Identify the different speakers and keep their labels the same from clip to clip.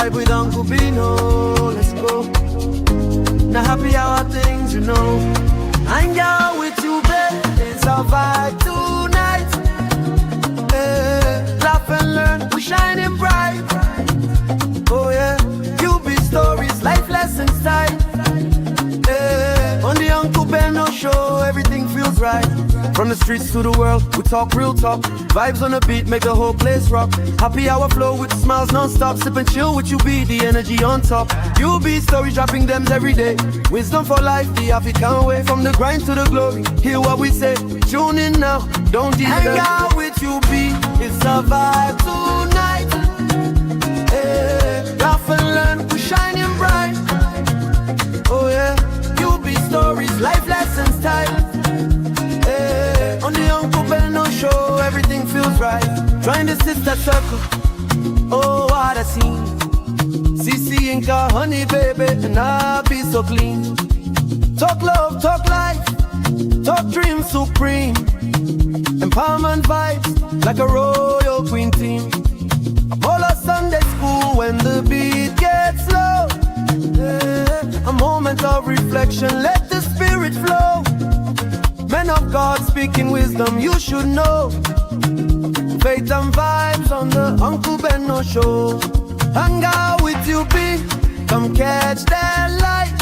Speaker 1: vibe with Uncle Bino, let's go. Now happy hour things, you know. Hang out with you, babe, it's our vibe tonight. Laugh and learn, we shining bright. Oh yeah, you be stories, life lessons type. On the Uncle Beno show, everything feels right. From the streets to the world, we talk real talk. Vibes on the beat make the whole place rock. Happy hour flow with smiles non-stop. Sip and chill with you, be the energy on top. You be stories, dropping them every day. Wisdom for life, the African way. From the grind to the glory, hear what we say. Tune in now, don't delay. Hang out with you, be it's a vibe tonight. Laugh and learn, we shining bright. Oh yeah, you be stories, life lessons type. On the Uncle Beno show, everything feels right. Join the sister circle, oh what a scene. CC Inca, honey baby, and I'll be so clean. Talk love, talk life, talk dream supreme. Empowerment vibes, like a royal queen team. Apollo Sunday school when the beat gets low. A moment of reflection, let the spirit flow. Men of God speaking wisdom, you should know. Faith and vibes on the Uncle Beno show. Hang out with you, be come catch that light.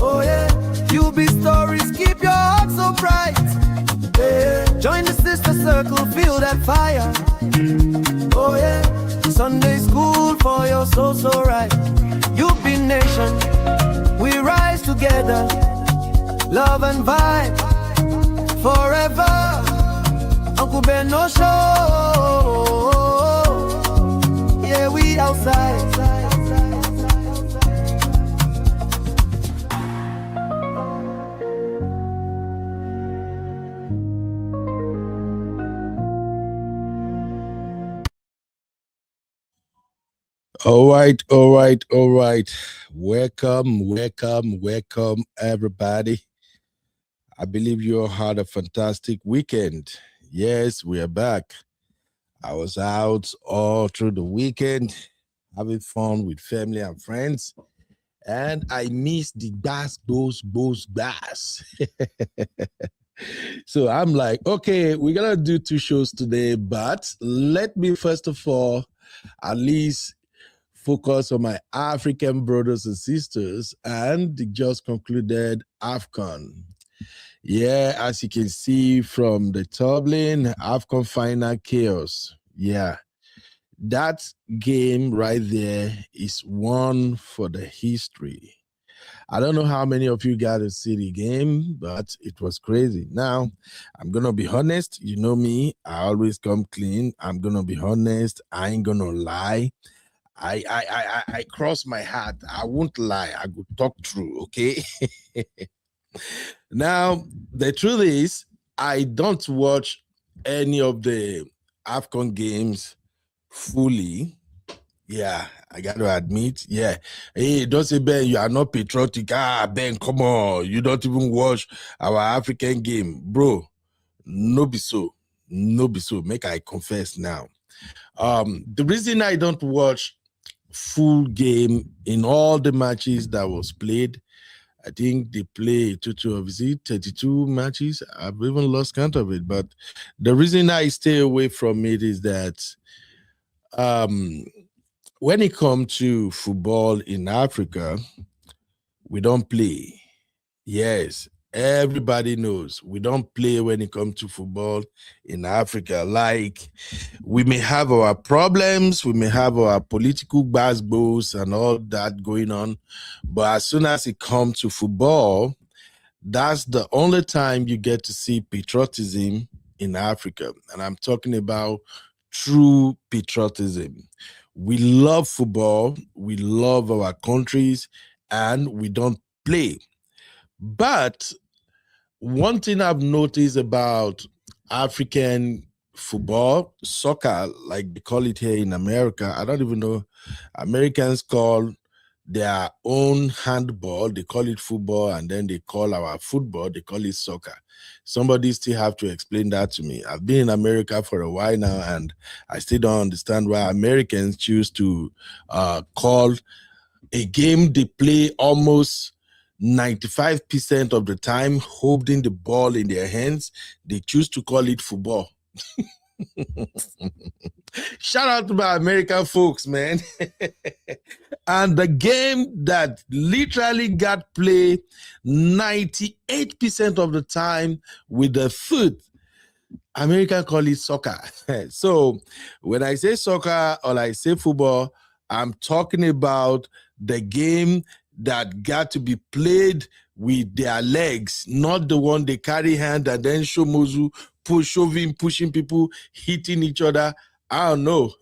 Speaker 1: Oh yeah, you be stories, keep your heart so bright. Yeah. Join the sister circle, feel that fire. Oh yeah, Sunday school for your soul so right. You be nation, we rise together. Love and vibe forever. Uncle Beno show. Yeah, we outside.
Speaker 2: All right, all right, all right. Welcome, welcome, welcome, everybody. I believe you all had a fantastic weekend. Yes, we are back. I was out all through the weekend, having fun with family and friends, and I missed the gas, gas. So I'm like, okay, we're gonna do 2 shows today, but let me first of all, at least focus on my African brothers and sisters and the just concluded AFCON. Yeah, as you can see from the Dublin AFCON Final chaos. Yeah, that game right there is one for the history. I don't know how many of you got to see the game, but it was crazy. Now, I'm going to be honest. You know me. I always come clean. I'm going to be honest. I ain't going to lie. I cross my heart. I won't lie. I could talk true, okay? Now, the truth is, I don't watch any of the AFCON games fully. Yeah, I got to admit. Yeah. Hey, don't say, Ben, you are not patriotic. Ben, come on. You don't even watch our African game. Bro, no be so. No be so. Make I confess now. The reason I don't watch full game in all the matches that was played, I think they play 32 matches. I've even lost count of it. But the reason I stay away from it is that when it comes to football in Africa, we don't play. Yes, everybody knows we don't play when it comes to football in Africa. Like, we may have our problems, we may have our political basketballs and all that going on, but as soon as it comes to football, that's the only time you get to see patriotism in Africa. And I'm talking about true patriotism. We love football, we love our countries, and we don't play. But one thing I've noticed about African football, soccer, like they call it here in America, I don't even know, Americans call their own handball, they call it football, and then they call our football, they call it soccer. Somebody still have to explain that to me. I've been in America for a while now, and I still don't understand why Americans choose to call a game they play almost 95% of the time holding the ball in their hands. They choose to call it football. Shout out to my American folks, man. And the game that literally got played 98% of the time with the foot, American call it soccer. So when I say soccer or I say football, I'm talking about the game that got to be played with their legs, not the one they carry hand and then shomozu, pushing people, hitting each other. I don't know.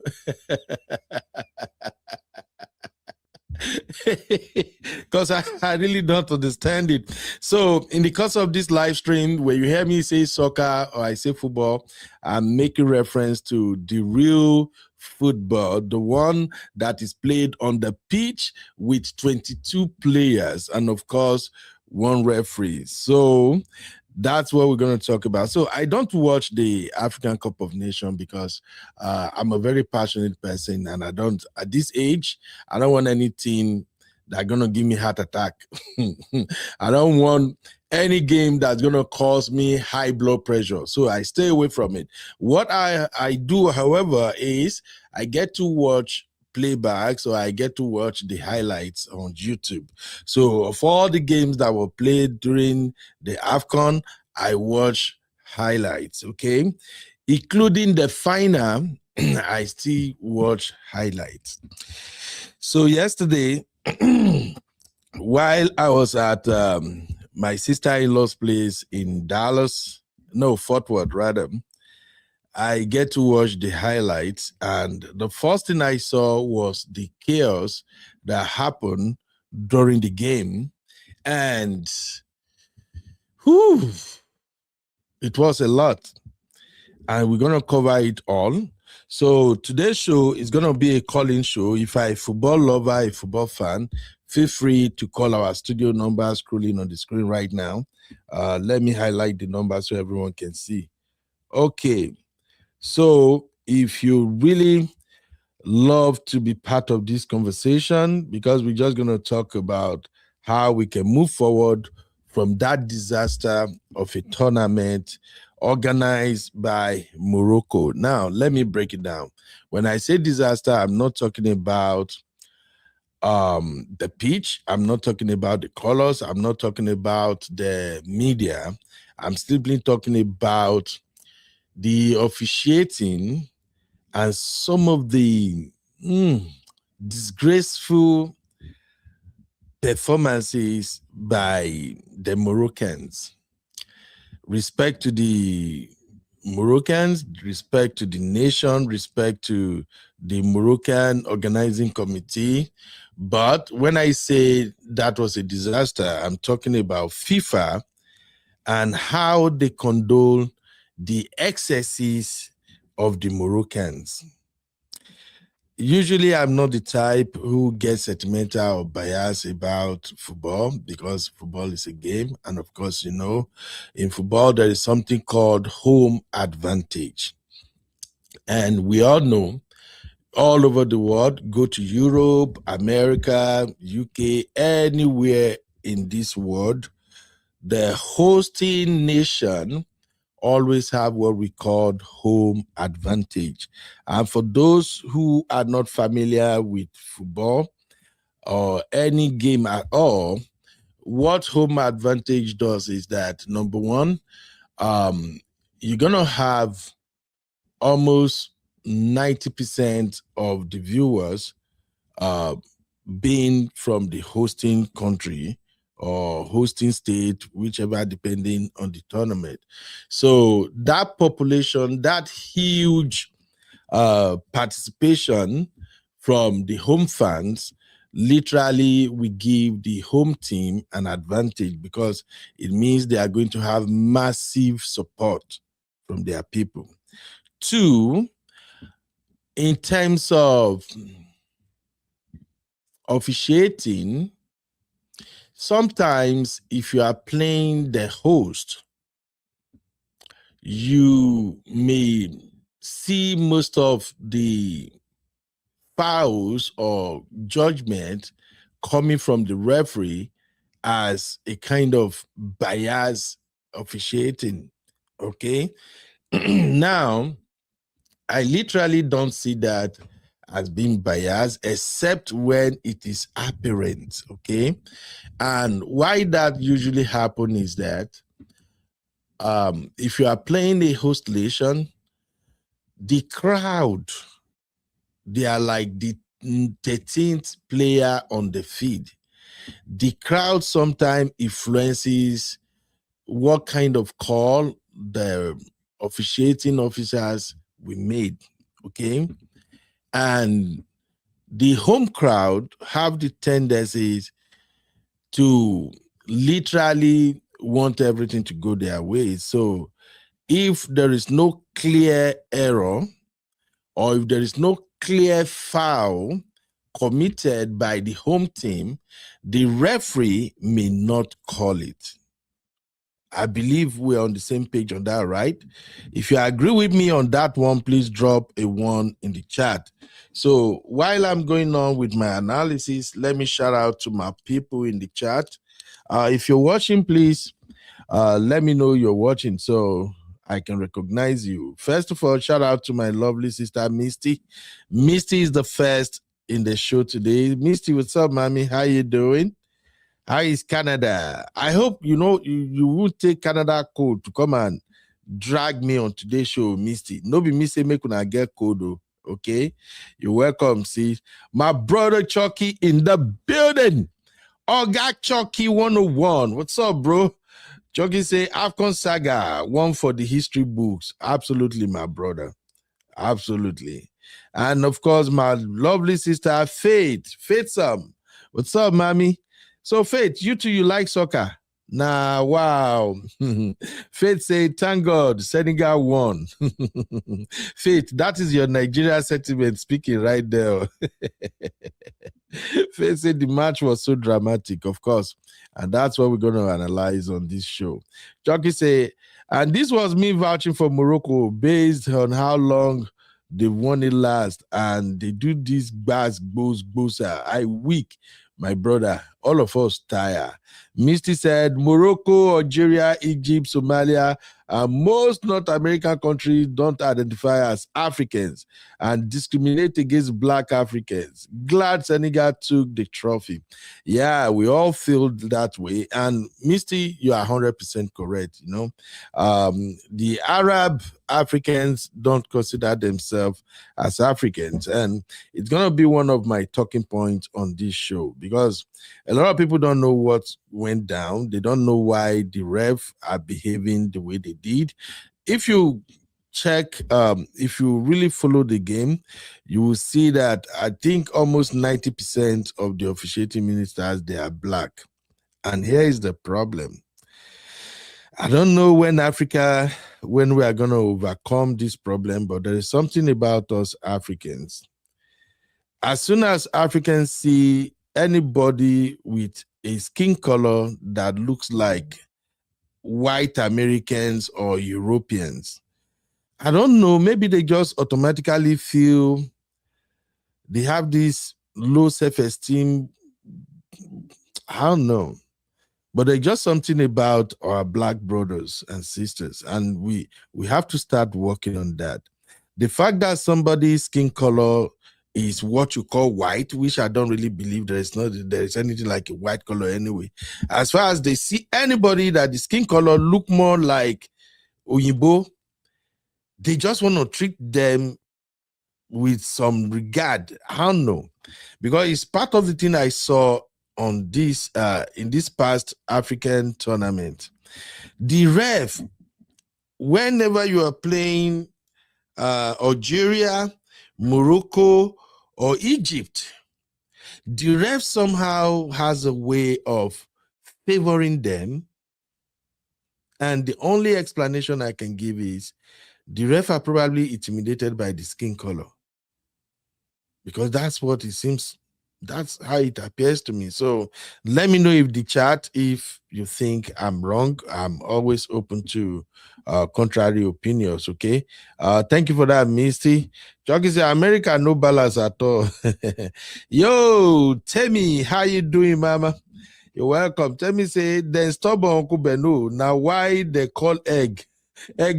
Speaker 2: Because I really don't understand it. So in the course of this live stream, where you hear me say soccer or I say football, I'm making reference to the real football, the one that is played on the pitch with 22 players and of course one referee. So that's what we're going to talk about. So I don't watch the African Cup of Nations because I'm a very passionate person, and I don't, at this age, I don't want anything that's going to give me heart attack. I don't want any game that's going to cause me high blood pressure. So I stay away from it. What I do, however, is I get to watch playback, so I get to watch the highlights on YouTube. So of all the games that were played during the AFCON, I watch highlights, okay? Including the final, I still watch highlights. So yesterday, while I was at my sister-in-law's place in Fort Worth, rather, I get to watch the highlights, and the first thing I saw was the chaos that happened during the game, and it was a lot, and we're going to cover it all. So today's show is going to be a call-in show. If you're a football lover, a football fan, feel free to call our studio number scrolling on the screen right now. Let me highlight the number so everyone can see. Okay. So if you really love to be part of this conversation, because we're just going to talk about how we can move forward from that disaster of a tournament organized by Morocco. Now, let me break it down. When I say disaster, I'm not talking about the pitch. I'm not talking about the colors. I'm not talking about the media. I'm simply talking about the officiating and some of the disgraceful performances by the Moroccans. Respect to the Moroccans, respect to the nation, respect to the Moroccan organizing committee. But when I say that was a disaster, I'm talking about FIFA and how they condone the excesses of the Moroccans. Usually, I'm not the type who gets sentimental or biased about football, because football is a game. And of course, in football, there is something called home advantage. And we all know, all over the world, go to Europe, America, UK, anywhere in this world, the hosting nation always have what we call home advantage. And for those who are not familiar with football or any game at all, what home advantage does is that, number one, you're going to have almost 90% of the viewers being from the hosting country or hosting state, whichever, depending on the tournament. So that population, that huge participation from the home fans, literally we give the home team an advantage, because it means they are going to have massive support from their people. Two, in terms of officiating, sometimes if you are playing the host, you may see most of the fouls or judgment coming from the referee as a kind of bias officiating. Okay. Now, I literally don't see that as being biased, except when it is apparent. Okay. And why that usually happens is that if you are playing a host nation, the crowd, they are like the 13th player on the field. The crowd sometimes influences what kind of call the officiating officers we made. Okay. And the home crowd have the tendencies to literally want everything to go their way. So if there is no clear error, or if there is no clear foul committed by the home team, the referee may not call it. I believe we're on the same page on that, right? If you agree with me on that one, please drop a 1 in the chat. So while I'm going on with my analysis, let me shout out to my people in the chat. If you're watching, please let me know you're watching so I can recognize you. First of all, shout out to my lovely sister, Misty. Misty is the first in the show today. Misty, what's up, mommy? How you doing? How is Canada? I hope you won't take Canada code to come and drag me on today's show, Misty. No be me say make una get code, okay? You're welcome, see. My brother Chucky in the building. Oga Chucky 101. What's up, bro? Chucky say AFCON saga, one for the history books. Absolutely, my brother. Absolutely. And of course, my lovely sister, Faith. Faith, what's up, mommy? So, Faith, you two, you like soccer? Nah, wow. Faith said, thank God, Senegal won. Faith, that is your Nigeria sentiment speaking right there. Faith said the match was so dramatic, of course. And that's what we're going to analyze on this show. Chucky say, and this was me vouching for Morocco based on how long they won it last. And they do this bosa. I weak. My brother, all of us tire. Misty said, Morocco, Algeria, Egypt, Somalia, most North American countries don't identify as Africans and discriminate against Black Africans. Glad Senegal took the trophy. Yeah, we all feel that way. And Misty, you are 100% correct. The Arab Africans don't consider themselves as Africans. And it's going to be one of my talking points on this show because a lot of people don't know what went down. They don't know why the ref are behaving the way they did. If you check, if you really follow the game, you will see that I think almost 90% of the officiating ministers, they are Black. And here is the problem. I don't know when we are going to overcome this problem, but there is something about us Africans. As soon as Africans see anybody with a skin color that looks like white Americans or Europeans, I don't know, maybe they just automatically feel they have this low self-esteem. I don't know. But there's just something about our Black brothers and sisters, and we have to start working on that. The fact that somebody's skin color is what you call white, which I don't really believe there is anything like a white color anyway. As far as they see anybody that the skin color look more like Oyibo, they just want to treat them with some regard. I don't know, because it's part of the thing I saw on this in this past African tournament. The ref, whenever you are playing Algeria, Morocco, or Egypt, the ref somehow has a way of favoring them. And the only explanation I can give is the ref are probably intimidated by the skin color, because that's what it seems That's how it appears to me. So let me know if the chat, if you think I'm wrong. I'm always open to contrary opinions. Okay. Thank you for that, Misty. Chucky said America no balance at all. Yo, tell me how you doing, mama? You're welcome. Tell me, say then stubborn Uncle Beno. Now why they call egg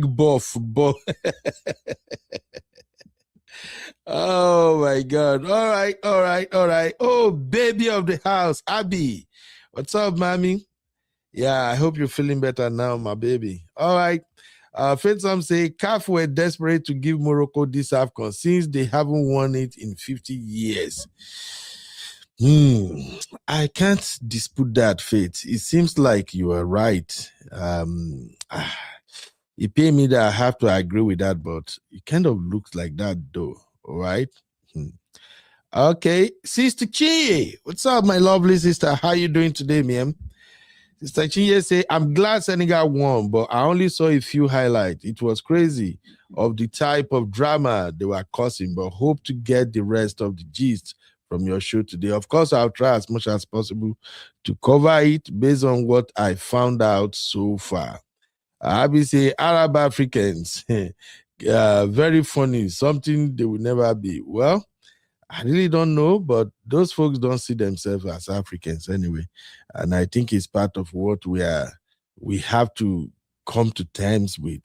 Speaker 2: ball football? Oh my God. All right, all right, all right. Oh, baby of the house, Abby. What's up, mommy? Yeah, I hope you're feeling better now, my baby. All right. Faith some say CAF were desperate to give Morocco this AFCON since they haven't won it in 50 years. I can't dispute that, Faith. It seems like you are right. You pay me that I have to agree with that, but it kind of looks like that though. All right. Okay, Sister Chi, what's up, my lovely sister? How you doing today, ma'am? Sister Chi say, I'm glad Senegal won, but I only saw a few highlights. It was crazy of the type of drama they were causing, but hope to get the rest of the gist from your show today. Of course, I'll try as much as possible to cover it based on what I found out so far. Abi say Arab Africans, very funny, something they will never be. Well, I really don't know, but those folks don't see themselves as Africans anyway. And I think it's part of what we have to come to terms with.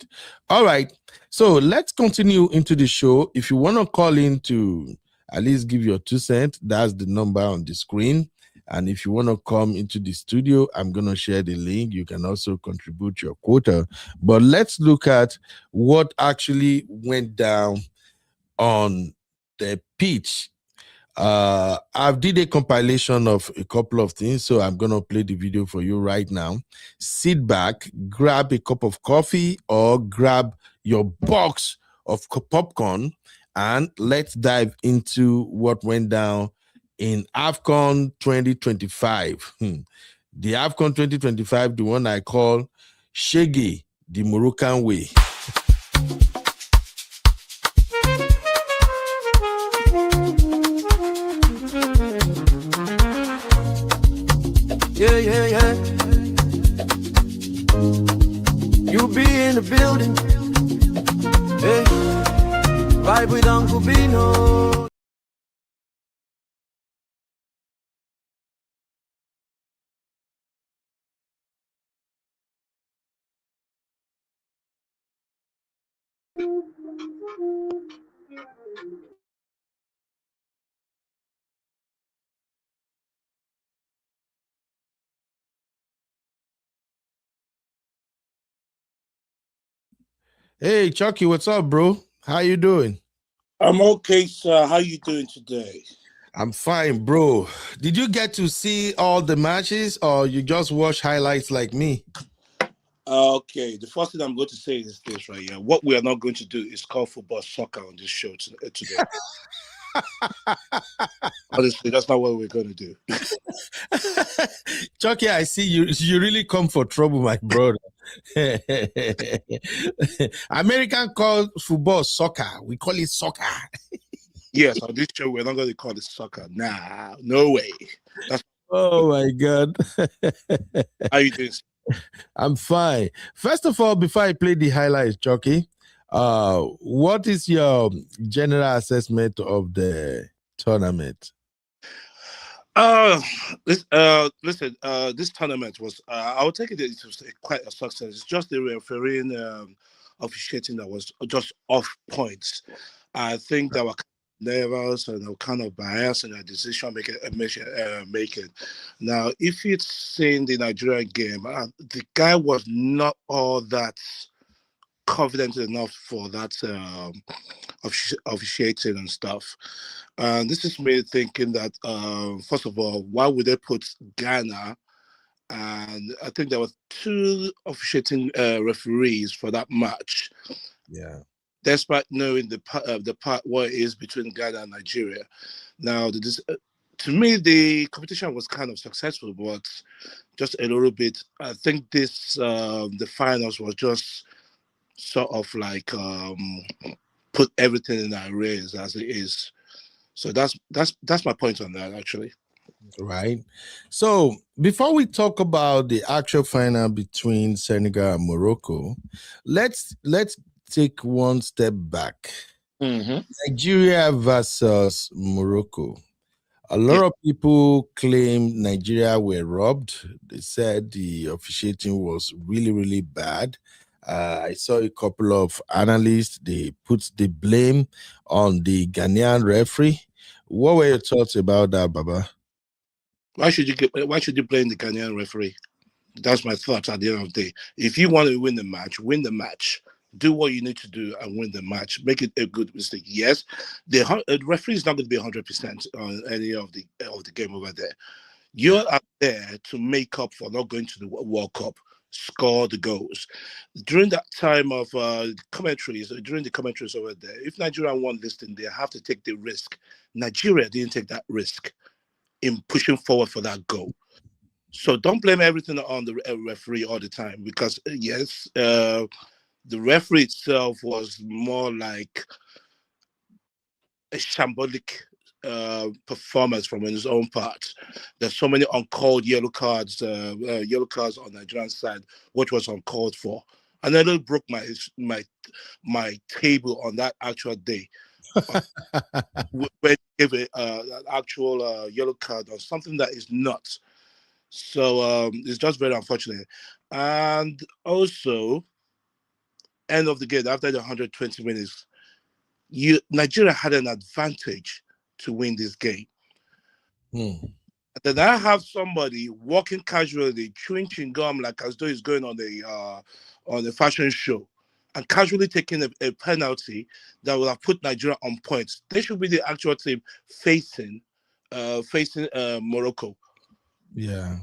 Speaker 2: All right. So let's continue into the show. If you want to call in to at least give your 2 cents, that's the number on the screen. And if you want to come into the studio, I'm going to share the link. You can also contribute your quota. But let's look at what actually went down on the pitch. I've did a compilation of a couple of things, so I'm gonna play the video for you right now. Sit back, grab a cup of coffee, or grab your box of popcorn, and let's dive into what went down in AFCON 2025. The AFCON 2025, the one I call Shege, the Moroccan way.
Speaker 1: Yeah, yeah, yeah. You be in the building. Hey, vibe with Uncle Bino.
Speaker 2: Hey, Chucky, what's up, bro? How you doing?
Speaker 3: I'm okay, sir. How you doing today?
Speaker 2: I'm fine, bro. Did you get to see all the matches or you just watch highlights like me?
Speaker 3: Okay, the first thing I'm going to say is this right here. What we are not going to do is call football soccer on this show today. Honestly, that's not what we're going to do.
Speaker 2: Chucky, I see you really come for trouble, my brother. American call football soccer. We call it soccer.
Speaker 3: Yes, on this show, we're not going to call it soccer. Nah, no way.
Speaker 2: Oh, my God.
Speaker 3: How you doing?
Speaker 2: I'm fine. First of all, before I play the highlights, Chucky, what is your general assessment of the tournament?
Speaker 3: Listen, this tournament was, I would take it was quite a success. It's just the refereeing officiating that was just off points. I think that were nervous and kind of biased in their decision making. Now, if it's seen the Nigerian game, the guy was not all that confident enough for that officiating and stuff. And this is me thinking that, first of all, why would they put Ghana? And I think there were 2 officiating referees for that match.
Speaker 2: Yeah.
Speaker 3: Despite knowing the part where it is between Ghana and Nigeria. Now, to me, the competition was kind of successful, but just a little bit. I think the finals was just sort of like put everything in arrears as it is. So that's my point on that, actually.
Speaker 2: Right. So before we talk about the actual final between Senegal and Morocco, let's take one step back. Nigeria versus Morocco. A lot of people claim Nigeria were robbed. They said the officiating was really, really bad. I saw a couple of analysts, they put the blame on the Ghanaian referee. What were your thoughts about that, Baba?
Speaker 3: Why should you blame the Ghanaian referee? That's my thoughts at the end of the day. If you want to win the match, win the match. Do what you need to do and win the match. Make it a good mistake. Yes, the referee is not going to be 100% on any of the game over there. You're out there to make up for not going to the World Cup, score the goals. During that time of commentaries, during the commentaries over there, if Nigeria won this thing, they have to take the risk. Nigeria didn't take that risk in pushing forward for that goal. So don't blame everything on the referee all the time, because yes, the referee itself was more like a shambolic performance from his own part. There's so many uncalled yellow cards on Nigerian side, which was uncalled for. And I really broke my table on that actual day. When he gave an actual yellow card on something that is not. So it's just very unfortunate. And also, end of the game, after the 120 minutes, Nigeria had an advantage to win this game. And then I have somebody walking casually, chewing chewing gum like as though he's going on a fashion show, and casually taking a penalty that would have put Nigeria on points. They should be the actual team facing Morocco.
Speaker 2: Yeah.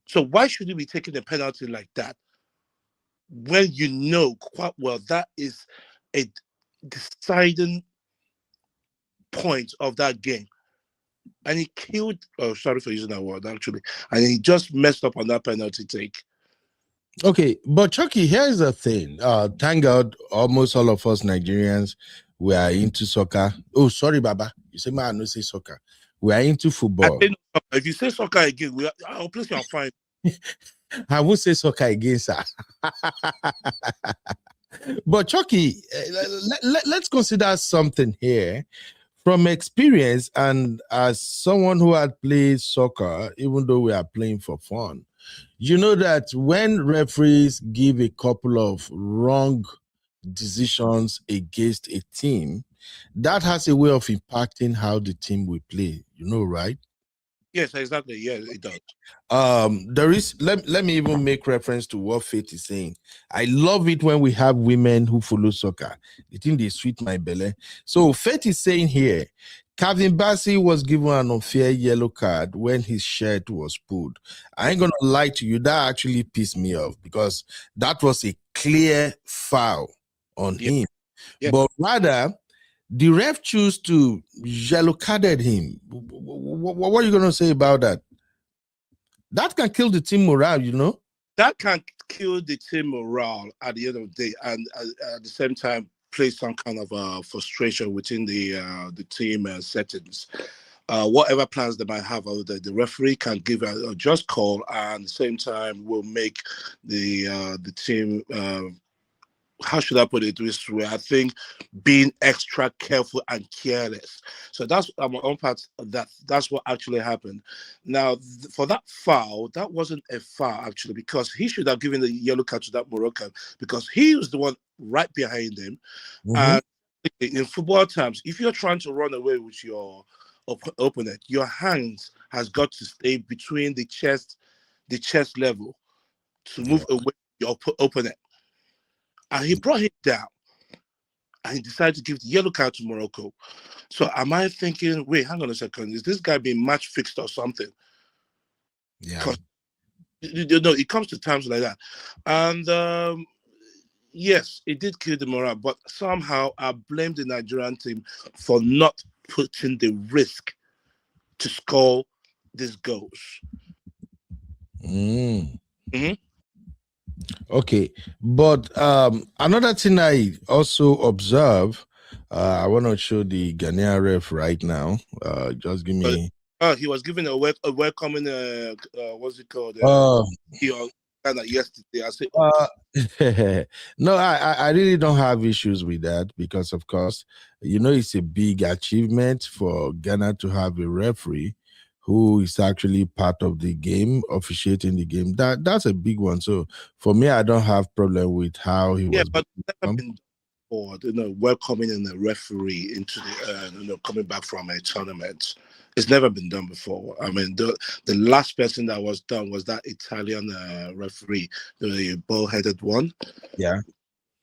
Speaker 3: So why should you be taking a penalty like that when you know quite well that is a deciding point of that game? And he killed, sorry for using that word, actually, and he just messed up on that penalty take.
Speaker 2: Okay, but Chucky, here's the thing. Thank God almost all of us Nigerians, we are into soccer. Oh, sorry, Baba. You say, man, I don't say soccer. We are into football.
Speaker 3: If you say soccer again, I'll place you on fine.
Speaker 2: I won't say soccer again, sir. But Chucky, let's consider something here. From experience and as someone who had played soccer, even though we are playing for fun, you know that when referees give a couple of wrong decisions against a team, that has a way of impacting how the team will play, you know, right?
Speaker 3: Yes, exactly. Yeah, it does.
Speaker 2: There is, let me even make reference to what Faith is saying. I love it when we have women who follow soccer. The thing they sweet my belly. So Faith is saying here, Calvin Bassey was given an unfair yellow card when his shirt was pulled. I ain't gonna lie to you, that actually pissed me off because that was a clear foul on him. Yep. But rather, the ref chose to yellow carded him. What are you gonna say about that? That can kill the team morale, you know?
Speaker 3: That can kill the team morale at the end of the day, and at the same time, place some kind of frustration within the team settings. Whatever plans they might have, the referee can give a just call, and at the same time will make the team. How should I put it this way? I think being extra careful and careless. So that's on my own part. That's what actually happened. Now, for that foul, that wasn't a foul actually, because he should have given the yellow card to that Moroccan because he was the one right behind him. And in football terms, if you're trying to run away with your opponent, your hands has got to stay between the chest level to move away from your opponent. And he brought him down, and he decided to give the yellow card to Morocco. So am I thinking, wait, hang on a second, is this guy being match fixed or something?
Speaker 2: Yeah.
Speaker 3: You know, it comes to times like that. And yes, it did kill the morale, but somehow I blame the Nigerian team for not putting the risk to score these goals.
Speaker 2: Okay, but another thing I also observe I want to show the Ghanaian ref right now. Just give me.
Speaker 3: He was given a welcoming. What's it called? Yesterday. I said,
Speaker 2: No, I really don't have issues with that because, of course, it's a big achievement for Ghana to have a referee who is actually part of the game, officiating the game. That's a big one. So for me, I don't have problem with how he was.
Speaker 3: But never been for welcoming a referee into the coming back from a tournament. It's never been done before. I mean, the last person that was done was that Italian referee, the bald-headed one.
Speaker 2: Yeah,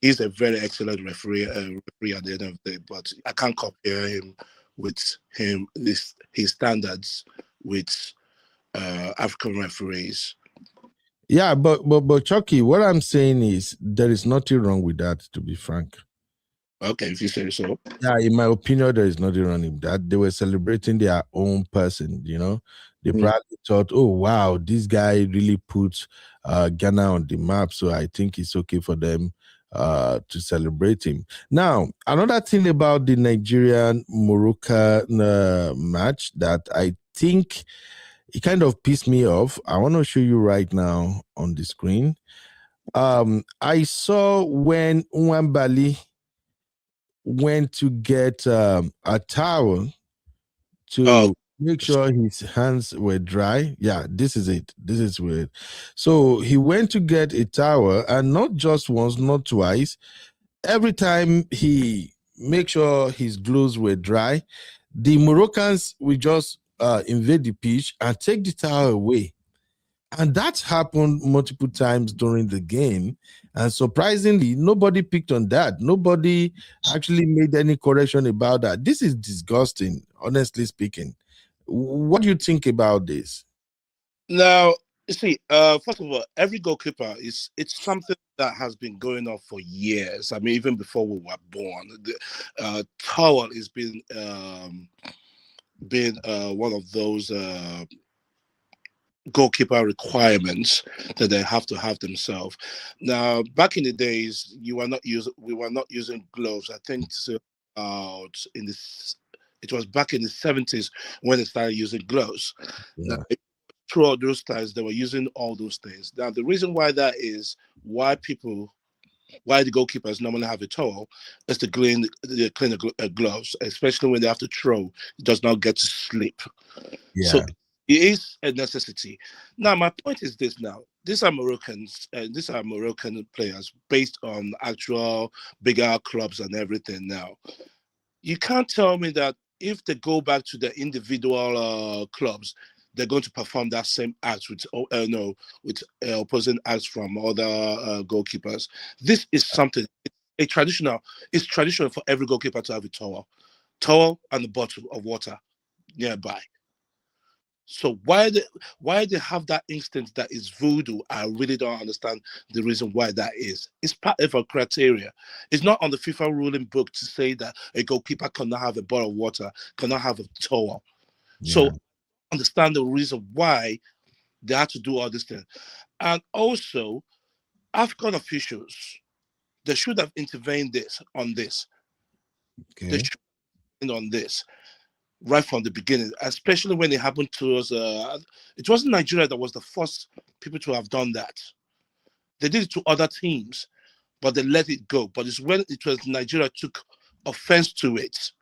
Speaker 3: he's a very excellent referee at the end of the day. But I can't compare him with his standards with African referees.
Speaker 2: Yeah, but Chucky, what I'm saying is there is nothing wrong with that, to be frank.
Speaker 3: Okay, if you say so.
Speaker 2: Yeah, in my opinion, there is nothing wrong with that. They were celebrating their own person, They probably thought, oh, wow, this guy really put Ghana on the map. So I think it's okay for them to celebrate him. Now, another thing about the Nigerian-Moroccan match that I think it kind of pissed me off. I want to show you right now on the screen. I saw when Nwambali went to get a towel to make sure his hands were dry. Yeah, this is it. This is weird. So he went to get a towel, and not just once, not twice. Every time he make sure his gloves were dry, the Moroccans will just invade the pitch and take the towel away. And that happened multiple times during the game. And surprisingly, nobody picked on that. Nobody actually made any correction about that. This is disgusting, honestly speaking. What do you think about this?
Speaker 3: Now, you see, first of all, every goalkeeper it's something that has been going on for years. I mean, even before we were born, the towel has been one of those goalkeeper requirements that they have to have themselves. Now, back in the days, we were not using gloves. I think it was back in the 70s when they started using gloves.
Speaker 2: Yeah.
Speaker 3: Now, throughout those times, they were using all those things. Now, the reason why that is why the goalkeepers normally have a towel is to clean the gloves, especially when they have to throw. It does not get to slip.
Speaker 2: Yeah.
Speaker 3: So it is a necessity. Now, my point is this now. These are Moroccans, and these are Moroccan players based on actual bigger clubs and everything now. You can't tell me that if they go back to the individual clubs, they're going to perform that same act with opposing acts from other goalkeepers. This is something, it's traditional for every goalkeeper to have a towel and a bottle of water nearby. So why they have that instinct that is voodoo, I really don't understand the reason why that is. It's part of a criteria. It's not on the FIFA ruling book to say that a goalkeeper cannot have a bottle of water, cannot have a towel. Yeah. So understand the reason why they had to do all this thing. And also, African officials, they should have intervened on this. Okay. They should have intervened on this right from the beginning, especially when it happened to us. It wasn't Nigeria that was the first people to have done that. They did it to other teams, but they let it go. But it's when it was Nigeria took offense to it.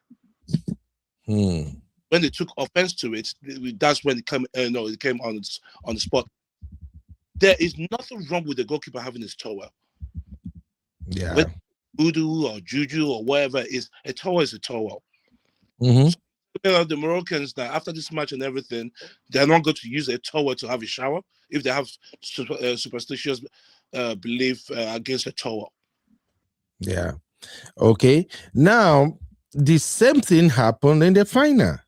Speaker 3: When they took offense to it, that's when it came. It came on the spot. There is nothing wrong with the goalkeeper having his towel.
Speaker 2: Yeah.
Speaker 3: Whether voodoo or juju or whatever it is, a towel is a towel.
Speaker 2: Mm-hmm.
Speaker 3: So, the Moroccans that after this match and everything, they're not going to use a towel to have a shower if they have superstitious belief against a towel.
Speaker 2: Yeah. Okay. Now, the same thing happened in the final.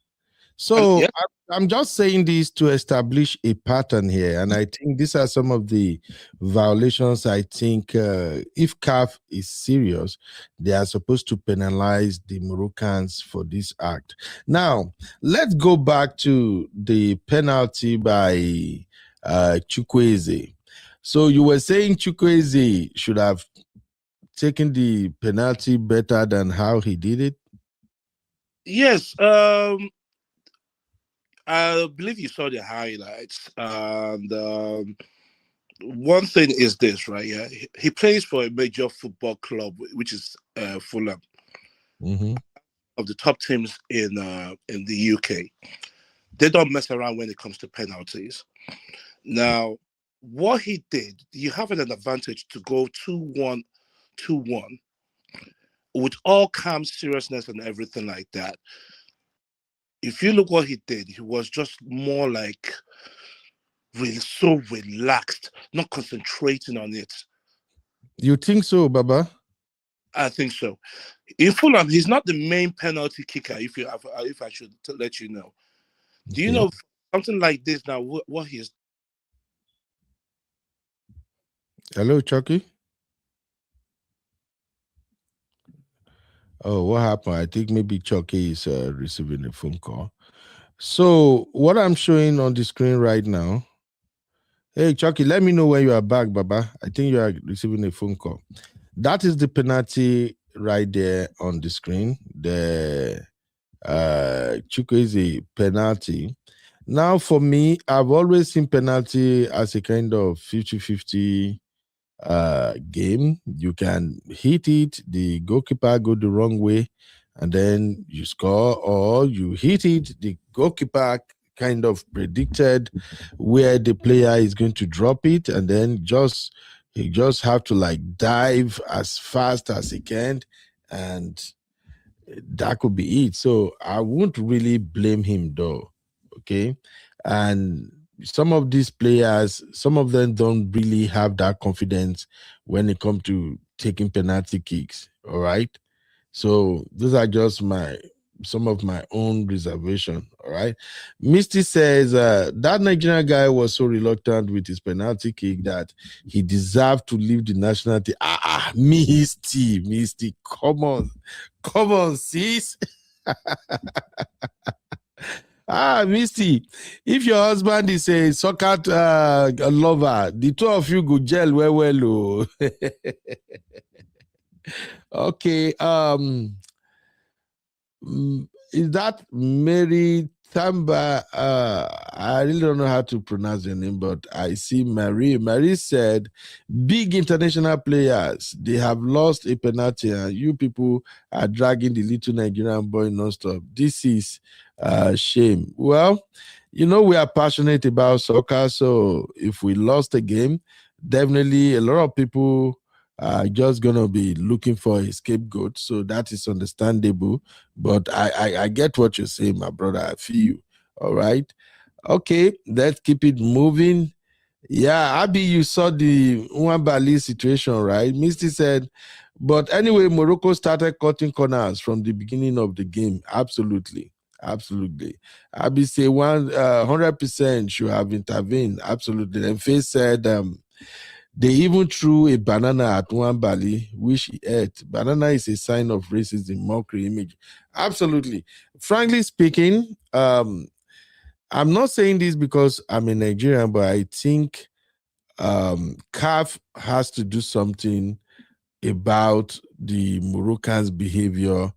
Speaker 2: So I'm just saying this to establish a pattern here. And I think these are some of the violations. I think if CAF is serious, they are supposed to penalize the Moroccans for this act. Now, let's go back to the penalty by Chukwueze. So you were saying Chukwueze should have taken the penalty better than how he did it?
Speaker 3: Yes, I believe you saw the highlights, and one thing is this, right? Yeah, he plays for a major football club, which is Fulham,
Speaker 2: Mm-hmm.
Speaker 3: of the top teams in the UK. They don't mess around when it comes to penalties. Now, what he did, you have an advantage to go 2-1, 2-1, with all calm seriousness and everything like that. If you look what he did, he was just more like really so relaxed, not concentrating on it.
Speaker 2: You think so, Baba?
Speaker 3: I think so. In Fulham, he's not the main penalty kicker. If I should let you know, do you
Speaker 2: Okay.
Speaker 3: know something like this now? What he's
Speaker 2: Hello, Chucky. Oh, what happened? I think maybe Chucky is receiving a phone call. So what I'm showing on the screen right now. Hey, Chucky, let me know when you are back, Baba. I think you are receiving a phone call. That is the penalty right there on the screen. The Chukwueze penalty. Now, for me, I've always seen penalty as a kind of 50-50 game. You can hit it, the goalkeeper go the wrong way, and then you score, or you hit it, the goalkeeper kind of predicted where the player is going to drop it, and then he just have to like dive as fast as he can, and that could be it. So I won't really blame him though. Okay. And some of these players, some of them don't really have that confidence when it comes to taking penalty kicks. All right. So those are just some of my own reservation. All right. Misty says that Nigerian guy was so reluctant with his penalty kick that he deserved to leave the national team. Misty, come on, sis. Misty, if your husband is a soccer lover, the two of you go gel well. Oh. Okay. Is that Mary Tamba? I really don't know how to pronounce your name, but I see Marie. Marie said, big international players, they have lost a penalty, and you people are dragging the little Nigerian boy nonstop. This is shame. Well, we are passionate about soccer, so if we lost a game, definitely a lot of people are just gonna be looking for a scapegoat, so that is understandable. But I get what you're saying, my brother. I feel you. All right. Okay, let's keep it moving. Yeah, Abby, you saw the Nwabali situation, right? Misty said, but anyway, Morocco started cutting corners from the beginning of the game. Absolutely. Absolutely. Abby say 100% should have intervened. Absolutely. And Faith said, they even threw a banana at Nwabali, which he ate. Banana is a sign of racism, mockery, image. Absolutely. Frankly speaking, I'm not saying this because I'm a Nigerian, but I think CAF has to do something about the Moroccans' behavior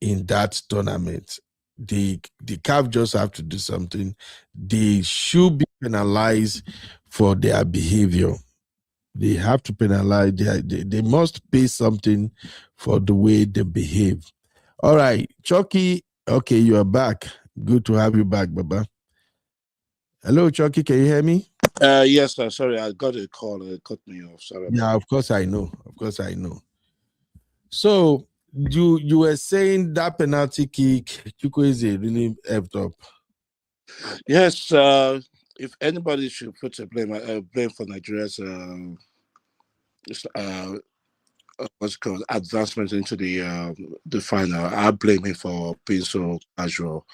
Speaker 2: in that tournament. The CAF just have to do something. They should be penalized for their behavior. They have to penalize. They must pay something for the way they behave. All right, Chucky. Okay, you are back. Good to have you back, Baba. Hello, Chucky. Can you hear me?
Speaker 3: Yes, sir. Sorry, I got a call. It cut me off. Sorry.
Speaker 2: Yeah, of course I know. Of course I know. So you were saying that penalty kick, Chukwueze really effed up.
Speaker 3: Yes. If anybody should put a blame for Nigeria's what's it called advancement into the final, I blame him for being so casual.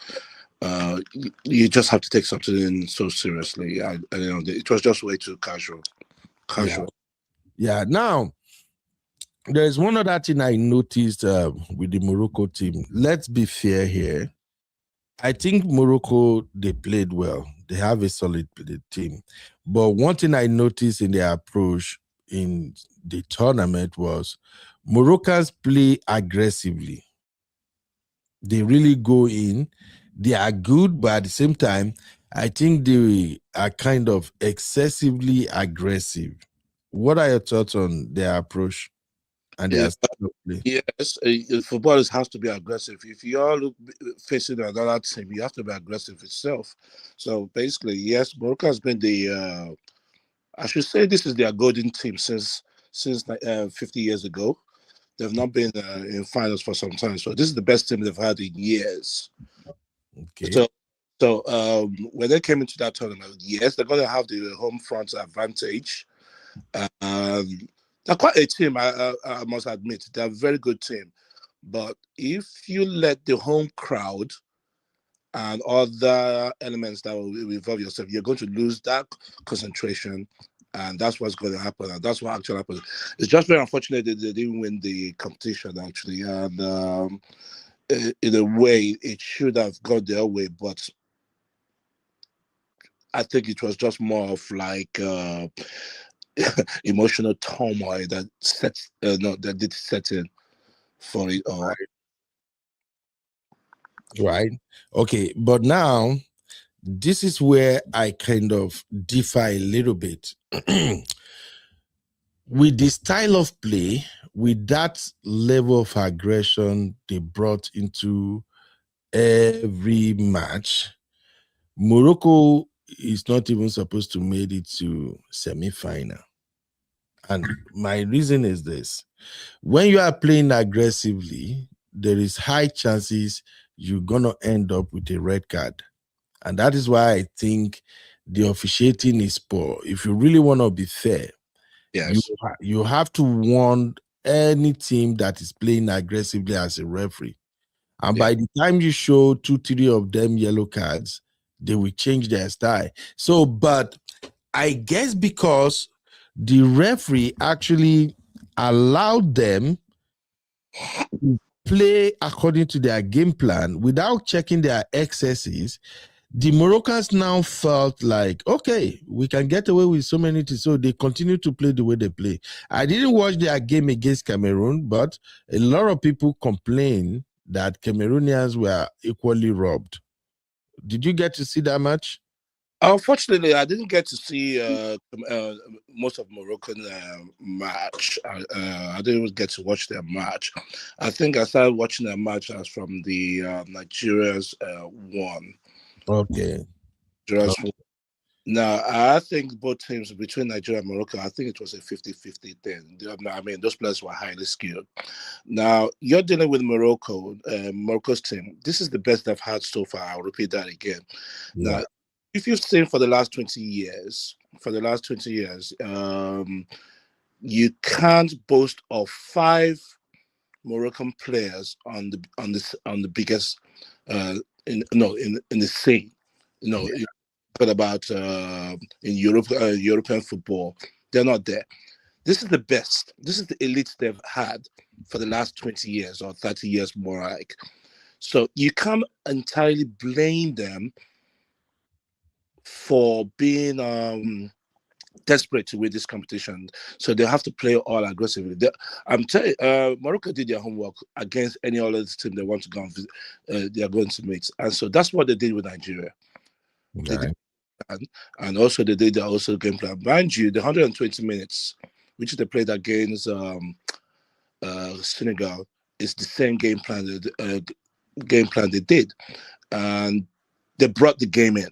Speaker 3: You just have to take something so seriously. It was just way too casual.
Speaker 2: Yeah. Now, there's one other thing I noticed with the Morocco team. Let's be fair here. I think Morocco, they played well. They have a solid team. But one thing I noticed in their approach in the tournament was Moroccans play aggressively. They really go in. They are good, but at the same time, I think they are kind of excessively aggressive. What are your thoughts on their approach and their style of play?
Speaker 3: Yes, footballers have to be aggressive. If you're facing another team, you have to be aggressive itself. So basically, yes, Morocco has been the. I should say this is their golden team since 50 years ago. They've not been in finals for some time, so this is the best team they've had in years.
Speaker 2: Okay.
Speaker 3: So when they came into that tournament, yes, they're going to have the home front advantage. They're quite a team, I must admit. They're a very good team. But if you let the home crowd and other elements that will involve yourself, you're going to lose that concentration. And that's what's going to happen. And that's what actually happened. It's just very unfortunate that they didn't win the competition, actually. And in a way, it should have gone their way. But I think it was just more of like emotional turmoil that that did set in for it all.
Speaker 2: Right. Okay. But now, this is where I kind of differ a little bit. With the style of play, with that level of aggression they brought into every match, Morocco is not even supposed to make it to semi-final. And my reason is this: when you are playing aggressively, there is high chances you're gonna end up with a red card. And that is why I think the officiating is poor. If you really want to be fair,
Speaker 3: yes,
Speaker 2: you have to warn any team that is playing aggressively as a referee. And by the time you show 2-3 of them yellow cards, they will change their style. So, but I guess because the referee actually allowed them to play according to their game plan without checking their excesses, the Moroccans now felt like, okay, we can get away with so many things. So they continue to play the way they play. I didn't watch their game against Cameroon, but a lot of people complain that Cameroonians were equally robbed. Did you get to see that match?
Speaker 3: Unfortunately, I didn't get to see most of Moroccan match. I didn't get to watch their match. I think I started watching their match as from the Nigeria's won.
Speaker 2: Okay.
Speaker 3: Okay. Now, I think both teams between Nigeria and Morocco, I think it was a 50-50 thing. I mean, those players were highly skilled. Now, you're dealing with Morocco's team. This is the best they've had so far. I'll repeat that again. Yeah. Now, if you've seen for the last 20 years, you can't boast of 5 Moroccan players on the biggest in the scene. About in European football, they're not there. This is the best. This is the elite they've had for the last 20 years or 30 years more like. So you can't entirely blame them for being desperate to win this competition. So they have to play all aggressively. I'm telling you, Morocco did their homework against any other team they want to go and they are going to meet. And so that's what they did with Nigeria.
Speaker 2: Okay.
Speaker 3: And also they did also game plan. Mind you, the 120 minutes which they played against Senegal is the same game plan they did, and they brought the game in,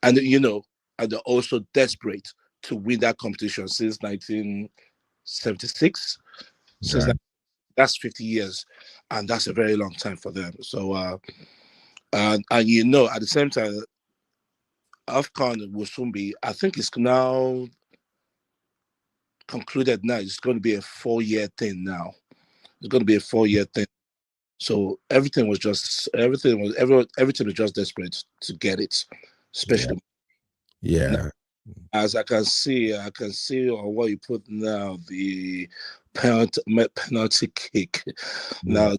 Speaker 3: and and they're also desperate to win that competition since 1976. Since that's 50 years, and that's a very long time for them. So and at the same time, AFCON will soon be, I think it's now concluded now. It's going to be a 4-year thing now. It's going to be a 4-year thing. So everything was just desperate to get it, especially.
Speaker 2: Yeah.
Speaker 3: Now, as I can see on what you put now, the penalty kick. Now,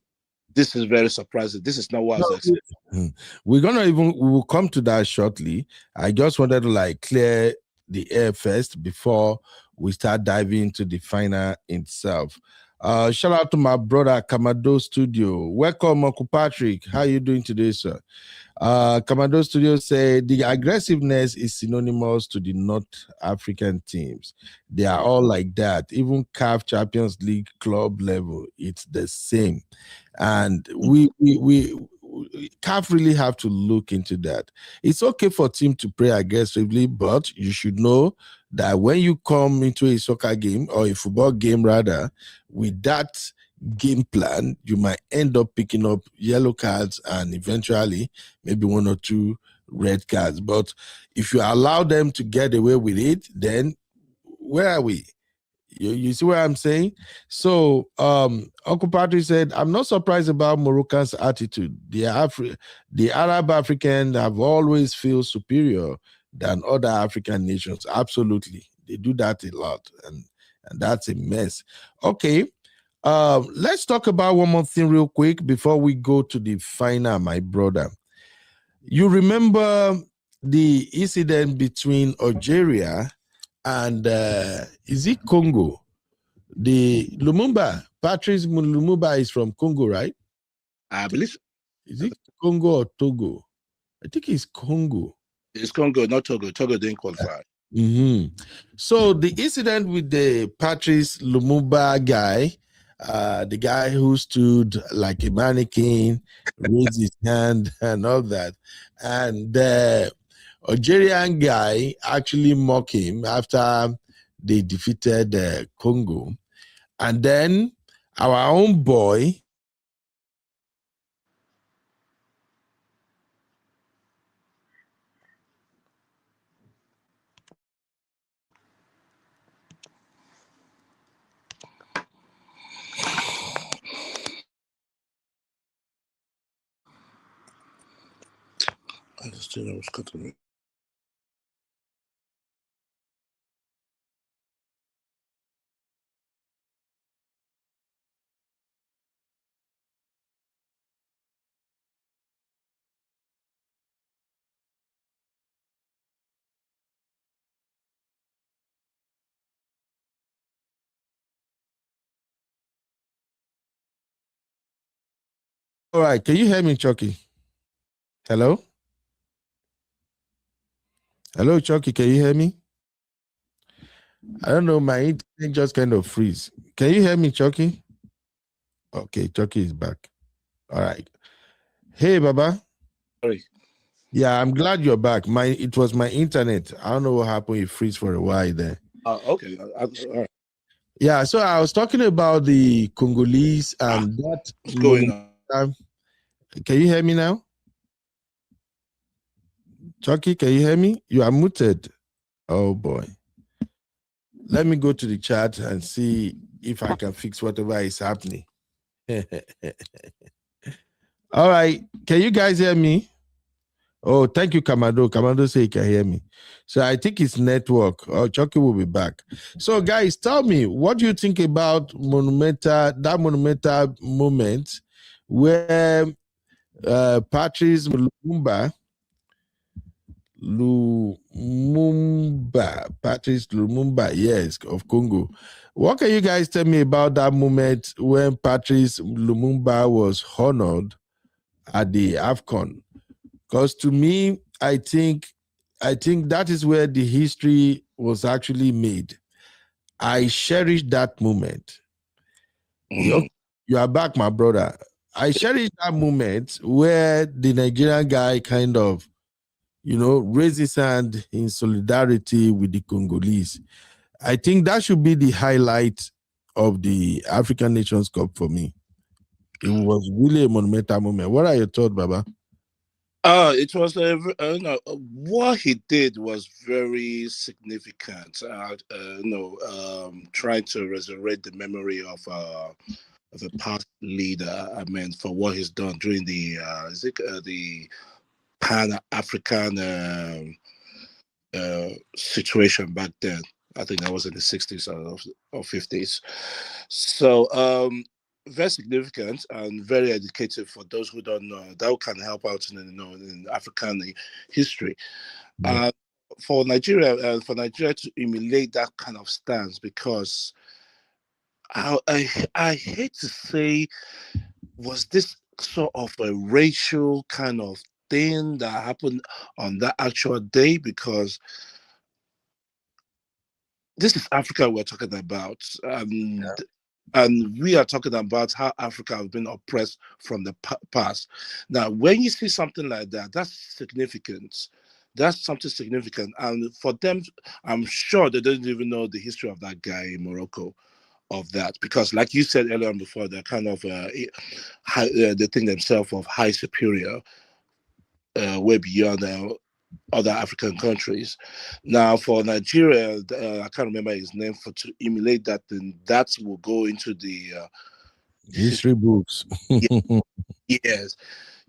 Speaker 3: this is very surprising. This is not what I was expecting.
Speaker 2: We will come to that shortly. I just wanted to clear the air first before we start diving into the final itself. Shout out to my brother Kamado Studio. Welcome, Uncle Patrick. How you doing today, sir? Kamado Studio said the aggressiveness is synonymous to the North African teams. They are all like that. Even CAF Champions League club level, it's the same. And we CAF really have to look into that. It's okay for team to play aggressively, but you should know that when you come into a soccer game or a football game rather, with that game plan, you might end up picking up yellow cards and eventually maybe 1 or 2 red cards. But if you allow them to get away with it, then where are we? You see what I'm saying? So Uncle Patrick said, I'm not surprised about Moroccan's attitude. The Arab Africans have always feel superior than other African nations. Absolutely. They do that a lot, and that's a mess. Okay. Let's talk about one more thing real quick before we go to the final, my brother. You remember the incident between Algeria and is it Congo? The Lumumba, Patrice Lumumba is from Congo, right?
Speaker 3: I believe.
Speaker 2: Is it Congo or Togo? I think it's Congo.
Speaker 3: It's Congo, not Togo. Togo didn't qualify.
Speaker 2: So the incident with the Patrice Lumumba guy, the guy who stood like a mannequin, raised his hand and all that, and the Algerian guy actually mocked him after they defeated Congo. And then our own boy,
Speaker 3: I understand. I was cutting.
Speaker 2: all right, can you hear me, Chucky? Hello? Hello, Chucky, can you hear me? I don't know, my internet just kind of freeze. Can you hear me, Chucky? Okay, Chucky is back. All right. Hey, Baba.
Speaker 3: Sorry.
Speaker 2: Yeah, I'm glad you're back. It was my internet. I don't know what happened. It freeze for a while there.
Speaker 3: Okay. All right.
Speaker 2: Yeah, so I was talking about the Congolese and that.
Speaker 3: What's going on?
Speaker 2: Can you hear me now? Chucky, can you hear me? You are muted. Oh boy. Let me go to the chat and see if I can fix whatever is happening. All right. Can you guys hear me? Oh, thank you, Kamado. Kamado say he can hear me. So I think it's network. Oh, Chucky will be back. So guys, tell me, what do you think about that monumental moment where Patrice Patrice Lumumba, yes, of Congo. What can you guys tell me about that moment when Patrice Lumumba was honored at the AFCON? Because to me, I think that is where the history was actually made. I cherish that moment. You are back, my brother. I cherish that moment where the Nigerian guy kind of, raised his hand in solidarity with the Congolese. I think that should be the highlight of the African Nations Cup for me. It was really a monumental moment. What are your thoughts, Baba?
Speaker 3: It was what he did was very significant. Trying to resurrect the memory of a past leader. I mean, for what he's done during the the Pan-African situation back then. I think that was in the 60s or 50s. So very significant and very educative for those who don't know. That can help out in African history. For Nigeria to emulate that kind of stance, because I hate to say, was this sort of a racial kind of thing that happened on that actual day? Because this is Africa we're talking about, and we are talking about how Africa has been oppressed from the past. Now, when you see something like that, that's significant. That's something significant, and for them, I'm sure they don't even know the history of that guy in Morocco. Of that, because like you said earlier on before, they're kind of they think themselves of high superior, way beyond other African countries. Now, for Nigeria, I can't remember his name, for to emulate that, then that will go into the
Speaker 2: history books.
Speaker 3: yes.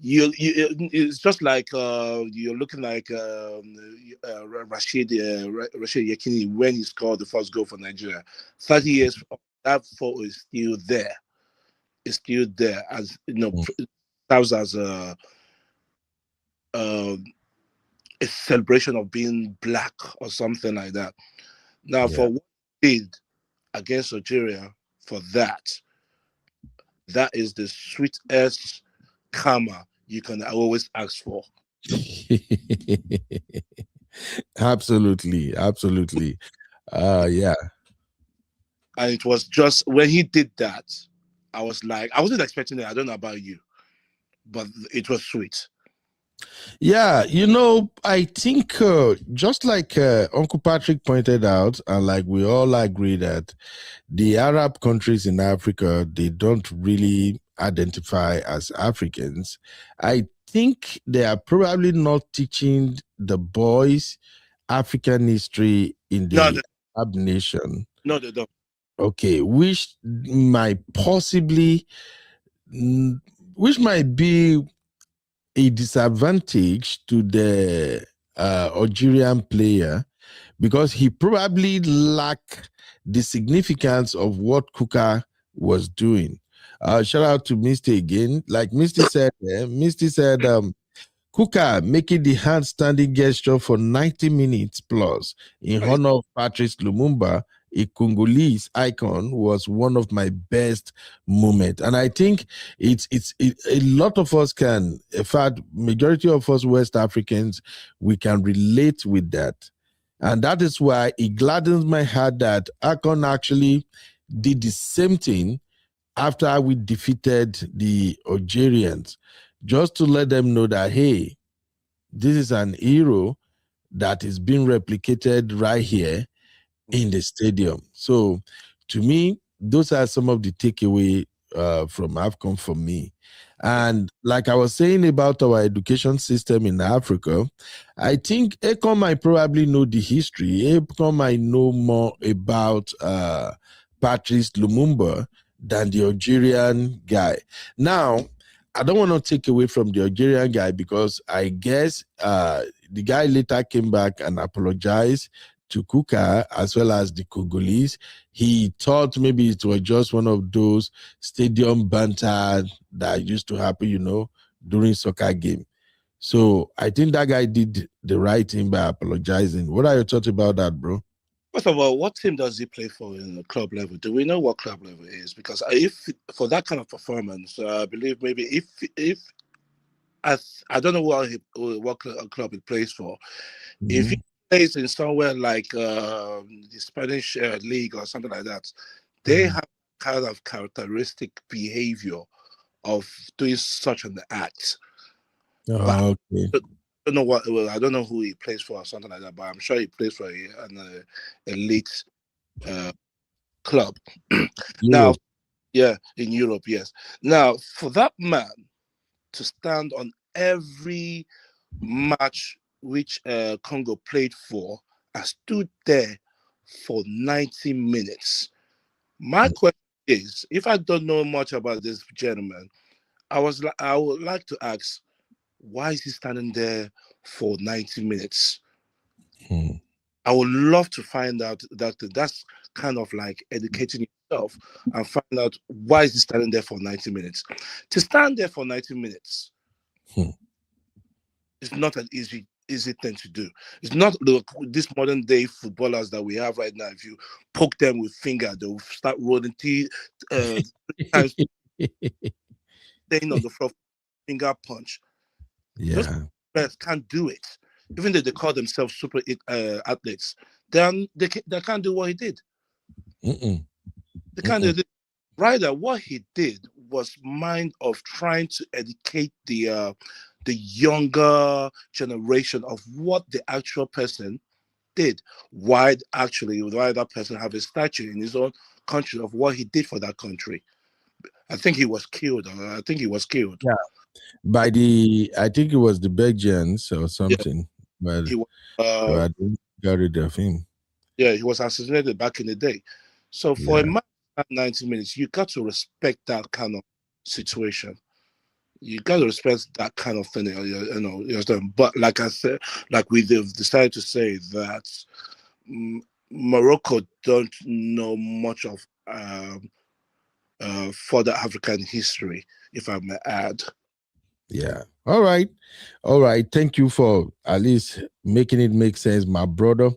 Speaker 3: It's just like you're looking like Rashid Yakini when he scored the first goal for Nigeria. 30 years, that photo is still there. It's still there, as you know, serves as a celebration of being black or something like that. Now, for what he did against Algeria, for that is the sweetest karma you can always ask for.
Speaker 2: Absolutely. Yeah.
Speaker 3: And it was just when he did that, I was like, I wasn't expecting it. I don't know about you, but it was sweet.
Speaker 2: Yeah, I think just like Uncle Patrick pointed out, and like we all agree that the Arab countries in Africa, they don't really identify as Africans. I think they are probably not teaching the boys African history in the Arab nation.
Speaker 3: No, they don't.
Speaker 2: Okay, which might be a disadvantage to the Algerian player, because he probably lacked the significance of what Kuka was doing. Shout out to Misty again. Like Misty said, Kuka making the hand-standing gesture for 90 minutes plus in honor of Patrice Lumumba, a Congolese icon, was one of my best moments. And I think a lot of us can, in fact, majority of us West Africans, we can relate with that. And that is why it gladdens my heart that AFCON actually did the same thing after we defeated the Algerians, just to let them know that, hey, this is an hero that is being replicated right here in the stadium. So to me, those are some of the takeaway from AFCON for me. And like I was saying about our education system in Africa, I think AFCON might probably know the history. AFCON might know more about Patrice Lumumba than the Algerian guy. Now, I don't want to take away from the Algerian guy, because I guess the guy later came back and apologized to Kuka as well as the Congolese. He thought maybe it was just one of those stadium banter that used to happen, during soccer game. So I think that guy did the right thing by apologizing. What are your thoughts about that, bro?
Speaker 3: First of all, what team does he play for in the club level? Do we know what club level it is? Because if for that kind of performance, I believe maybe if I don't know what club he plays for. Mm-hmm. If he plays in somewhere like the Spanish league or something like that, they have kind of characteristic behavior of doing such an act.
Speaker 2: Oh, okay.
Speaker 3: I don't know who he plays for or something like that, but I'm sure he plays for an elite club. Now, yeah, in Europe, yes. Now, for that man to stand on every match which Congo played for, I stood there for 90 minutes. My question is, if I don't know much about this gentleman, I would like to ask, why is he standing there for 90 minutes? I would love to find out that. That's kind of like educating yourself and find out why is he standing there for 90 minutes. To stand there for 90 minutes, it's not an easy easy thing to do. It's not this modern day footballers that we have right now. If you poke them with finger, they'll start rolling teeth, times staying on the floor, finger punch. Those players can't do it. Even though they call themselves super athletes, they can't do what he did. They can't do it. Rather, what he did was mind of trying to educate the younger generation of what the actual person did. Why that person have a statue in his own country of what he did for that country. I think he was killed.
Speaker 2: Yeah, by I think it was the Belgians or something. But
Speaker 3: he was,
Speaker 2: I didn't get rid of him.
Speaker 3: Yeah, he was assassinated back in the day. So for a match at 90 minutes, you got to respect that kind of situation. You got to respect that kind of thing, you know. But like I said, like we've decided to say that Morocco don't know much of further African history, if I may add.
Speaker 2: Yeah. All right. Thank you for at least making it make sense, my brother.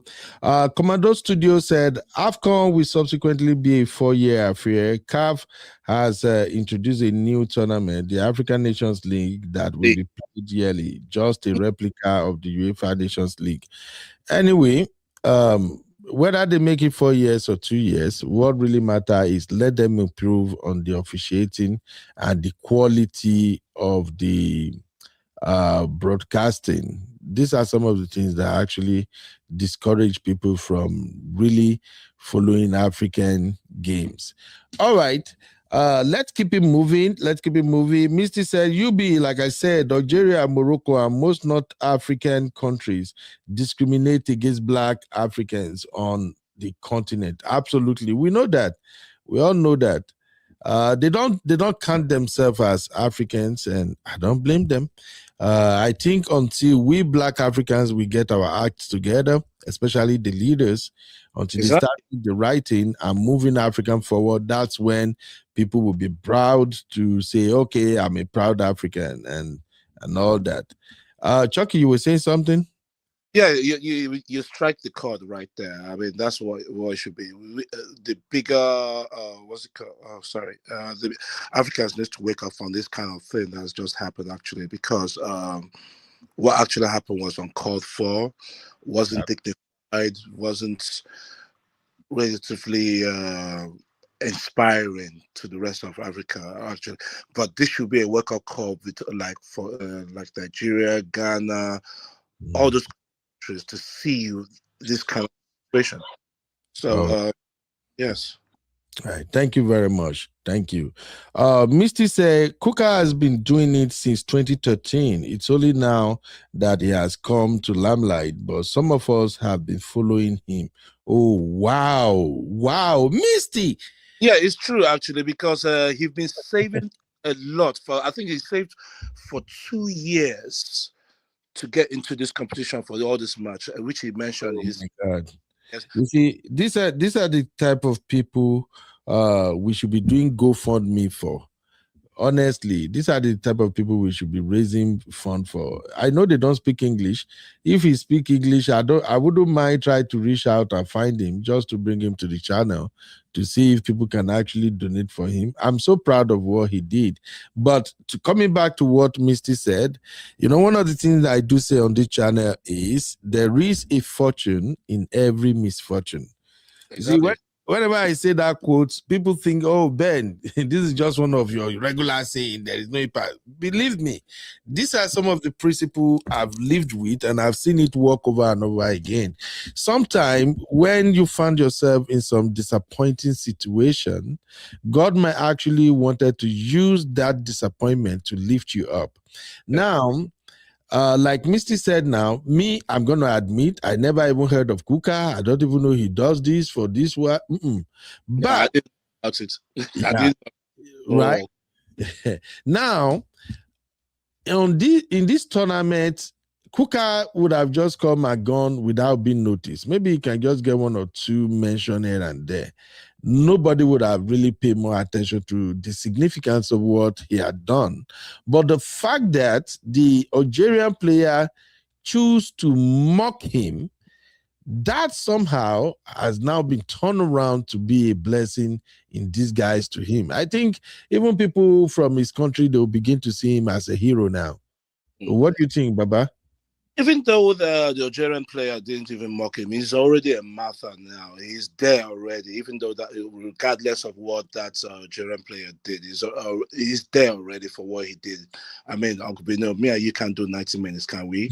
Speaker 2: Commando Studio said AFCON will subsequently be a 4-year affair. CAF has introduced a new tournament, the African Nations League, that will be played yearly, just a replica of the UEFA Nations League. Anyway, whether they make it 4 years or 2 years, what really matters is let them improve on the officiating and the quality of the broadcasting. These are some of the things that actually discourage people from really following African games. All right. Let's keep it moving. Misty said, like I said, Algeria, Morocco, and most North African countries discriminate against Black Africans on the continent. Absolutely. We know that. We all know that. They don't count themselves as Africans, and I don't blame them. I think until we Black Africans, we get our acts together, especially the leaders, until they start the writing and moving African forward, that's when people will be proud to say, okay, I'm a proud African and all that. Chucky, you were saying something?
Speaker 3: Yeah, you strike the chord right there. I mean, that's what it should be. The bigger, what's it called? Oh, sorry. The Africans need to wake up from this kind of thing that's just happened, actually, because what actually happened was uncalled for, wasn't dignified, wasn't relatively inspiring to the rest of Africa, actually. But this should be a wake-up call with, like Nigeria, Ghana, all those to see this kind of situation. So yes.
Speaker 2: All right, thank you very much. Thank you. Misty said Kuka has been doing it since 2013. It's only now that he has come to limelight, but some of us have been following him. Oh, wow, Misty.
Speaker 3: Yeah, it's true actually, because he's been saving a lot. I think he saved for 2 years to get into this competition for all this match, which he mentioned is.
Speaker 2: My God. Yes. You see, these are the type of people we should be doing GoFundMe for. Honestly, these are the type of people we should be raising fund for. I know they don't speak English. If he speak English, I wouldn't mind try to reach out and find him just to bring him to the channel to see if people can actually donate for him. I'm so proud of what he did. But coming back to what Misty said, one of the things that I do say on this channel is there is a fortune in every misfortune.
Speaker 3: Exactly.
Speaker 2: See, whenever I say that quote, people think, oh, Ben, this is just one of your regular saying. There is no impact. Believe me, these are some of the principles I've lived with, and I've seen it work over and over again. Sometimes when you find yourself in some disappointing situation, God might actually wanted to use that disappointment to lift you up. Now, like Misty said now, I'm going to admit, I never even heard of Kuka. I don't even know he does this for this work. But
Speaker 3: I didn't
Speaker 2: right? Now, in this tournament, Kuka would have just come and gone without being noticed. Maybe he can just get 1 or 2 mentioned here and there. Nobody would have really paid more attention to the significance of what he had done. But the fact that the Algerian player choose to mock him, that somehow has now been turned around to be a blessing in disguise to him. I think even people from his country, they'll begin to see him as a hero now. What do you think, Baba?
Speaker 3: Even though the Algerian player didn't even mock him, he's already a master now. He's there already, even though that, regardless of what that Algerian player did, he's there already for what he did. I mean, Uncle Bino, me and you can't do 90 minutes, can we?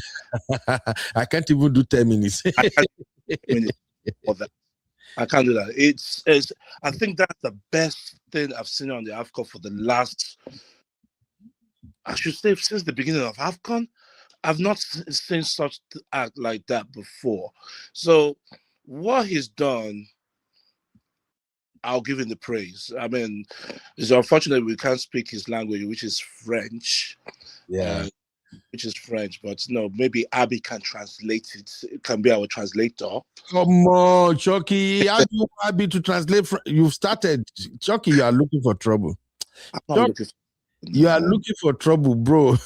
Speaker 2: I can't even do 10 minutes.
Speaker 3: I can't do 10 minutes for that. I can't do that. It's. I think that's the best thing I've seen on the AFCON for the last, I should say, since the beginning of AFCON. I've not seen such act like that before. So what he's done, I'll give him the praise. I mean, it's unfortunate we can't speak his language, which is French.
Speaker 2: Yeah.
Speaker 3: But no, maybe Abby can translate it. It can be our translator.
Speaker 2: Come on, Chucky. How do you want Abby to translate? You've started. Chucky, you are looking for trouble. You are looking for trouble, bro.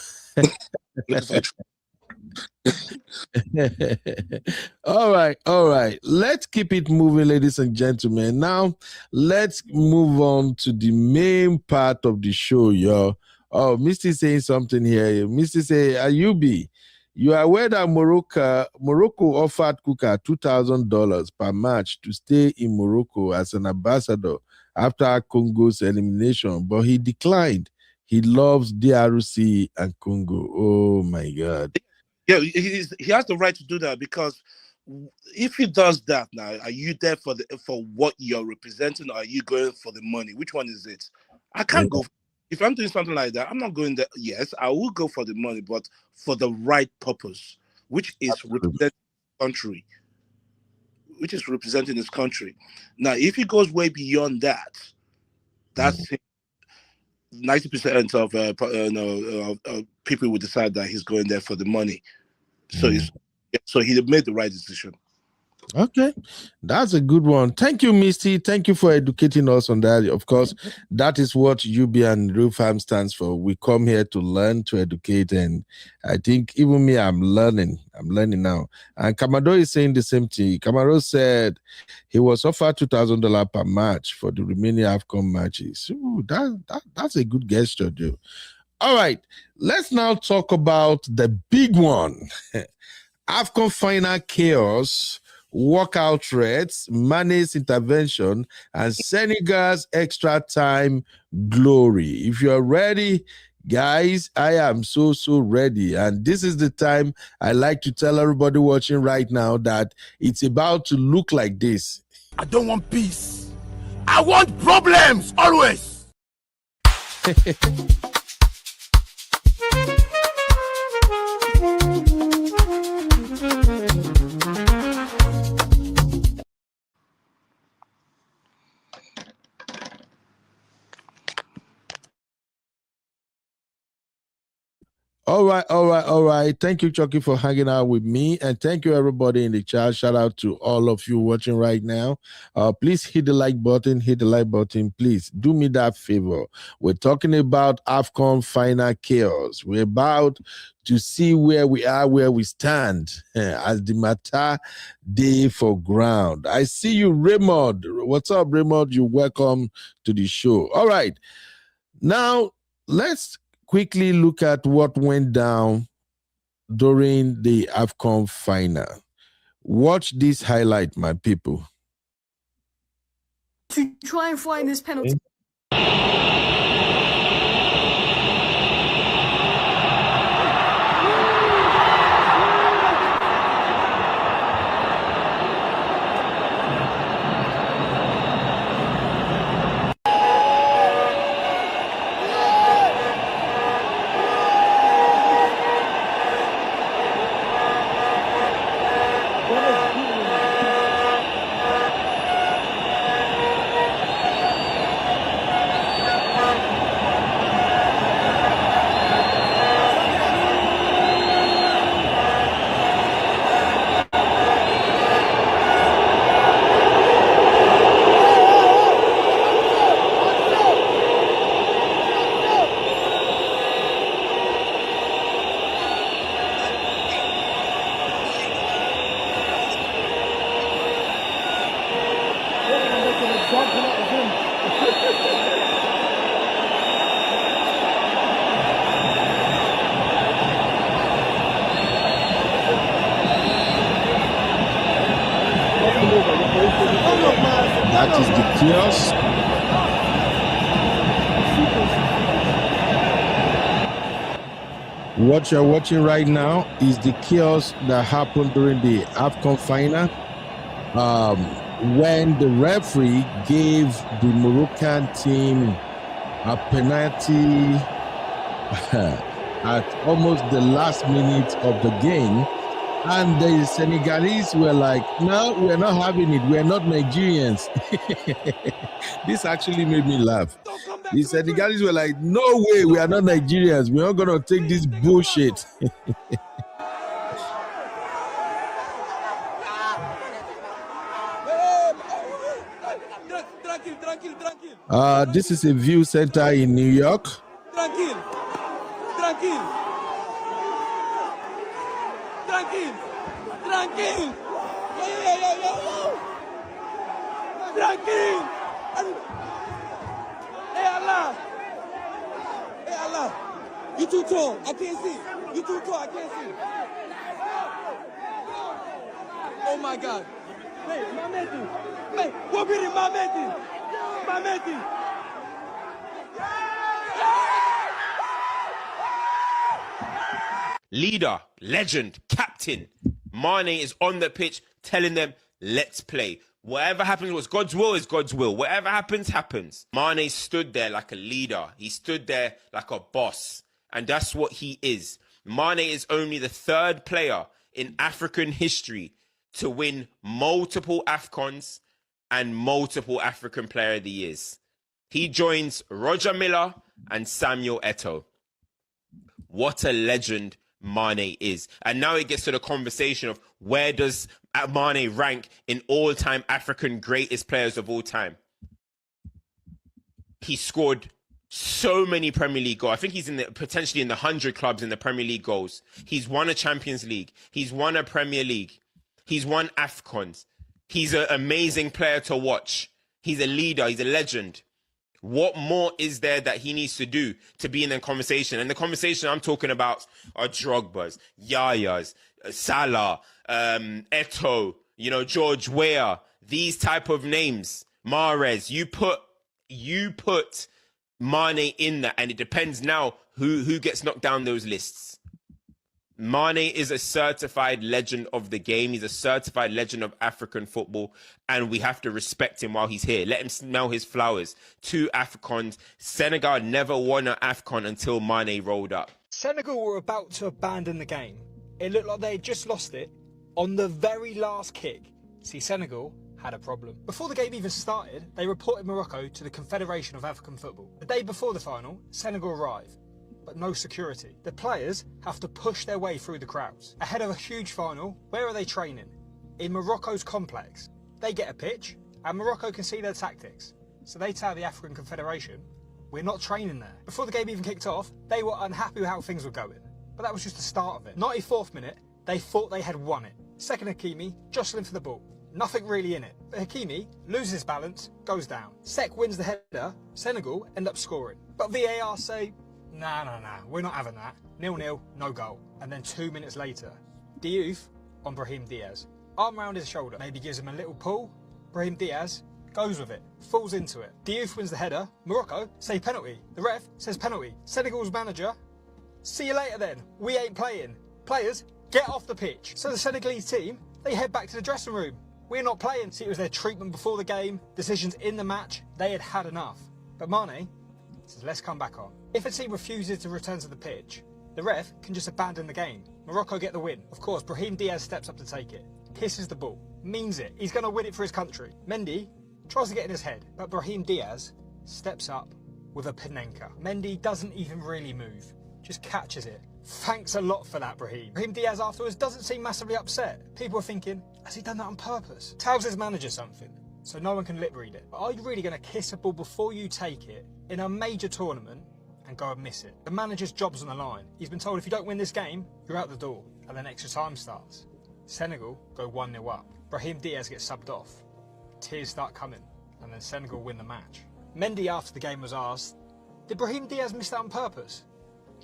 Speaker 2: All right. Let's keep it moving, ladies and gentlemen. Now, let's move on to the main part of the show, y'all. Oh, Misty saying something here. Misty say, Ayubi, you are aware that Morocco offered Kuka $2,000 per match to stay in Morocco as an ambassador after Congo's elimination, but he declined. He loves DRC and Congo. Oh my God.
Speaker 3: Yeah, he has the right to do that, because if he does that now, are you there for what you're representing, or are you going for the money? Which one is it? I can't go. If I'm doing something like that, I'm not going there. Yes, I will go for the money, but for the right purpose, which is representing the country. Which is representing his country. Now, if he goes way beyond that, that's 90% of people will decide that he's going there for the money. So he made the right decision.
Speaker 2: Okay, that's a good one. Thank you, Misty. Thank you for educating us on that. Of course, that is what UB and Real Farm stands for. We come here to learn, to educate, and I think even me, I'm learning. I'm learning now. And Kamado is saying the same thing. Kamado said he was offered $2,000 per match for the remaining AFCON matches. Ooh, that's a good gesture, dude. All right, let's now talk about the big one. AFCON Final chaos, walkout threats, Mané's intervention, and Senegal's extra time glory. If you're ready, guys, I am so ready. And this is the time I like to tell everybody watching right now that it's about to look like this.
Speaker 4: I don't want peace. I want problems, always.
Speaker 2: All right. Thank you, Chucky, for hanging out with me. And thank you, everybody in the chat. Shout out to all of you watching right now. Please hit the like button. Please do me that favor. We're talking about AFCON Final chaos. We're about to see where we are, where we stand as the matter day for ground. I see you, Raymond. What's up, Raymond? You're welcome to the show. All right. Now, let's quickly look at what went down during the AFCON final. Watch this highlight, my people.
Speaker 5: To try and find this penalty.
Speaker 2: That is the chaos. What you're watching right now is the chaos that happened during the AFCON Final. When the referee gave the Moroccan team a penalty at almost the last minute of the game, and the Senegalese were like, no, we're not having it. We're not Nigerians. This actually made me laugh. The Senegalese were like, no way, we are not Nigerians. We're not going to take this bullshit. This is a view center in New York.
Speaker 1: Tranquil. Hey Allah. You too tall. I can't see. You too tall. I can't see. Oh my God. Hey, Mameti. Hey, what be the Mameti? Mameti.
Speaker 6: Leader, legend, captain. Mane is on the pitch telling them, let's play. Whatever happens, what's God's will is God's will. Whatever happens, happens. Mane stood there like a leader. He stood there like a boss. And that's what he is. Mane is only the third player in African history to win multiple AFCONs and multiple African Player of the Years. He joins Roger Miller and Samuel Eto'o. What a legend Mane is. And now it gets to the conversation of where does Mane rank in all-time African greatest players of all time? He scored so many Premier League goals. I think he's potentially in the 100 clubs in the Premier League goals. He's won a Champions League. He's won a Premier League. He's won AFCONs. He's an amazing player to watch. He's a leader. He's a legend. What more is there that he needs to do to be in the conversation? And the conversation I'm talking about are Drogba's, Yaya's, Salah, Eto'o, George Weah, these type of names. Mahrez, you put Mane in that, and it depends now who gets knocked down those lists. Mane is a certified legend of the game. He's a certified legend of African football, and we have to respect him while he's here. Let him smell his flowers. 2 AFCONs. Senegal never won an AFCON until Mane rolled up.
Speaker 7: Senegal were about to abandon the game. It looked like they had just lost it on the very last kick. See, Senegal had a problem. Before the game even started, they reported Morocco to the Confederation of African Football. The day before the final, Senegal arrived, but no security. The players have to push their way through the crowds. Ahead of a huge final, where are they training? In Morocco's complex. They get a pitch, and Morocco can see their tactics. So they tell the African Confederation, we're not training there. Before the game even kicked off, they were unhappy with how things were going. But that was just the start of it. 94th minute, they thought they had won it. Second Hakimi, jostling for the ball. Nothing really in it. But Hakimi loses his balance, goes down. Sek wins the header, Senegal end up scoring. But VAR say, nah, we're not having that. 0-0, no goal. And then 2 minutes later, Diouf on Brahim Diaz. Arm round his shoulder, maybe gives him a little pull. Brahim Diaz goes with it, falls into it. Diouf wins the header. Morocco say penalty. The ref says penalty. Senegal's manager, see you later then. We ain't playing. Players, get off the pitch. So the Senegalese team, they head back to the dressing room. We're not playing. See, it was their treatment before the game, decisions in the match. They had had enough. But Mane says, let's come back on. If a team refuses to return to the pitch, the ref can just abandon the game. Morocco get the win. Of course, Brahim Diaz steps up to take it. Kisses the ball. Means it. He's going to win it for his country. Mendy tries to get in his head, but Brahim Diaz steps up with a Panenka. Mendy doesn't even really move. Just catches it. Thanks a lot for that, Brahim. Brahim Diaz afterwards doesn't seem massively upset. People are thinking, has he done that on purpose? Tells his manager something, so no one can lip read it. But are you really going to kiss a ball before you take it in a major tournament and go and miss it? The manager's job's on the line. He's been told if you don't win this game, you're out the door. And then extra time starts. Senegal go 1-0 up. Brahim Diaz gets subbed off. Tears start coming, and then Senegal win the match. Mendy after the game was asked, did Brahim Diaz miss that on purpose?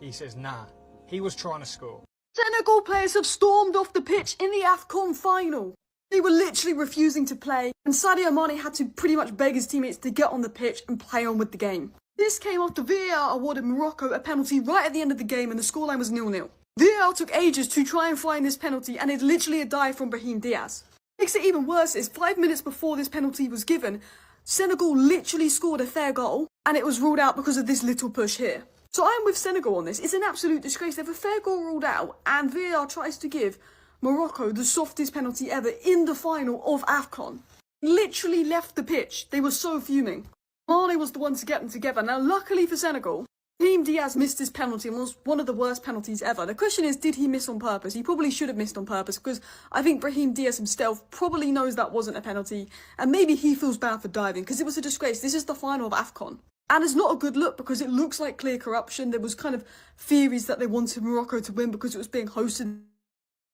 Speaker 7: He says, nah, he was trying to score.
Speaker 5: Senegal players have stormed off the pitch in the AFCON Final. They were literally refusing to play, and Sadio Mané had to pretty much beg his teammates to get on the pitch and play on with the game. This came after VAR awarded Morocco a penalty right at the end of the game and the scoreline was 0-0. VAR took ages to try and find this penalty, and it's literally a dive from Brahim Diaz. Makes it even worse is 5 minutes before this penalty was given, Senegal literally scored a fair goal, and it was ruled out because of this little push here. So I'm with Senegal on this. It's an absolute disgrace. They have a fair goal ruled out, and VAR tries to give Morocco the softest penalty ever in the final of AFCON. Literally left the pitch. They were so fuming. Mané was the one to get them together. Now, luckily for Senegal, Brahim Diaz missed his penalty and was one of the worst penalties ever. The question is, did he miss on purpose? He probably should have missed on purpose, because I think Brahim Diaz himself probably knows that wasn't a penalty, and maybe he feels bad for diving, because it was a disgrace. This is the final of AFCON. And it's not a good look, because it looks like clear corruption. There was kind of theories that they wanted Morocco to win because it was being hosted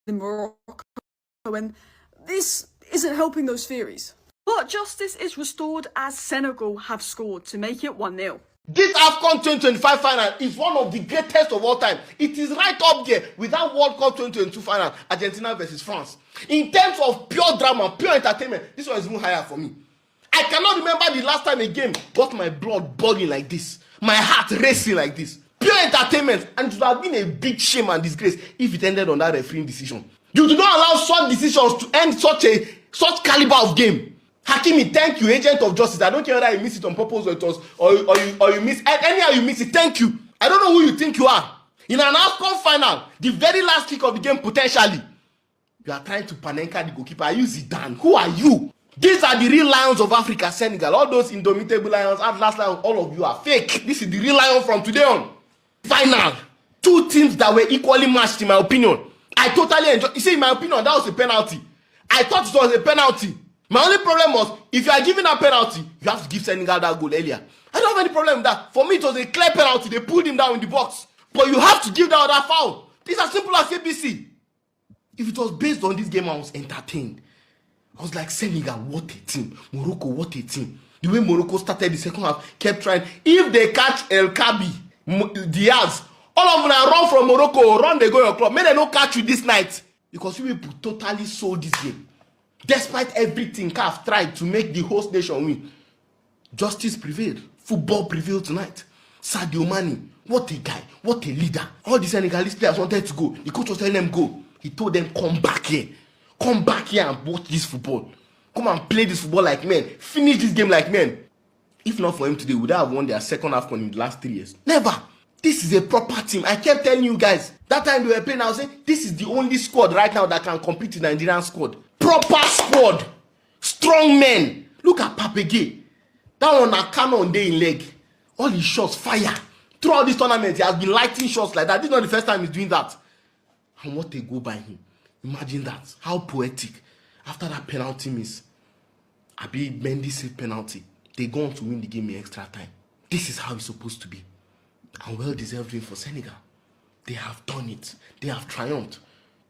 Speaker 5: in Morocco, and this isn't helping those theories. But justice is restored as Senegal have scored to make it 1-0.
Speaker 4: This AFCON 2025 final is one of the greatest of all time. It is right up there with that World Cup 2022 final, Argentina versus France. In terms of pure drama, pure entertainment, this one is even higher for me. I cannot remember the last time a game got my blood boiling like this, my heart racing like this. Pure entertainment, and it would have been a big shame and disgrace if it ended on that refereeing decision. You do not allow such decisions to end such caliber of game. Hakimi, thank you, agent of justice. I don't care whether you miss it on purpose or it was, or you miss, anyhow you miss it, thank you. I don't know who you think you are. In an AFCON final, the very last kick of the game potentially, you are trying to panenka the goalkeeper. Are you Zidane? Who are you? These are the real lions of Africa, Senegal. All those indomitable lions, Atlas lions, all of you are fake. This is the real lion from today on. Final. Two teams that were equally matched, in my opinion. I totally enjoy. You see, in my opinion, that was a penalty. I thought it was a penalty. My only problem was, if you are giving a penalty, you have to give Senegal that goal earlier. I don't have any problem with that. For me, it was a clear penalty. They pulled him down in the box. But you have to give that other foul. It's as simple as ABC. If it was based on this game, I was entertained. I was like, Senegal, what a team. Morocco, what a team. The way Morocco started the second half, kept trying. If they catch El Kabi, Diaz, all of them run from Morocco, run, they go your club. May they not catch you this night. Because you people totally sold this game. Despite everything CAF tried to make the host nation win, justice prevailed. Football prevailed tonight. Sadio Mané, what a guy, what a leader. All the Senegalese players wanted to go. The coach was telling them go. He told them, come back here. Come back here and watch this football. Come and play this football like men. Finish this game like men. If not for him today, would they have won their second AFCON in the last 3 years? Never. This is a proper team. I kept telling you guys. That time they were playing, I was saying, this is the only squad right now that can compete in the Nigerian squad. Proper squad. Strong men. Look at Pape. That one a cannon day in leg. All his shots fire. Throughout this tournament, he has been lighting shots like that. This is not the first time he's doing that. And what they go by him. Imagine that. How poetic. After that penalty miss, Abi Mendy saved penalty. They go on to win the game in extra time. This is how it's supposed to be. And well-deserved win for Senegal. They have done it. They have triumphed.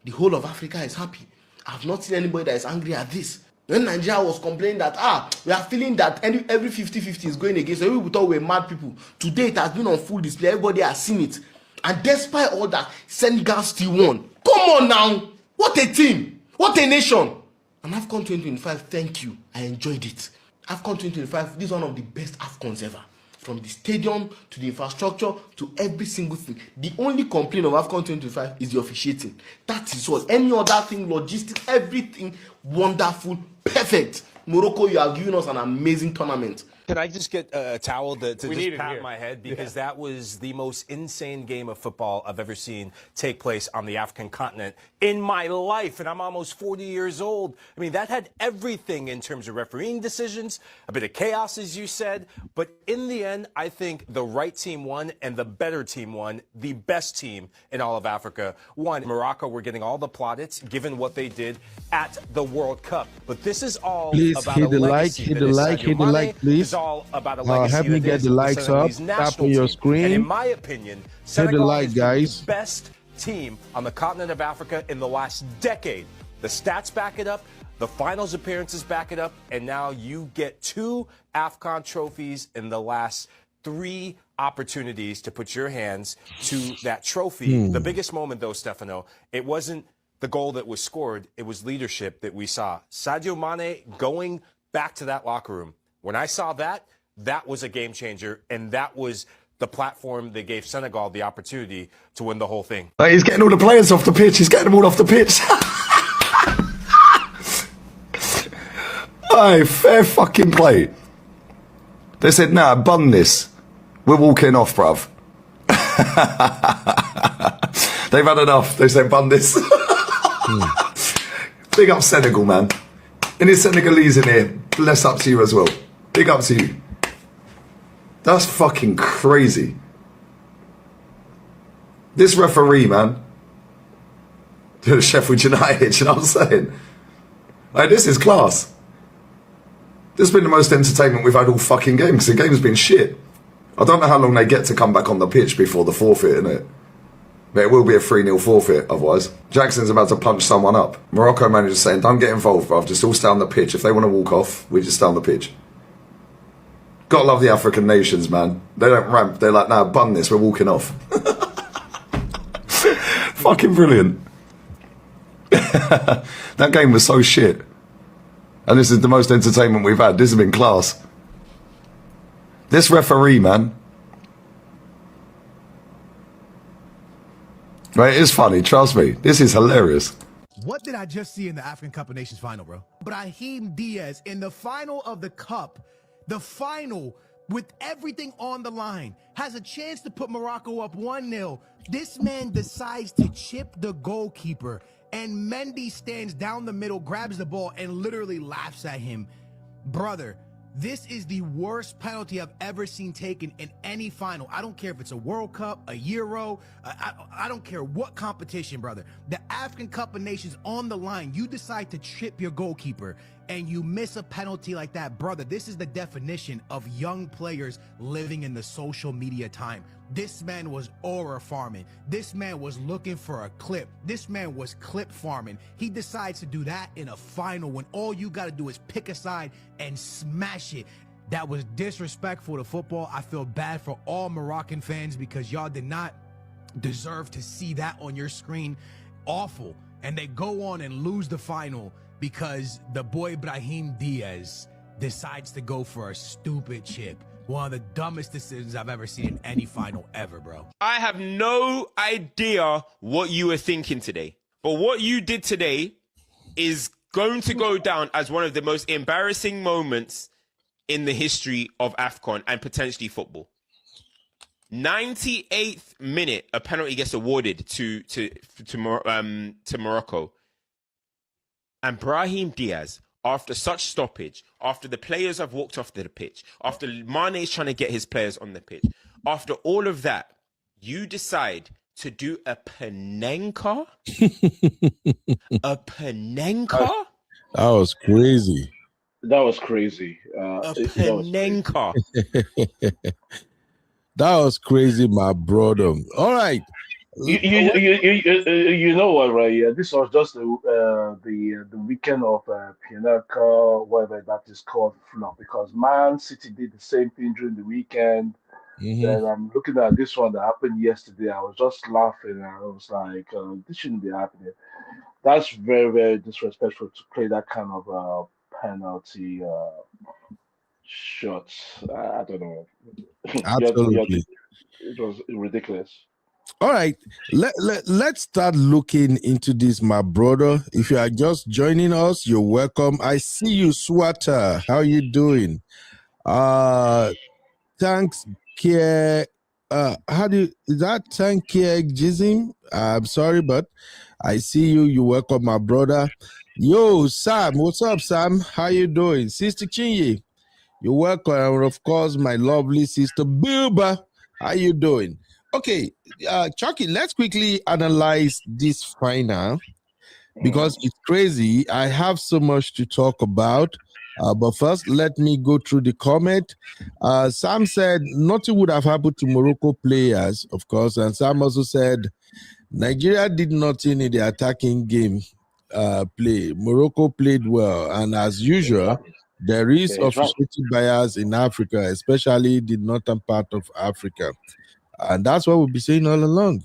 Speaker 4: The whole of Africa is happy. I have not seen anybody that is angry at this. When Nigeria was complaining that, we are feeling that every 50-50 is going against us, we thought we were mad people. Today it has been on full display. Everybody has seen it. And despite all that, Senegal still won. Come on now. What a team. What a nation. And AFCON 2025, thank you. I enjoyed it. AFCON 2025, this is one of the best AFCONs ever. From the stadium to the infrastructure to every single thing. The only complaint of AFCON 2025 is the officiating. That is all. Any other thing, logistics, everything, wonderful, perfect. Morocco, you have given us an amazing tournament.
Speaker 8: Can I just get a towel to just pat my head? Because that was the most insane game of football I've ever seen take place on the African continent in my life. And I'm almost 40 years old. I mean, that had everything in terms of refereeing decisions, a bit of chaos, as you said. But in the end, I think the right team won and the better team won. The best team in all of Africa won. Morocco were getting all the plaudits, given what they did at the World Cup. But this is all about
Speaker 2: hit the like, please.
Speaker 8: All about a legacy.
Speaker 2: Help me get the likes up. Tap on your screen.
Speaker 8: And in my opinion, Senegal
Speaker 2: like,
Speaker 8: is
Speaker 2: guys.
Speaker 8: the best team on the continent of Africa in the last decade. The stats back it up. The finals appearances back it up. And now you get 2 AFCON trophies in the last 3 opportunities to put your hands to that trophy. The biggest moment, though, Stefano, it wasn't the goal that was scored, it was leadership that we saw. Sadio Mané going back to that locker room. When I saw that, that was a game changer, and that was the platform that gave Senegal the opportunity to win the whole thing.
Speaker 9: He's getting all the players off the pitch. He's getting them all off the pitch. Hey, fair fucking play. They said, nah, bun this. We're walking off, bruv. They've had enough. They said, bun this. Big up Senegal, man. Any Senegalese in here, bless up to you as well. Big up to you. That's fucking crazy. This referee, man. Sheffield United, you know what I'm saying? Like, this is class. This has been the most entertainment we've had all fucking game, because the game's been shit. I don't know how long they get to come back on the pitch before the forfeit, innit? But it will be a 3-0 forfeit otherwise. Jackson's about to punch someone up. Morocco manager's saying, don't get involved, bruv. Just all stay on the pitch. If they want to walk off, we just stay on the pitch. Gotta love the African nations, man. They don't ramp. They're like, nah, bun this. We're walking off. Fucking brilliant. That game was so shit. And this is the most entertainment we've had. This has been class. This referee, man. Right, it is funny, trust me. This is hilarious.
Speaker 10: What did I just see in the African Cup of Nations final, bro? Brahim Diaz in the final of the Cup, the final with everything on the line, has a chance to put Morocco up 1-0. This man decides to chip the goalkeeper, and Mendy stands down the middle, grabs the ball, and literally laughs at him. Brother, this is the worst penalty I've ever seen taken in any final. I don't care if it's a World Cup, a Euro, I don't care what competition, brother. The African Cup of Nations on the line, you decide to chip your goalkeeper and you miss a penalty like that, brother. This is the definition of young players living in the social media time. This man was aura farming. This man was looking for a clip. This man was clip farming. He decides to do that in a final when all you got to do is pick a side and smash it. That was disrespectful to football. I feel bad for all Moroccan fans because y'all did not deserve to see that on your screen. Awful. And they go on and lose the final because the boy Brahim Diaz decides to go for a stupid chip. One of the dumbest decisions I've ever seen in any final ever, bro.
Speaker 6: I have no idea what you were thinking today. But what you did today is going to go down as one of the most embarrassing moments in the history of AFCON and potentially football. 98th minute, a penalty gets awarded to Morocco. And Brahim Diaz, after such stoppage, after the players have walked off the pitch, after Mane is trying to get his players on the pitch, after all of that, you decide to do a Panenka? A Panenka?
Speaker 2: That was crazy.
Speaker 3: That was crazy.
Speaker 6: A Panenka.
Speaker 2: That was crazy, my brother. All right.
Speaker 3: You know what, right? Yeah, this was just the weekend of Panenka, whatever that is called, because Man City did the same thing during the weekend. Then I'm looking at this one that happened yesterday. I was just laughing. And I was like, this shouldn't be happening. That's very, very disrespectful to play that kind of penalty shots. I don't know.
Speaker 2: Absolutely.
Speaker 3: It was ridiculous.
Speaker 2: All right, let's start looking into this, my brother. If you are just joining us, you're welcome. I see you, Swatter. How you doing? Thanks, Kier. Is that thank Kier Jizim? I'm sorry, but I see you. You're welcome, my brother. Yo, Sam, what's up, Sam? How you doing? Sister Chinye, you're welcome. And of course, my lovely sister Bilba. How you doing? Okay, Chucky, let's quickly analyze this final because it's crazy. I have so much to talk about. But first, let me go through the comment. Sam said nothing would have happened to Morocco players, of course. And Sam also said Nigeria did nothing in the attacking game play. Morocco played well. And as usual, there is officiating bias in Africa, especially the northern part of Africa. And that's what we'll be saying all along.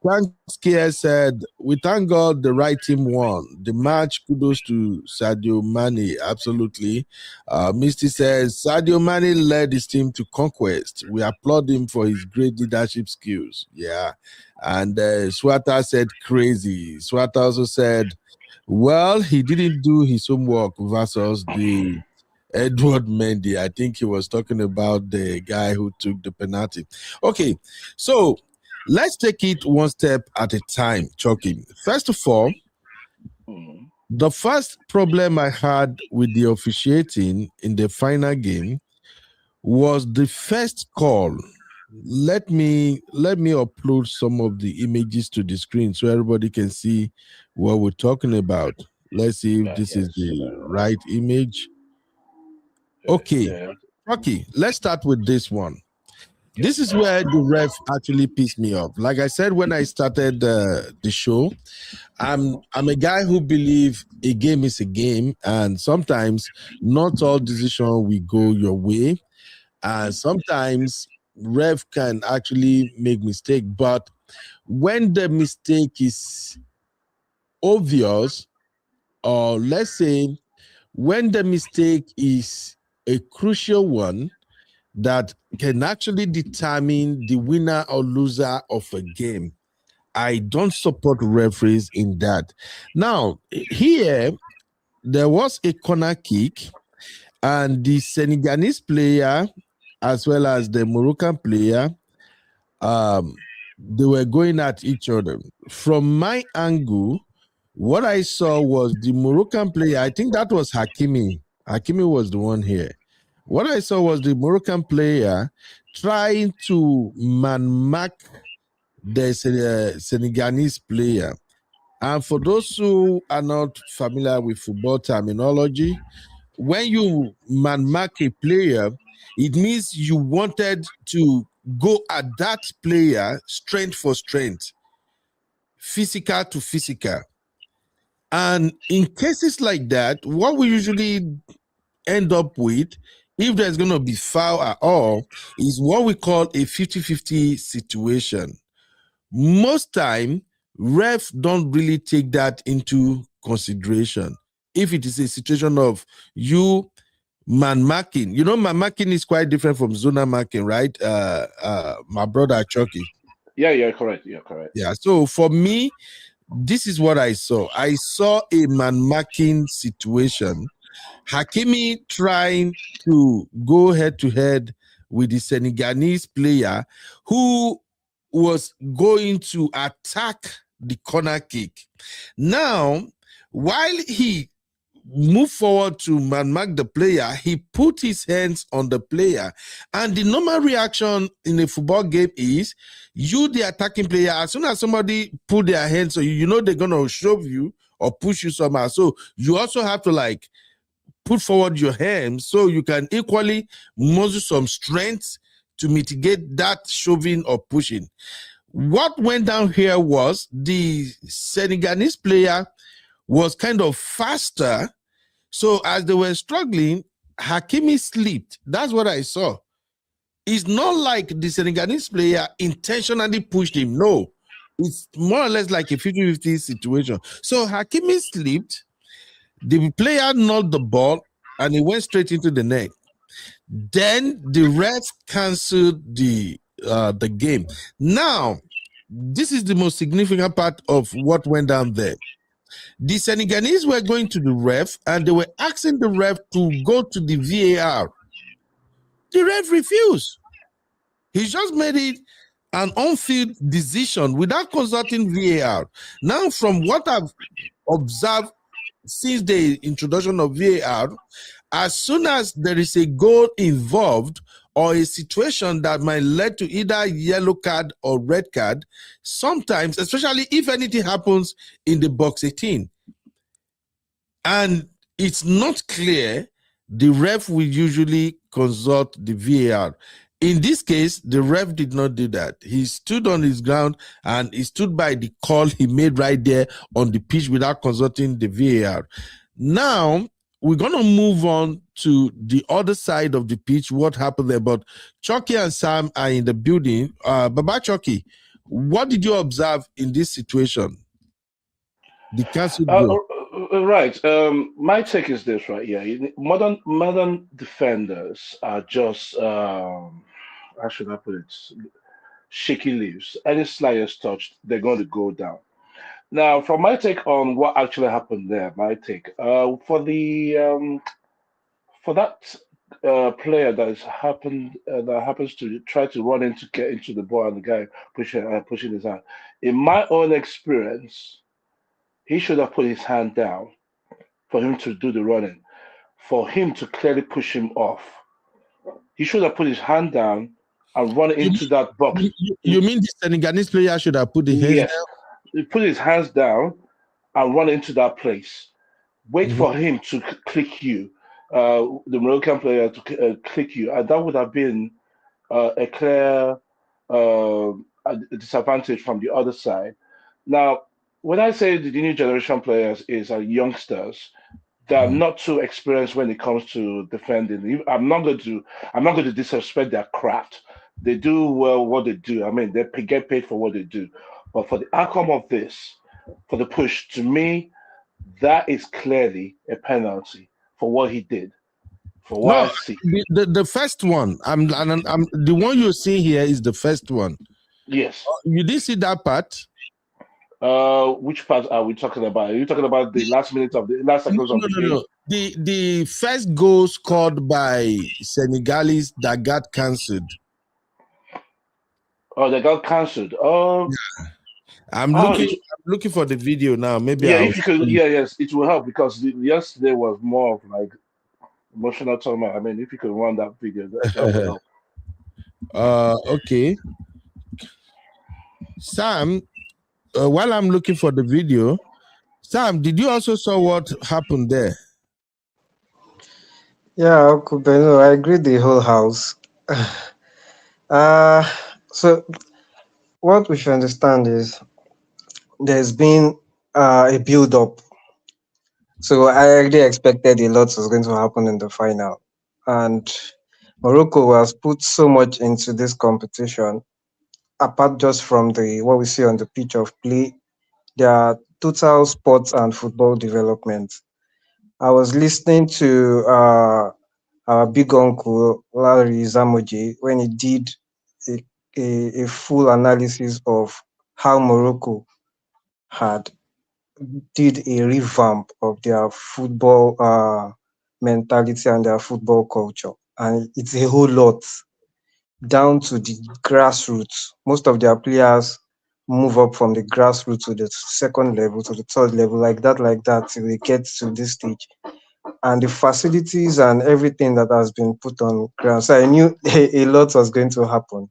Speaker 2: Tanskier said, we thank God the right team won. The match, kudos to Sadio Mané, absolutely. Misty says, Sadio Mané led his team to conquest. We applaud him for his great leadership skills. Yeah. And Swata said, crazy. Swata also said, well, he didn't do his homework versus the Edward Mendy. I think he was talking about the guy who took the penalty. Okay, so let's take it one step at a time, Chucky. First of all, the first problem I had with the officiating in the final game was the first call. Let me upload some of the images to the screen so everybody can see what we're talking about. Let's see if this is the right image. Okay, Chucky, let's start with this one. This is where the ref actually pissed me off. Like I said when I started the show, I'm a guy who believes a game is a game, and sometimes not all decisions will go your way, and sometimes ref can actually make mistake. But when the mistake is obvious, or let's say when the mistake is a crucial one that can actually determine the winner or loser of a game, I don't support referees in that. Now, here, there was a corner kick, and the Senegalese player, as well as the Moroccan player, they were going at each other. From my angle, what I saw was the Moroccan player, I think that was Hakimi. Hakimi was the one here. What I saw was the Moroccan player trying to man-mark the Senegalese player. And for those who are not familiar with football terminology, when you man-mark a player, it means you wanted to go at that player strength for strength, physical to physical. And in cases like that, what we usually end up with, if there's going to be foul at all, is what we call a 50-50 situation. Most time, refs don't really take that into consideration. If it is a situation of you man-marking, you know, man-marking is quite different from zona marking, right? My brother Chucky.
Speaker 11: Yeah, you're correct. You're correct.
Speaker 2: Yeah, so for me, this is what I saw. I saw a man-marking situation. Hakimi trying to go head-to-head with the Senegalese player who was going to attack the corner kick. Now, while he moved forward to man-mark the player, he put his hands on the player. And the normal reaction in a football game is, you, the attacking player, as soon as somebody put their hands on you, you know they're going to shove you or push you somehow. So you also have to, like, put forward your hands so you can equally muzzle some strength to mitigate that shoving or pushing. What went down here was the Senegalese player was kind of faster. So as they were struggling, Hakimi slipped. That's what I saw. It's not like the Senegalese player intentionally pushed him. No, it's more or less like a 50-50 situation. So Hakimi slipped. The player knocked the ball and it went straight into the net. Then the refs canceled the game. Now, this is the most significant part of what went down there. The Senegalese were going to the ref and they were asking the ref to go to the VAR. The ref refused. He just made it an on-field decision without consulting VAR. Now, from what I've observed since the introduction of VAR, as soon as there is a goal involved or a situation that might lead to either yellow card or red card, sometimes, especially if anything happens in the box 18, and it's not clear, the ref will usually consult the VAR. In this case, the ref did not do that. He stood on his ground and he stood by the call he made right there on the pitch without consulting the VAR. Now, we're going to move on to the other side of the pitch, what happened there. But Chucky and Sam are in the building. Baba Chucky, What did you observe in this situation? The cancelled goal.
Speaker 11: Right. My take is this, right? Yeah, modern defenders are just how should I put it? Shaky leaves. Any slightest touch, they're going to go down. Now, from my take on what actually happened there, my take for that player that happens to try to run in to get into the ball and the guy pushing his hand. In my own experience, he should have put his hand down for him to do the running, for him to clearly push him off. He should have put his hand down and run into that box.
Speaker 2: You mean the Senegalese player should have put his hands down?
Speaker 11: He put his hands down and run into that place. Wait for him to click you, the Moroccan player to click you, and that would have been a clear disadvantage from the other side. Now, when I say the new generation players is youngsters, they are not too experienced when it comes to defending. I'm not going to disrespect their craft. They do well what they do. I mean, they get paid for what they do. But for the outcome of this, for the push, to me, that is clearly a penalty for what he did. For what I see.
Speaker 2: The first one, I'm the one you see here is the first one.
Speaker 11: Yes.
Speaker 2: You didn't see that part?
Speaker 11: Which part are we talking about? Are you talking about the last minute of the last seconds of the game? No.
Speaker 2: The first goal scored by Senegalese that got cancelled.
Speaker 11: Oh, they got cancelled. Oh,
Speaker 2: yeah. I'm looking for the video now. Maybe
Speaker 11: if you could, yes, it will help because yesterday was more of like emotional trauma. I mean, if you could run that video, that would help.
Speaker 2: Okay. Sam, while I'm looking for the video, Sam, did you also saw what happened there?
Speaker 12: Yeah, Uncle Beno, I agree the whole house. So what we should understand is there's been a build-up. So I already expected a lot was going to happen in the final. And Morocco has put so much into this competition, apart just from what we see on the pitch of play, their total sports and football development. I was listening to our big uncle, Larry Zamoji, when he did a full analysis of how Morocco did a revamp of their football mentality and their football culture. And it's a whole lot down to the grassroots. Most of their players move up from the grassroots to the second level, to the third level, like that, till they get to this stage. And the facilities and everything that has been put on ground. So I knew a lot was going to happen.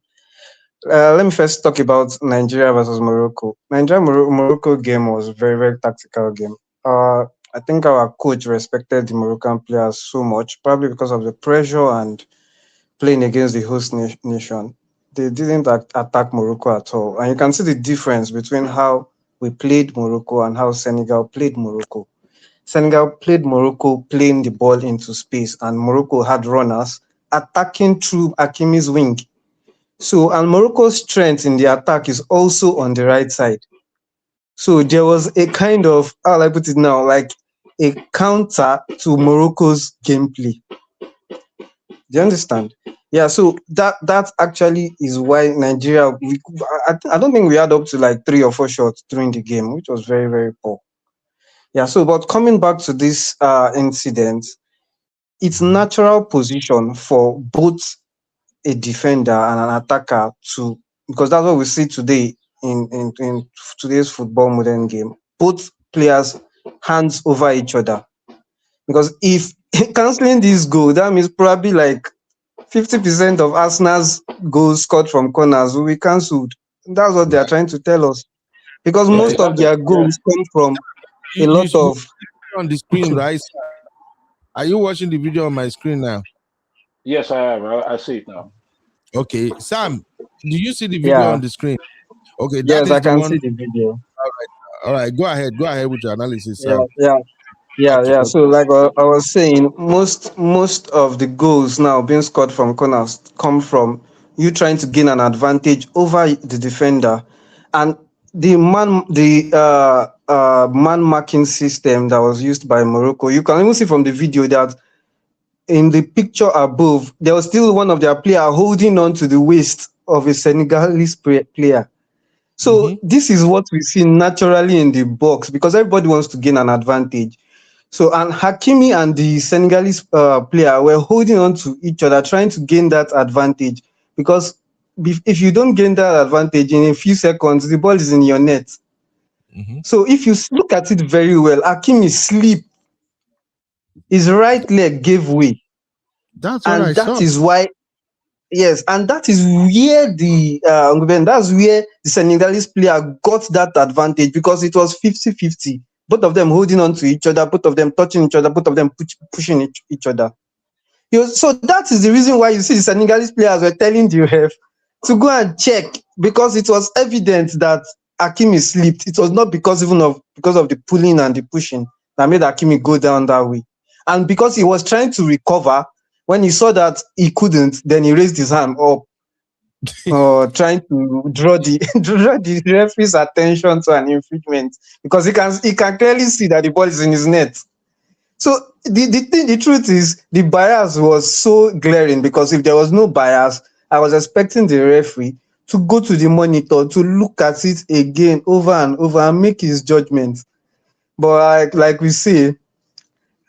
Speaker 12: Let me first talk about Nigeria versus Morocco. Nigeria-Morocco game was a very, very tactical game. I think our coach respected the Moroccan players so much, probably because of the pressure and playing against the host nation. They didn't attack Morocco at all. And you can see the difference between how we played Morocco and how Senegal played Morocco. Senegal played Morocco playing the ball into space, and Morocco had runners attacking through Hakimi's wing. So, and Morocco's strength in the attack is also on the right side. So there was a kind of, how will I put it now, like a counter to Morocco's gameplay. Do you understand? Yeah, so that actually is why Nigeria, I don't think we had up to like 3 or 4 shots during the game, which was very, very poor. Yeah, so but coming back to this incident, it's natural position for both a defender and an attacker to, because that's what we see today in today's football modern game. Both players hands over each other. Because if cancelling this goal, that means probably like 50% of Arsenal's goals scored from corners will be cancelled. That's what they are trying to tell us. Because most of their goals come from a lot of
Speaker 2: on the screen, right? Are you watching the video on my screen now?
Speaker 11: Yes, I am. I see it now.
Speaker 2: Okay, Sam, do you see the video on the screen? Okay,
Speaker 12: yes, I can see the video.
Speaker 2: All right. Go ahead with your analysis, Sam.
Speaker 12: Yeah. So, like I was saying, most of the goals now being scored from corners come from you trying to gain an advantage over the defender And the man marking system that was used by Morocco, you can even see from the video that in the picture above, there was still one of their players holding on to the waist of a Senegalese player. So this is what we see naturally in the box because everybody wants to gain an advantage. So, and Hakimi and the Senegalese player were holding on to each other, trying to gain that advantage. Because if you don't gain that advantage in a few seconds, the ball is in your net. So if you look at it very well, Hakimi slipped. His right leg gave way.
Speaker 2: That's what I saw.
Speaker 12: That is why, yes, and that is where the Senegalese player got that advantage because it was 50-50. Both of them holding on to each other, both of them touching each other, both of them pushing each other. So that is the reason why you see the Senegalese players were telling the ref to go and check because it was evident that Hakimi slipped. It was not because of the pulling and the pushing that made Hakimi go down that way. And because he was trying to recover, when he saw that he couldn't, then he raised his hand up, trying to draw the referee's attention to an infringement because he can clearly see that the ball is in his net. So the truth is the bias was so glaring because if there was no bias, I was expecting the referee to go to the monitor to look at it again over and over and make his judgment. But like we see,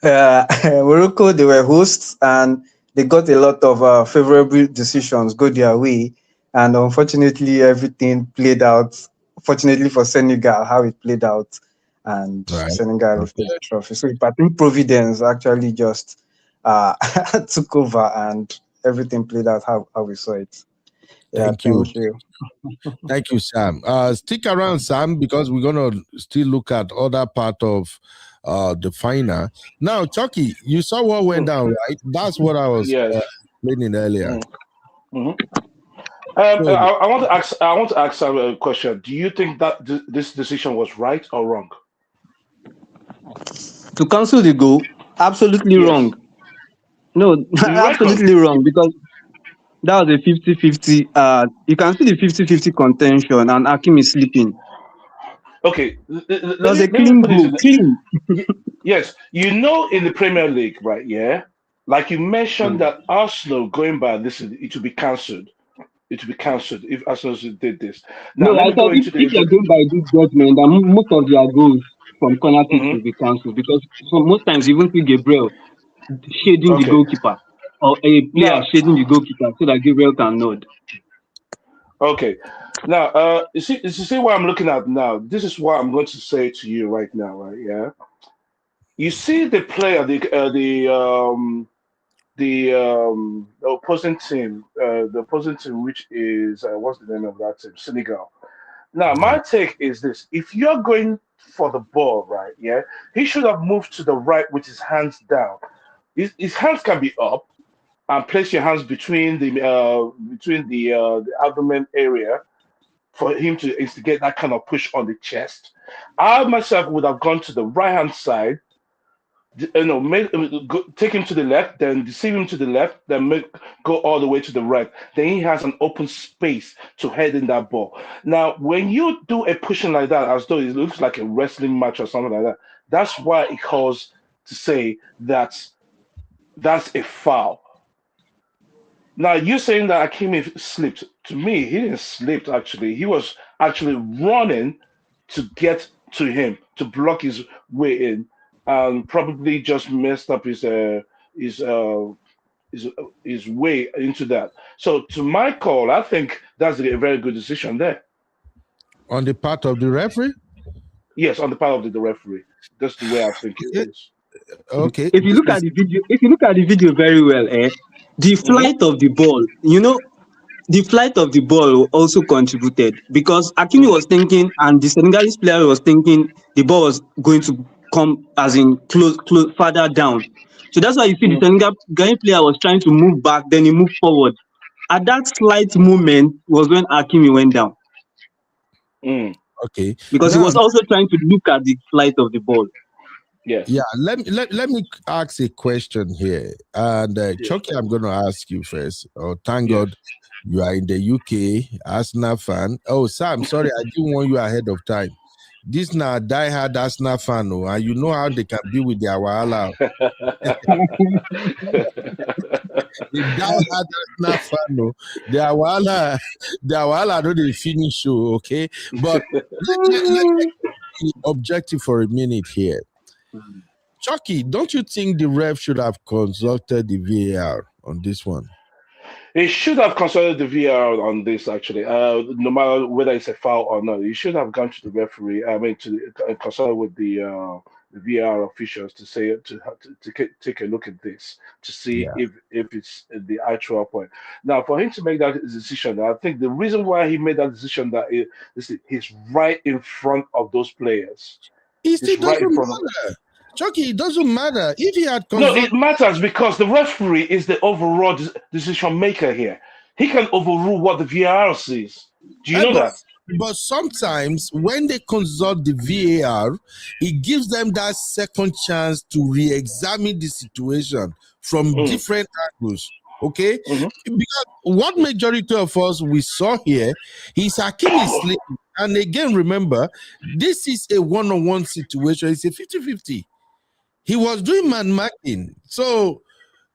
Speaker 12: Morocco, they were hosts and they got a lot of favorable decisions go their way. And unfortunately, everything played out. Fortunately for Senegal, how it played out. And Senegal lifted the trophy. So I think Providence actually just took over and everything played out how we saw it. Yeah, thank you.
Speaker 2: Thank you, Sam. Stick around, Sam, because we're going to still look at other part of the final. Now, Chucky, you saw what went down, right? That's what I was explaining earlier.
Speaker 11: I want to ask Sam a question. Do you think that this decision was right or wrong?
Speaker 12: To cancel the goal, absolutely wrong. No, absolutely wrong because that was a 50-50. You can see the 50-50 contention and Hakimi is sleeping.
Speaker 11: Okay.
Speaker 12: That was a clean goal. Clean.
Speaker 11: Yes. You know, in the Premier League, right? Yeah. Like you mentioned that Arsenal going by this, it will be cancelled. It will be cancelled if Arsenal did this. Now,
Speaker 12: no, I thought if you're going by this judgment, then most of their goals from corner kicks will be cancelled because most times you even see Gabriel shading the goalkeeper or a player shading the goalkeeper so that Gabriel can nod.
Speaker 11: Okay. Now, you see what I'm looking at now. This is what I'm going to say to you right now, right? Yeah. You see the player, the opposing team, which is what's the name of that team? Senegal. Now, my take is this: if you're going for the ball, right? Yeah, he should have moved to the right with his hands down. His hands can be up, and place your hands between the abdomen area for him to instigate that kind of push on the chest. I myself would have gone to the right hand side. Take him to the left, then deceive him to the left, then go all the way to the right. Then he has an open space to head in that ball. Now, when you do a pushing like that, as though it looks like a wrestling match or something like that, that's why it calls to say that's a foul. Now, you're saying that Hakimi slipped. To me, he didn't slip, actually. He was actually running to get to him, to block his way in. And probably just messed up his way into that. So to my call, I think that's a very good decision there.
Speaker 2: On the part of the referee?
Speaker 11: Yes, on the part of the referee. That's the way I think it is.
Speaker 2: Okay.
Speaker 12: If you look at the video very well, the flight of the ball, the flight of the ball also contributed because Hakimi was thinking, and the Senegalese player was thinking the ball was going to come as in close further down. So that's why you see the Senegalese player was trying to move back, then he moved forward. At that slight moment was when Hakimi went down.
Speaker 2: Okay.
Speaker 12: Because he was also trying to look at the flight of the ball.
Speaker 11: Yes.
Speaker 2: Yeah. Let me ask a question here. And Chucky, I'm going to ask you first. Oh, thank God You are in the UK, Arsenal fan. Oh, Sam, sorry, I didn't want you ahead of time. This now diehard Arsenal fan, and you know how they can be with their wahala. The diehard Arsenal fan, their wahala, don't they finish show, okay? But let's be objective for a minute here. Chucky, don't you think the ref should have consulted the VAR on this one?
Speaker 11: He should have consulted the VAR on this, actually. No matter whether it's a foul or not, he should have gone to the referee. To consult with the VAR officials to say to take a look at this to see if it's the actual point. Now, for him to make that decision, I think the reason why he made that decision he's right in front of those players.
Speaker 2: He's right in front of them. Chucky, it doesn't matter. If he had
Speaker 11: No, it matters because the referee is the overall decision maker here. He can overrule what the VAR says. Do you know that?
Speaker 2: But sometimes when they consult the VAR, it gives them that second chance to re-examine the situation from different angles. Okay? Because what majority of us we saw here, his Hakim is sleeping. And again, remember, this is a one-on-one situation. It's a 50-50. He was doing man marking, so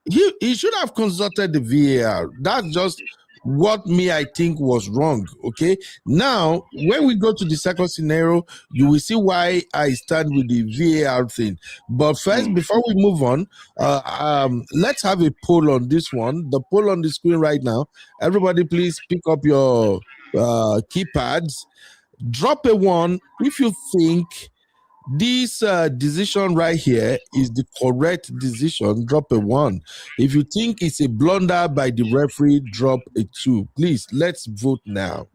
Speaker 2: he should have consulted the VAR. That's just what I think was wrong. Okay. Now, when we go to the second scenario, you will see why I stand with the VAR thing. But first, before we move on, let's have a poll on this one. The poll on the screen right now. Everybody, please pick up your keypads. Drop a 1 if you think this decision right here is the correct decision. Drop a 1. If you think it's a blunder by the referee, drop a 2. Please, let's vote now.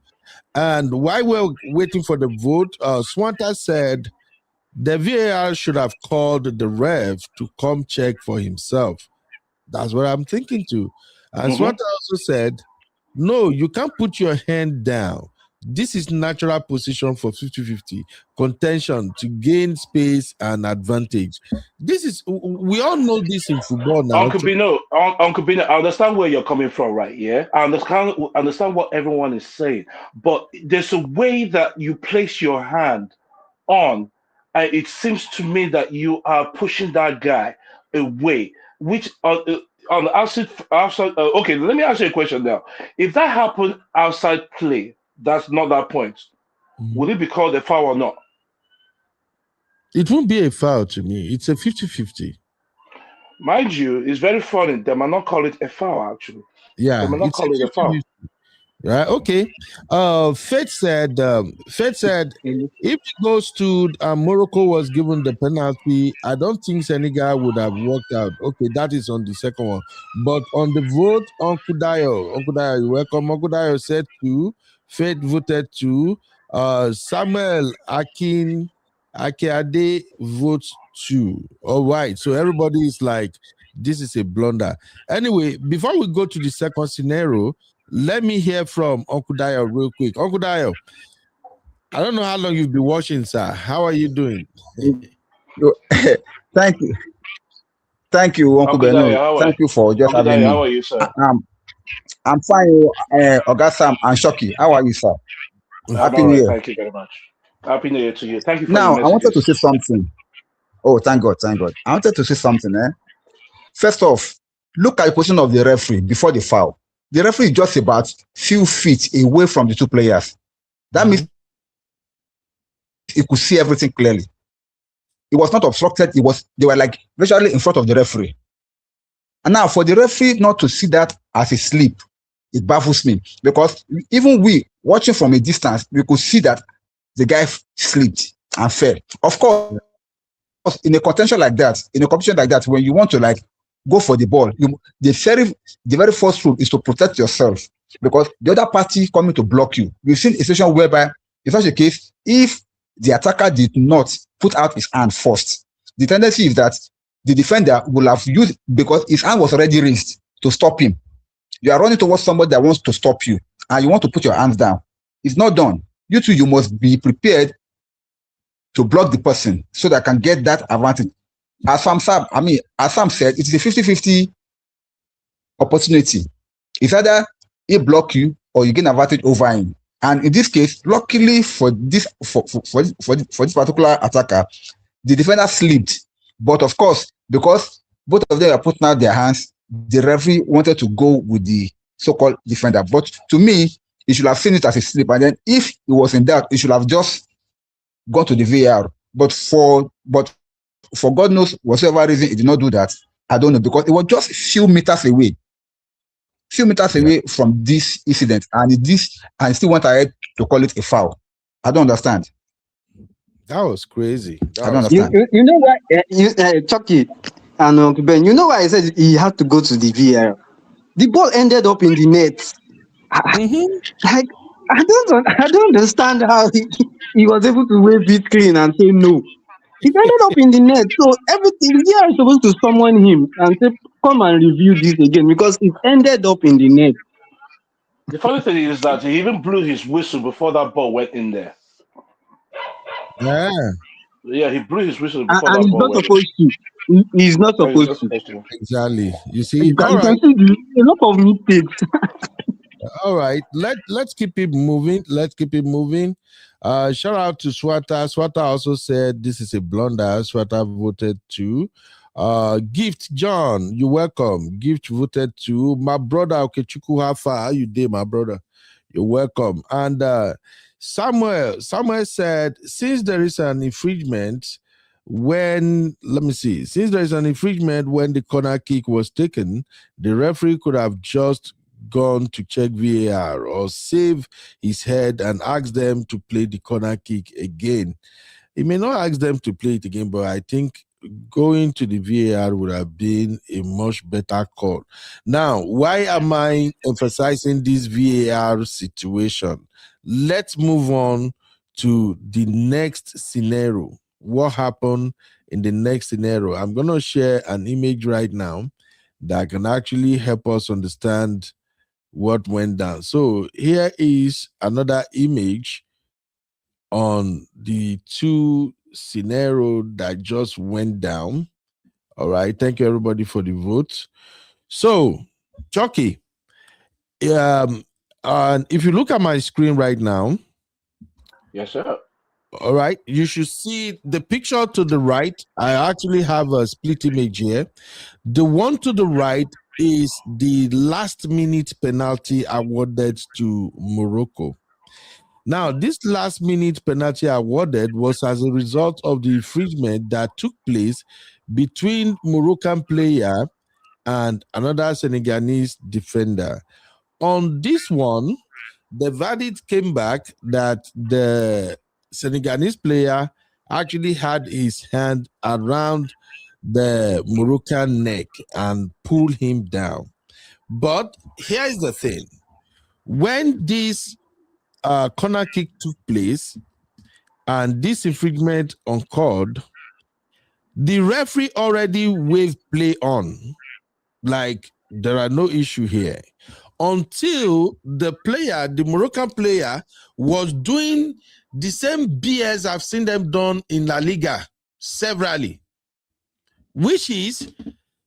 Speaker 2: And while we're waiting for the vote, Swanta said the VAR should have called the ref to come check for himself. That's what I'm thinking too. And Swanta also said, no, you can't put your hand down. This is natural position for 50-50 contention to gain space and advantage. This is, we all know this in football now.
Speaker 11: Uncle Bino, I understand where you're coming from, right? Yeah, I understand what everyone is saying, but there's a way that you place your hand on, and it seems to me that you are pushing that guy away, which on the outside. Okay, let me ask you a question now. If that happened outside play, that's not that point. Will it be called a foul or not?
Speaker 2: It won't be a foul to me. It's a 50-50.
Speaker 11: Mind you, it's very funny. They might not call it a foul, actually.
Speaker 2: Yeah.
Speaker 11: They might not call it a foul.
Speaker 2: Right. Okay. Faith said if it goes to Morocco was given the penalty, I don't think Senegal would have worked out. Okay, that is on the second one. But on the vote, Uncle Dayo, you're welcome. Uncle Dayo said 2. Faith voted 2. Samuel Akeade votes 2. All right. So everybody is like, this is a blunder. Anyway, before we go to the second scenario, let me hear from Uncle Dayo real quick. Uncle Dayo, I don't know how long you've been watching, sir. How are you doing?
Speaker 13: Thank you. Thank you, Uncle Beno. Thank you for just having me.
Speaker 11: How are you, sir?
Speaker 13: I'm fine, Augustam and Shoki. How are you, sir?
Speaker 11: Happy New Year. Thank you very much. Happy New Year to you. Thank you for
Speaker 13: now, I wanted to say something. Oh, thank God, thank God. I wanted to say something. First off, look at the position of the referee before the foul. The referee is just about few feet away from the two players. That means he could see everything clearly. It was not obstructed. They were like virtually in front of the referee. And now for the referee not to see that as a slip, it baffles me, because even we watching from a distance, we could see that the guy slipped and fell. Of course, in a contention like that, in a competition like that, when you want to like go for the ball, the very first rule is to protect yourself, because the other party coming to block you. We've seen a situation whereby, in such a case, if the attacker did not put out his hand first, the tendency is that the defender will have used, because his hand was already raised to stop him. You are running towards somebody that wants to stop you, and you want to put your hands down. It's not done. You too, you must be prepared to block the person so that I can get that advantage. As Sam said, it is a 50-50 opportunity. It's either he block you or you gain advantage over him. And in this case, luckily for this particular attacker, the defender slipped. But of course, because both of them are putting out their hands, the referee wanted to go with the so-called defender. But to me, he should have seen it as a slip. And then if he was in doubt, he should have just gone to the VAR. But for God knows whatever reason he did not do that, I don't know, because it was just a few meters away from this incident, and still went ahead to call it a foul. I don't understand.
Speaker 2: That was crazy.
Speaker 13: I don't understand.
Speaker 12: You know why, Chucky and Uncle Ben, you know why I said he had to go to the VAR? The ball ended up in the net. Like, I don't understand how he was able to wave it clean and say no. It ended up in the net. So everything, VAR is supposed to summon him and say, come and review this again, because it ended up in the net.
Speaker 11: The funny thing is that he even blew his whistle before that ball went in there. Yeah, he blew his whistle before
Speaker 12: and
Speaker 11: that
Speaker 12: he's
Speaker 11: ball
Speaker 12: not
Speaker 11: went
Speaker 12: supposed to. He's not supposed to.
Speaker 2: Exactly. You see,
Speaker 12: You can see a lot of mistakes.
Speaker 2: All right, let's keep it moving. Shout out to Swata. Swata also said this is a blunder. Swata voted 2. Gift John, you're welcome. Gift voted 2. My brother Okechukwu, how you did, my brother? You're welcome. And Samuel said, since there is an infringement when the corner kick was taken, the referee could have just gone to check VAR or save his head and ask them to play the corner kick again. He may not ask them to play it again, but I think going to the VAR would have been a much better call. Now, why am I emphasizing this VAR situation? Let's move on to the next scenario. What happened in the next scenario? I'm going to share an image right now that can actually help us understand what went down. So here is another image on the 2 scenario that just went down. All right, thank you everybody for the vote. So Chucky, and if you look at my screen right now,
Speaker 11: yes sir,
Speaker 2: all right, you should see the picture to the right. I actually have a split image here. The one to the right is the last minute penalty awarded to Morocco. Now, this last minute penalty awarded was as a result of the infringement that took place between Moroccan player and another Senegalese defender. On this one, the verdict came back that the Senegalese player actually had his hand around the Moroccan neck and pulled him down. But here is the thing. When this corner kick took place and this infringement occurred, the referee already waved play on, like there are no issue here, until the Moroccan player was doing the same BS I've seen them done in La Liga severally, which is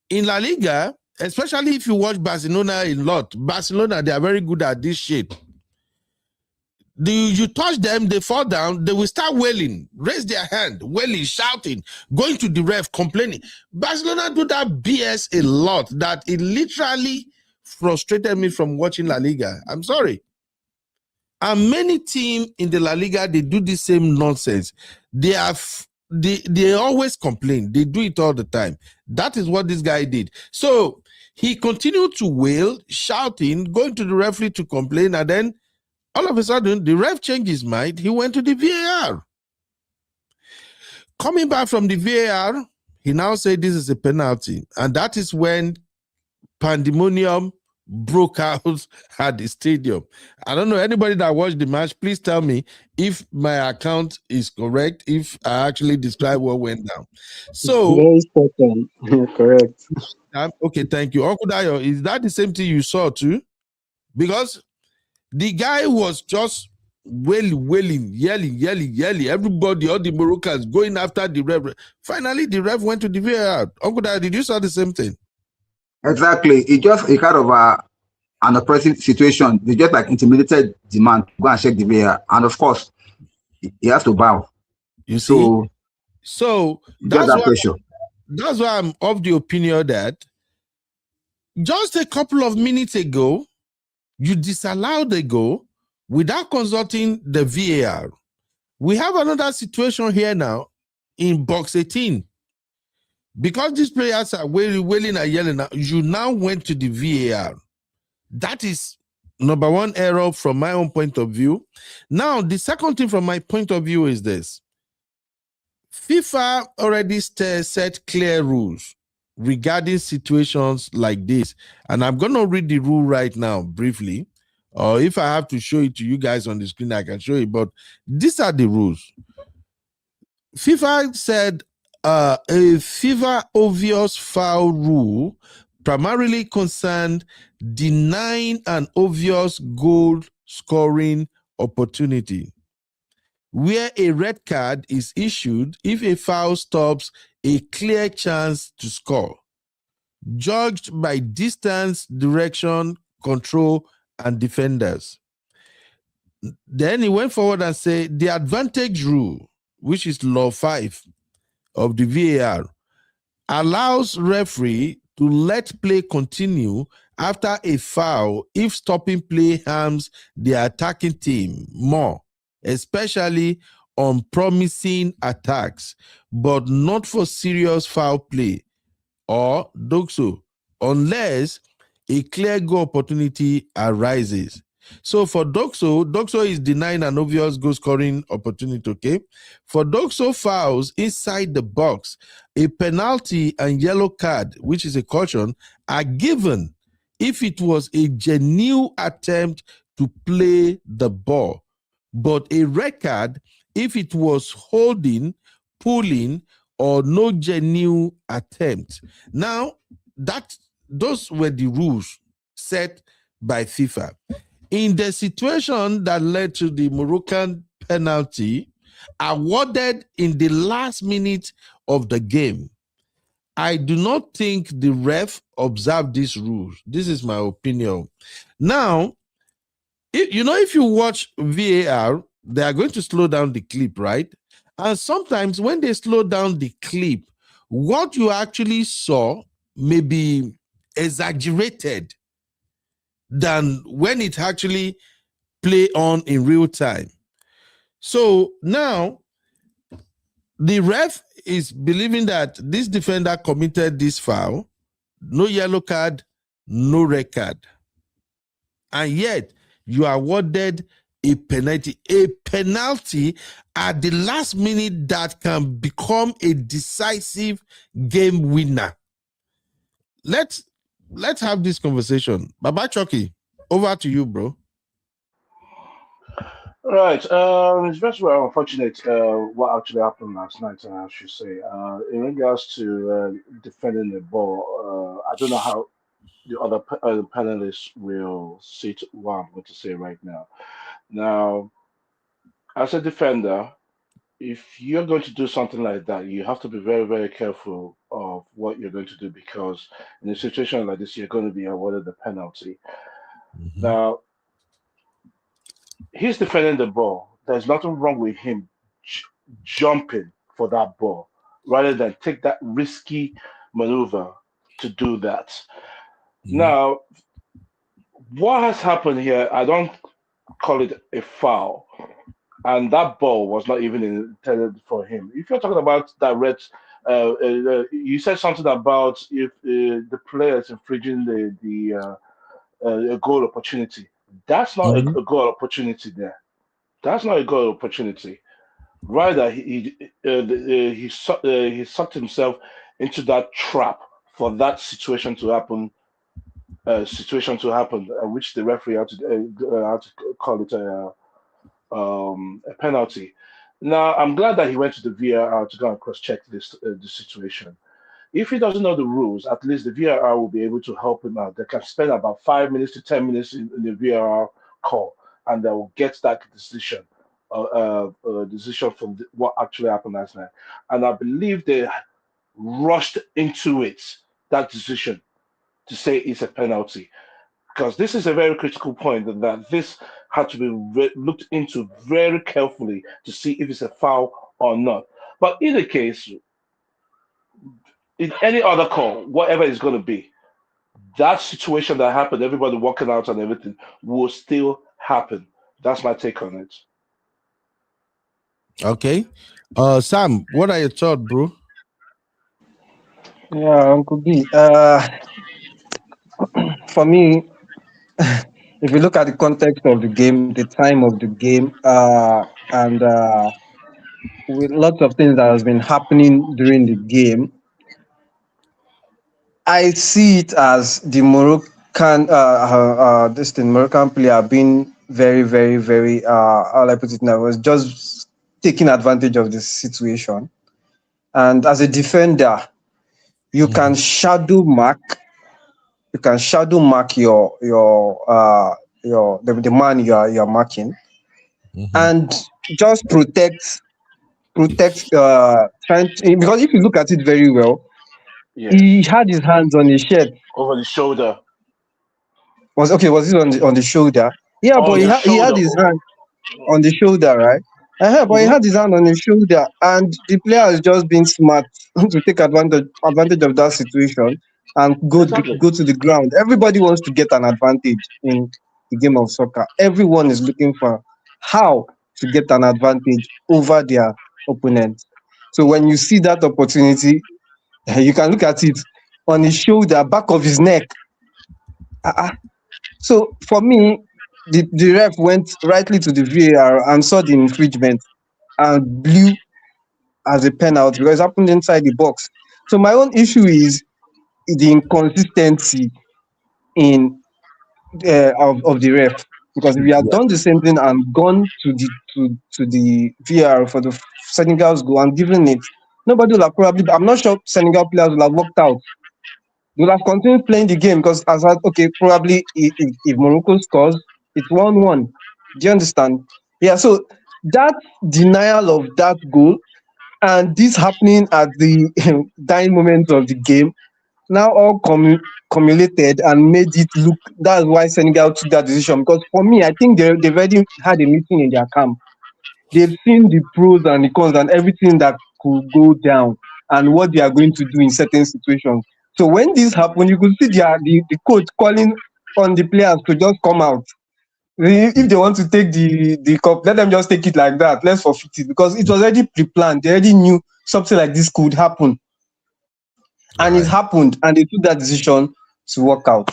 Speaker 2: in La Liga, especially if you watch Barcelona a lot. Barcelona, they are very good at this shit. You touch them, they fall down, they will start wailing, raise their hand, wailing, shouting, going to the ref, complaining. Barcelona do that BS a lot that it literally frustrated me from watching La Liga. I'm sorry. And many teams in the La Liga, they do the same nonsense. They always complain. They do it all the time. That is what this guy did. So he continued to wail, shouting, going to the referee to complain, and then all of a sudden, the ref changed his mind. He went to the VAR. Coming back from the VAR, he now said this is a penalty. And that is when pandemonium broke out at the stadium. I don't know, anybody that watched the match, please tell me if my account is correct, if I actually describe what went down. So,
Speaker 12: very important. Correct.
Speaker 2: Okay, thank you. Uncle Dayo, is that the same thing you saw too? Because the guy was just wailing, yelling. Everybody, all the Moroccans going after the ref. Finally, the ref went to the VAR. Uncle Dayo, did you saw the same thing?
Speaker 13: Exactly. It kind of an oppressive situation, they just like intimidated the man to go and check the VAR. And of course, he has to bow.
Speaker 2: You see? So that's why I'm of the opinion that just a couple of minutes ago, you disallowed the goal without consulting the VAR. We have another situation here now in box 18. Because these players are wailing and yelling, you now went to the VAR. That is number one error from my own point of view. Now, the second thing from my point of view is this. FIFA already set clear rules regarding situations like this. And I'm going to read the rule right now briefly. Or if I have to show it to you guys on the screen, I can show you. But these are the rules. FIFA said a FIFA obvious foul rule primarily concerned denying an obvious goal scoring opportunity, where a red card is issued if a foul stops a clear chance to score, judged by distance, direction, control, and defenders. Then he went forward and said the advantage rule, which is law 5 of the VAR, allows referee to let play continue after a foul if stopping play harms the attacking team more, especially on promising attacks, but not for serious foul play or doxo, unless a clear goal opportunity arises. So for doxo is denying an obvious goal scoring opportunity, okay? For doxo fouls inside the box, a penalty and yellow card, which is a caution, are given if it was a genuine attempt to play the ball, but a red card if it was holding, pulling, or no genuine attempt. Now, those were the rules set by FIFA. In the situation that led to the Moroccan penalty awarded in the last minute of the game, I do not think the ref observed these rules. This is my opinion. Now, if you watch VAR, they are going to slow down the clip, right? And sometimes when they slow down the clip, what you actually saw may be exaggerated than when it actually play on in real time. So now the ref is believing that this defender committed this foul, no yellow card, no red card. And yet you awarded a penalty at the last minute that can become a decisive game winner. Let's have this conversation. Baba Chucky, over to you, bro.
Speaker 11: Right. It's very unfortunate what actually happened last night, I should say. In regards to defending the ball, I don't know how the other panelists will see what I'm going to say right now. Now, as a defender, if you're going to do something like that, you have to be very, very careful of what you're going to do, because in a situation like this, you're going to be awarded the penalty. Mm-hmm. Now, he's defending the ball. There's nothing wrong with him jumping for that ball rather than take that risky maneuver to do that. Mm-hmm. Now, what has happened here, I don't call it a foul. And that ball was not even intended for him. If you're talking about direct, you said something about if the player is infringing the goal opportunity. That's not a goal opportunity there. That's not a goal opportunity. Rather, he sucked himself into that trap for that situation to happen. Which the referee had to call it a penalty. Now, I'm glad that he went to the VAR to go and cross-check this situation. If he doesn't know the rules, at least the VAR will be able to help him out. They can spend about 5 minutes to 10 minutes in the VAR call, and they will get that decision from what actually happened last night. And I believe they rushed into that decision to say it's a penalty. because this is a very critical point that this had to be looked into very carefully to see if it's a foul or not. But in the case, in any other call, whatever it's going to be, that situation that happened, everybody walking out and everything, will still happen. That's my take on it.
Speaker 2: Okay. Sam, what are your thoughts, bro?
Speaker 12: Yeah, Uncle B. For me, if you look at the context of the game, the time of the game, and with lots of things that has been happening during the game, I see it as the Moroccan player being very, very, very, how I put it now, was just taking advantage of the situation. And as a defender, you can shadow mark the man you're marking, and just protect trying to, because if you look at it very well, he had his hands on his shirt
Speaker 11: over the shoulder.
Speaker 12: Was it on the shoulder? Yeah,
Speaker 11: on
Speaker 12: but he had his hand on the shoulder, right? But he had his hand on his shoulder, and the player is just being smart to take advantage of that situation and go to the ground. Everybody wants to get an advantage in the game of soccer. Everyone is looking for how to get an advantage over their opponent. So when you see that opportunity, you can look at it on his shoulder, back of his neck. So for me, the ref went rightly to the VAR and saw the infringement and blew as a penalty because it happened inside the box. So my own issue is the inconsistency of the ref, because if we had done the same thing and gone to the VAR for the Senegal's goal and given it, nobody will have probably. I'm not sure Senegal players will have walked out. They will have continued playing the game because probably if Morocco scores, it's 1-1. Do you understand? Yeah, so that denial of that goal and this happening at the dying moment of the game now all cumulated and made it look, that's why Senegal took that decision. Because for me, I think they've already had a meeting in their camp. They've seen the pros and the cons and everything that could go down and what they are going to do in certain situations. So when this happened, you could see the coach calling on the players to just come out. If they want to take the cup, let them just take it like that. Let's forfeit it, because it was already pre-planned. They already knew something like this could happen. And it happened, and they took that decision to work out.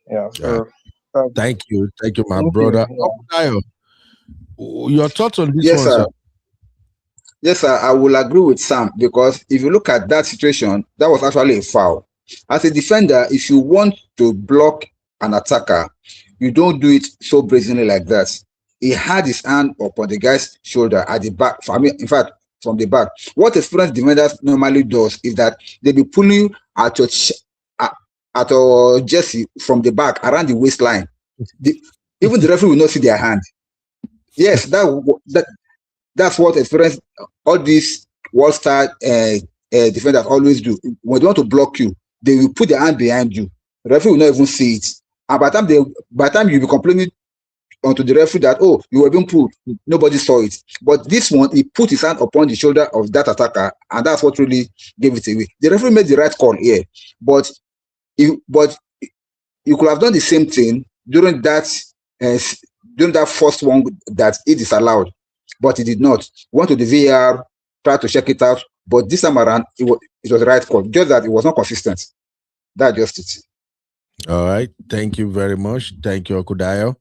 Speaker 12: Yeah. So,
Speaker 2: thank you, my brother.
Speaker 12: Yeah.
Speaker 2: Your thoughts on this one,
Speaker 13: sir? Yes, sir. I will agree with Sam, because if you look at that situation, that was actually a foul. As a defender, if you want to block an attacker, you don't do it so brazenly like that. He had his hand upon the guy's shoulder at the back. I mean, in fact, from the back. What experienced defenders normally does is that they be pulling at your jersey from the back around the waistline. Even the referee will not see their hand. Yes, that's what experienced all these world star defenders always do. When they want to block you, they will put their hand behind you. The referee will not even see it. And by the time you be complaining onto the referee that, oh, you were being pulled, nobody saw it. But this one, he put his hand upon the shoulder of that attacker, and that's what really gave it away. The referee made the right call here, but you could have done the same thing during that first one that he disallowed, but he did not. Went to the VAR, tried to check it out, but this time around, it was the right call. Just that it was not consistent. That's just it.
Speaker 2: All right. Thank you very much. Thank you, Okudayo.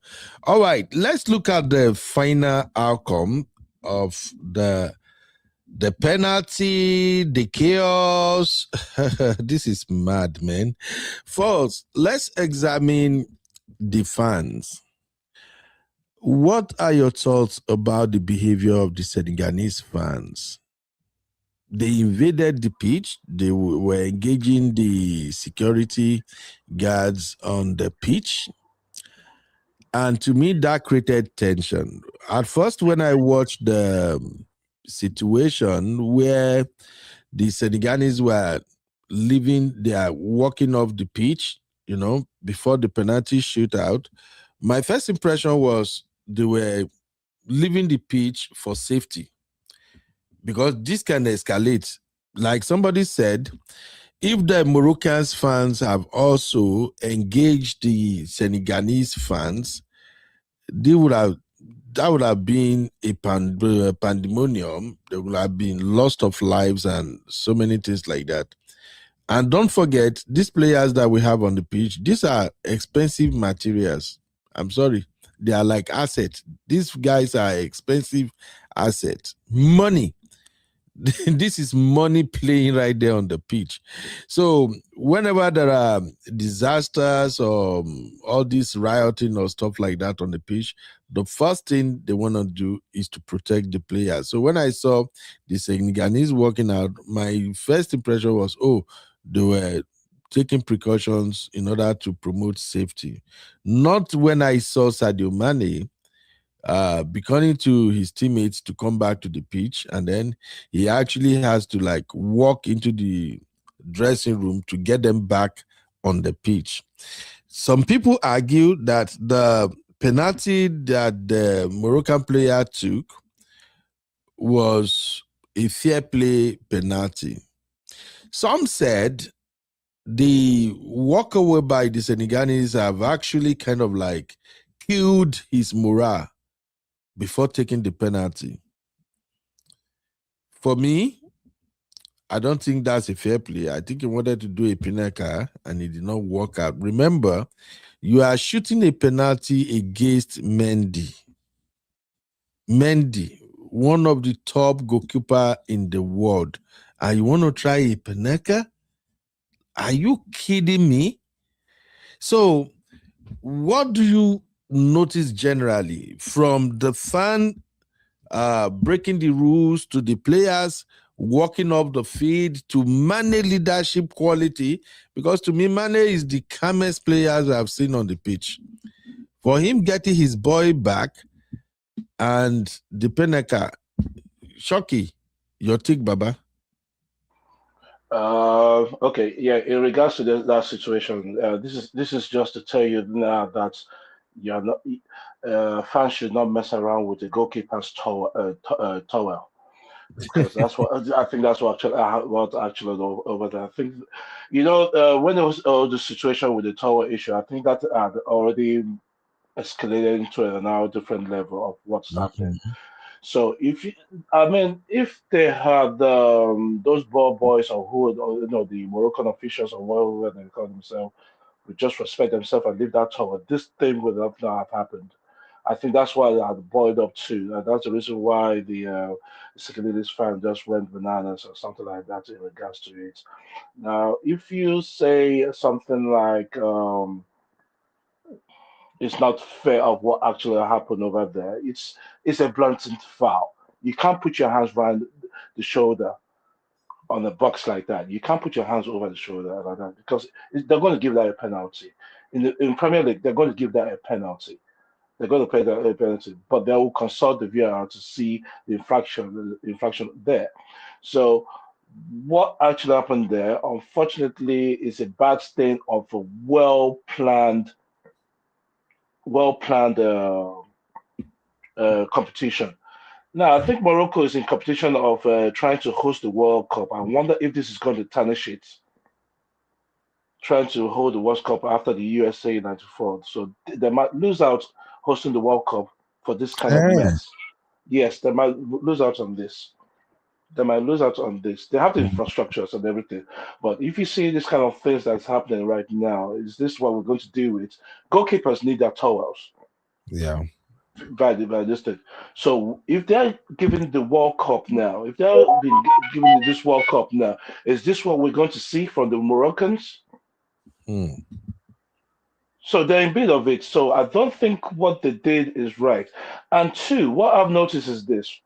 Speaker 2: All right. Let's look at the final outcome of the penalty, the chaos. This is mad, man. First, let's examine the fans. What are your thoughts about the behavior of the Senegalese fans? They invaded the pitch. They were engaging the security guards on the pitch. And to me, that created tension. At first, when I watched the situation where the Senegalese were walking off the pitch, before the penalty shootout, my first impression was they were leaving the pitch for safety, because this can escalate. Like somebody said, if the Moroccan fans have also engaged the Senegalese fans, that would have been a pandemonium. There would have been loss of lives and so many things like that. And don't forget, these players that we have on the pitch, these are expensive materials. I'm sorry. They are like assets. These guys are expensive assets. Money. This is money playing right there on the pitch. So whenever there are disasters or all this rioting or stuff like that on the pitch, the first thing they want to do is to protect the players. So when I saw the Senegalese walking out, my first impression was, they were taking precautions in order to promote safety. Not when I saw Sadio Mané beckoning to his teammates to come back to the pitch, and then he actually has to walk into the dressing room to get them back on the pitch. Some people argue that the penalty that the Moroccan player took was a fair play penalty. Some said the walkaway by the Senegalese have actually kind of killed his morale before taking the penalty. For me, I don't think that's a fair play. I think he wanted to do a pinnacle and he did not work out. Remember, you are shooting a penalty against Mendy. Mendy, one of the top goalkeeper in the world. And you want to try a pinnacle? Are you kidding me? So, what do you notice generally from the fan breaking the rules to the players walking up the field to Mané leadership quality? Because to me, Mané is the calmest players I've seen on the pitch. For him getting his boy back and the Peneka, Shocky, your take, Baba.
Speaker 11: Okay, yeah. In regards to that situation, this is just to tell you now that you're not fans should not mess around with the goalkeeper's towel, because that's what I think. That's what actually over there. I think when there was the situation with the towel issue, I think that had already escalated into a now different level of what's happening. So if they had those ball boys or the Moroccan officials or whatever they call themselves would just respect themselves and leave that towel, this thing would not have happened. I think that's why it had boiled up too. And that's the reason why the Senegalese fan just went bananas or something like that in regards to it. Now, if you say something like it's not fair of what actually happened over there, it's a blatant foul. You can't put your hands around the shoulder on a box like that. You can't put your hands over the shoulder like that because they're going to give that a penalty. In Premier League, they're going to give that a penalty. They're going to pay that a penalty, but they will consult the VAR to see the infraction there. So what actually happened there, unfortunately, is a bad stain of a well-planned competition. Now, I think Morocco is in competition of trying to host the World Cup. I wonder if this is going to tarnish it. Trying to hold the World Cup after the USA '94, so they might lose out hosting the World Cup for this kind of mess. Yes, they might lose out on this. They might lose out on this. They have the infrastructures and everything, but if you see this kind of things that's happening right now, is this what we're going to deal with? Goalkeepers need their towels.
Speaker 2: Yeah.
Speaker 11: By this thing. So if they're giving the World Cup now, if they're being giving this World Cup now, is this what we're going to see from the Moroccans? So they're in bit of it. So I don't think what they did is right. And two, what I've noticed is this.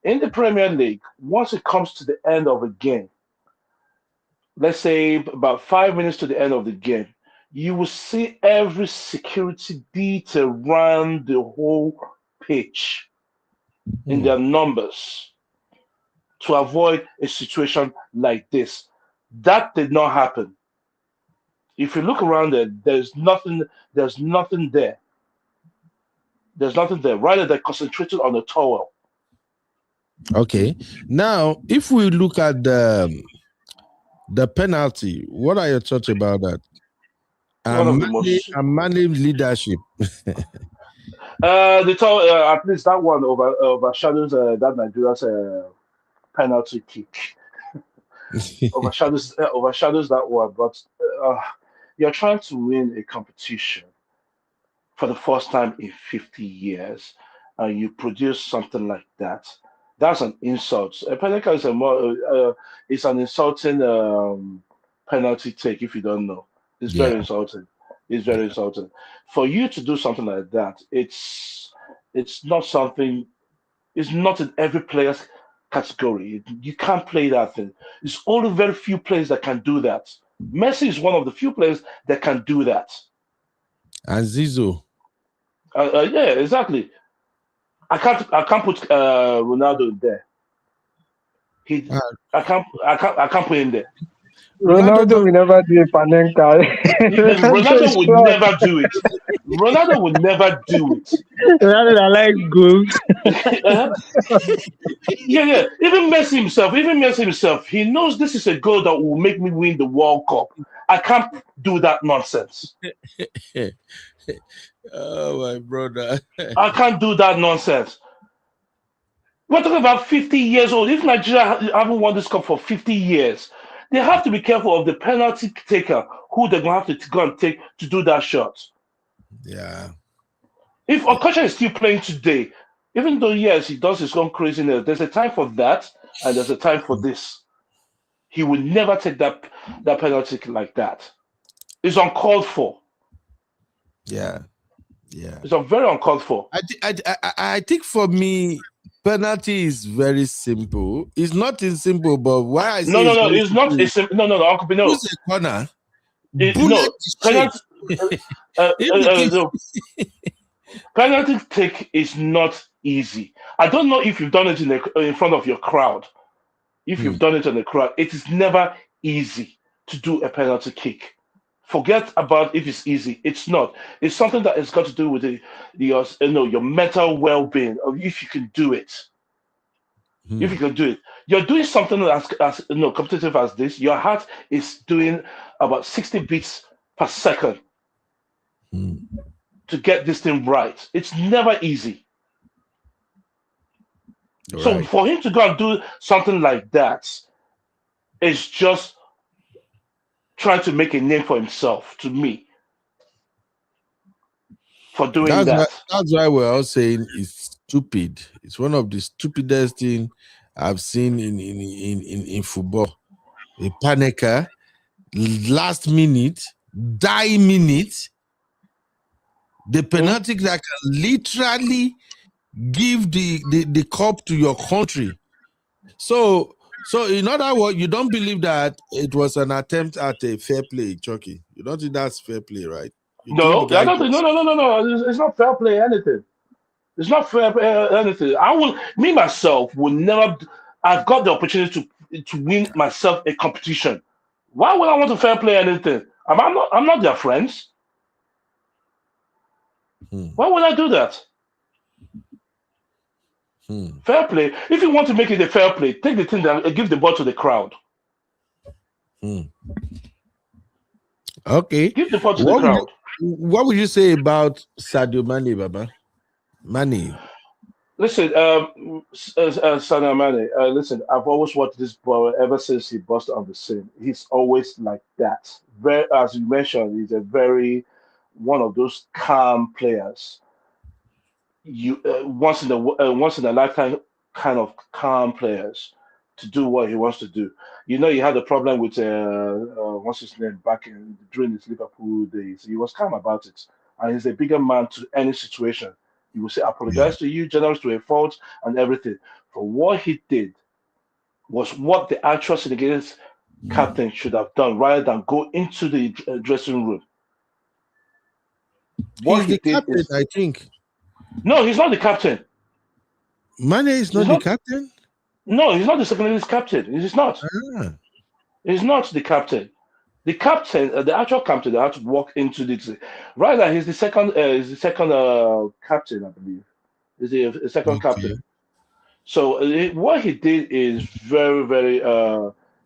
Speaker 11: In the Premier League, once it comes to the end of a game, let's say about 5 minutes to the end of the game, you will see every security detail around the whole pitch in their numbers to avoid a situation like this. That did not happen. If you look around there, there's nothing there. There's nothing there. Rather, they're concentrated on the towel.
Speaker 2: Okay. Now, if we look at the penalty, what are your thoughts about that? And Mane's leadership.
Speaker 11: At least that one overshadows that Nigeria's penalty kick. overshadows that one. But you're trying to win a competition for the first time in 50 years, and you produce something like that. That's an insult. A penalty is it's an insulting penalty take. If you don't know, it's very insulting. It's very insulting. For you to do something like that, it's not something. It's not in every player's category. You can't play that thing. It's only very few players that can do that. Messi is one of the few players that can do that.
Speaker 2: And Zizou.
Speaker 11: Yeah, exactly. I can't put Ronaldo in there. I can't put him there.
Speaker 12: Ronaldo will never do a Panenka.
Speaker 11: Ronaldo would never do it. Ronaldo would never do it.
Speaker 12: Ronaldo, I like goals.
Speaker 11: Yeah. Even Messi himself, he knows this is a goal that will make me win the World Cup. I can't do that nonsense.
Speaker 2: Oh, my brother.
Speaker 11: I can't do that nonsense. We're talking about 50 years old. If Nigeria haven't won this cup for 50 years, they have to be careful of the penalty taker who they're going to have to go and take to do that shot.
Speaker 2: Yeah.
Speaker 11: If Okocha is still playing today, even though, yes, he does his own craziness, there's a time for that and there's a time for this. He would never take that penalty like that. It's uncalled for.
Speaker 2: Yeah.
Speaker 11: It's very uncalled for.
Speaker 2: I think for me, penalty is very simple. It's not as simple, but why I say
Speaker 11: No, it's not. It's no, Uncle Bino.
Speaker 2: Who's a corner?
Speaker 11: Penalty take is not easy. I don't know if you've done it in front of your crowd. If you've done it in the crowd, it is never easy to do a penalty kick. Forget about if it's easy. It's not. It's something that has got to do with your mental well-being. Or if you can do it. If you can do it, you're doing something as competitive as this. Your heart is doing about 60 beats per second to get this thing right. It's never easy.
Speaker 2: Right.
Speaker 11: So for him to go and do something like that is just trying to make a name for himself, to me, for doing that.
Speaker 2: That's why we're all saying it's stupid. It's one of the stupidest things I've seen in football. A panicker, last minute, die minute, the penalty that can literally give the cup to your country. So in other words, you don't believe that it was an attempt at a fair play, Chucky. You don't think that's fair play, right?
Speaker 11: No. It's not fair play anything. It's not fair play anything. Myself will never. I've got the opportunity to win myself a competition. Why would I want to fair play anything? I'm not their friends. Why would I do that? Fair play. If you want to make it a fair play, take the thing down and give the ball to the crowd.
Speaker 2: Okay.
Speaker 11: Give the ball to the crowd.
Speaker 2: What would you say about Sadio Mané, Baba? Mané.
Speaker 11: Listen, Sadio Mané. Listen, I've always watched this boy ever since he busted on the scene. He's always like that. As you mentioned, he's one of those calm players. Once in a lifetime kind of calm players to do what he wants to do. He had a problem with what's his name during his Liverpool days. He was calm about it, and he's a bigger man to any situation. He will say, "Apologize to you, generous to a fault, and everything." For what he did was what the actual Senegalese captain should have done, rather than go into the dressing room.
Speaker 2: He's the captain, I think.
Speaker 11: No, he's not the captain.
Speaker 2: Mané is not the captain?
Speaker 11: No, he's not the Senegalese captain. He's not. He's not the captain. the captain, the actual captain, they had to walk into this. Right now, he's the second. Captain, I believe. Is he a second
Speaker 2: Okay.
Speaker 11: captain? So what he did is very, very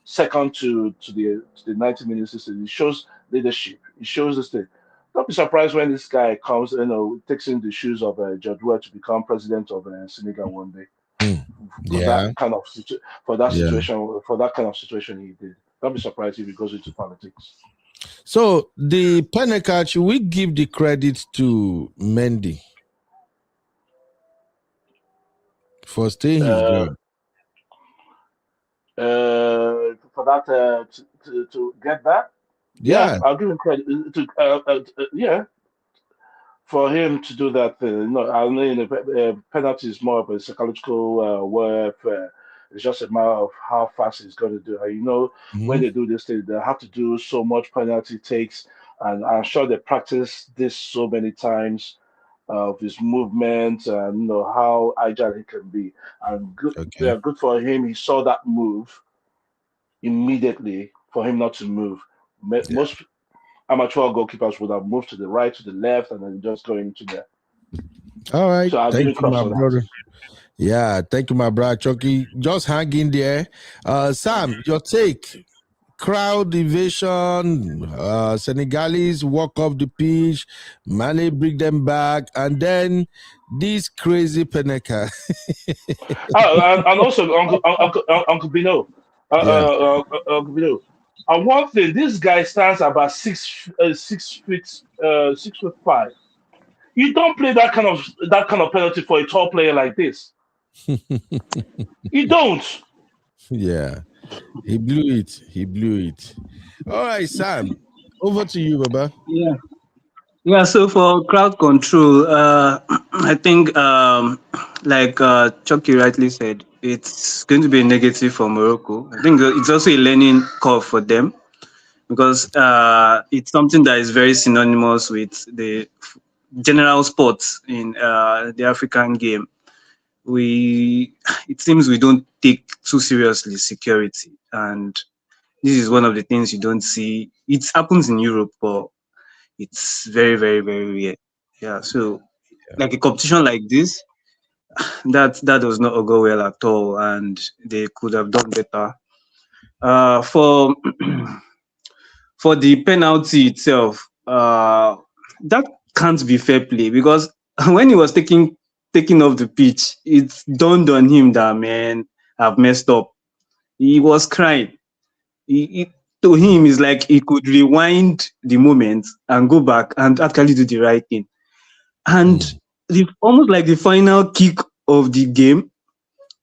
Speaker 11: second to the 90-minute system. It shows leadership. It shows this thing. Don't be surprised when this guy comes, takes in the shoes of George Weah to become president of Senegal one day. For
Speaker 2: Yeah.
Speaker 11: that kind of situation he did. Don't be surprised if he goes into politics.
Speaker 2: So the penalty catch, should we give the credit to Mendy for staying his ground?
Speaker 11: For that to get that,
Speaker 2: Yeah.
Speaker 11: I'll give him credit. For him to do that. I mean, penalty is more of a psychological warfare. It's just a matter of how fast he's going to do it. When they do this thing, they have to do so much penalty takes, and I'm sure they practice this so many times of his movement and how agile he can be. And good for him. He saw that move immediately for him not to move. Most amateur goalkeepers would have moved to the right, to the left, and then just going into there.
Speaker 2: All right.
Speaker 11: So
Speaker 2: Thank you, my brother. Yeah, thank you, my brother Chucky. Just hang in there. Sam, your take. Crowd invasion, Senegalese walk off the pitch, Mané bring them back, and then this crazy Peneka.
Speaker 11: And also Uncle Bino. Uncle Bino. And one thing, this guy stands about 6'5". You don't play that kind of penalty for a tall player like this. You don't.
Speaker 2: Yeah, he blew it. All right, Sam, over to you, Baba.
Speaker 12: Yeah. So for crowd control, I think, like Chucky rightly said, it's going to be a negative for Morocco. I think it's also a learning curve for them because it's something that is very synonymous with the general sports in the African game. It seems we don't take too seriously security, and this is one of the things you don't see. It happens in Europe, but it's very, very, very rare. Yeah, so like a competition like this, that does not go well at all, and they could have done better. For the penalty itself, that can't be fair play because when he was taking off the pitch, it dawned on him that, man, I've messed up. He was crying. To him, it's like he could rewind the moment and go back and actually do the right thing. And almost like the final kick of the game.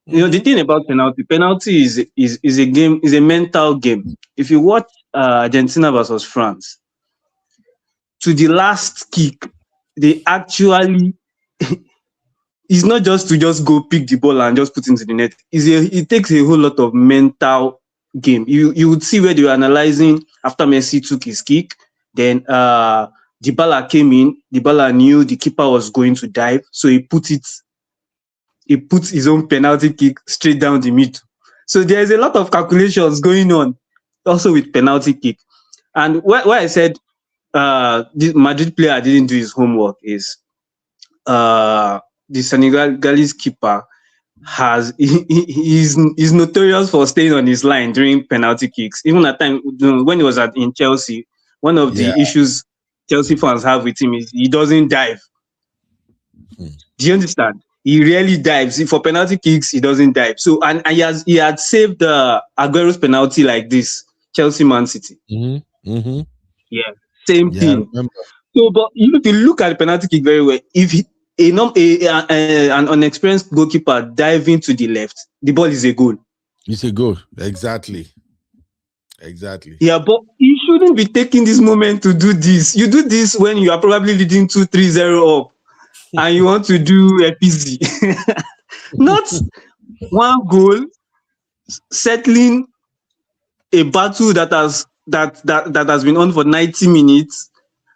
Speaker 12: The thing about penalty is a game, is a mental game. If you watch Argentina versus France, to the last kick, they actually it's not just to just go pick the ball and just put it into the net. It takes a whole lot of mental game. You would see where they were analyzing after Messi took his kick. Then Dybala came in. Dybala knew the keeper was going to dive, so he put his own penalty kick straight down the middle. So there's a lot of calculations going on also with penalty kick. And why I said this Madrid player didn't do his homework is the Senegalese keeper he's notorious for staying on his line during penalty kicks. Even at time when he was in Chelsea, one of the issues Chelsea fans have with him is he doesn't dive. Do you understand? He rarely dives. For penalty kicks, he doesn't dive. So and he had saved Aguero's penalty like this, Chelsea Man City. Yeah, same thing. So, but if you look at the penalty kick very well, if an unexperienced goalkeeper diving to the left, the ball is a goal.
Speaker 2: It's a goal, exactly.
Speaker 12: Yeah, but you shouldn't be taking this moment to do this. You do this when you are probably leading 2-3-0 up, and you want to do a PZ. Not one goal settling a battle that has been on for 90 minutes.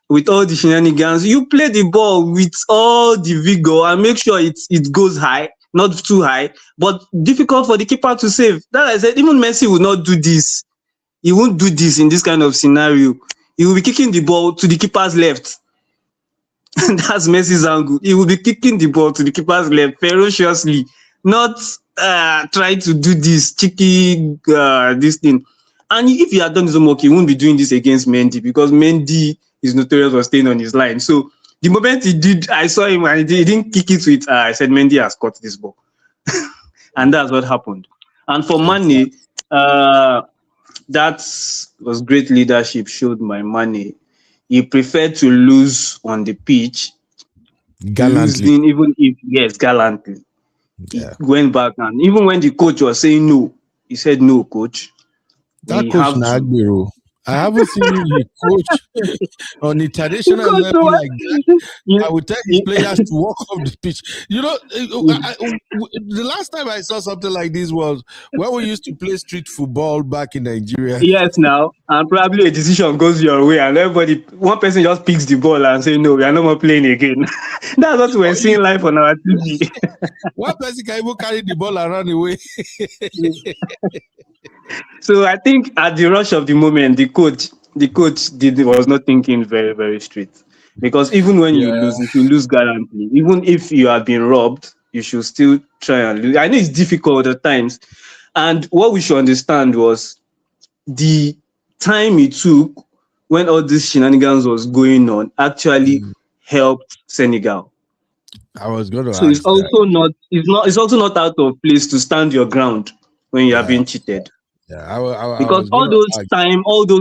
Speaker 12: With all the shenanigans, you play the ball with all the vigor and make sure it goes high, not too high, but difficult for the keeper to save. That I said, even Messi would not do this he won't do this in this kind of scenario. He will be kicking the ball to the keeper's left. That's Messi's angle. He will be kicking the ball to the keeper's left ferociously, not trying to do this cheeky this thing. And if he had done his homework, he won't be doing this against Mendy, because Mendy is notorious for staying on his line. So the moment he did, I saw him and he didn't kick it with, I said, Mendy has caught this ball. And that's what happened. And for Mané, that was great leadership showed by Mané. He preferred to lose on the pitch,
Speaker 2: gallantly.
Speaker 12: losing, even if, yes, gallantly.
Speaker 2: Yeah.
Speaker 12: He went back, and even when the coach was saying no, he said, no, coach.
Speaker 2: That coach Nagbero, I haven't seen a coach on a traditional level like that. I would tell his players to walk off the pitch. You know, the last time I saw something like this was when we used to play street football back in Nigeria.
Speaker 12: Yes, now, and probably a decision goes your way, and one person just picks the ball and say, no, we are no more playing again. That's what we're seeing live on our TV.
Speaker 2: One person can even carry the ball and run away.
Speaker 12: So I think at the rush of the moment, the coach was not thinking very, very straight. Because even when you lose, if you lose gallantly, even if you have been robbed, you should still try and lose. I know it's difficult at times. And what we should understand was the time it took when all this shenanigans was going on actually helped Senegal.
Speaker 2: I was going to
Speaker 12: So it's also not out of place to stand your ground when you are being cheated.
Speaker 2: Yeah,
Speaker 12: because all those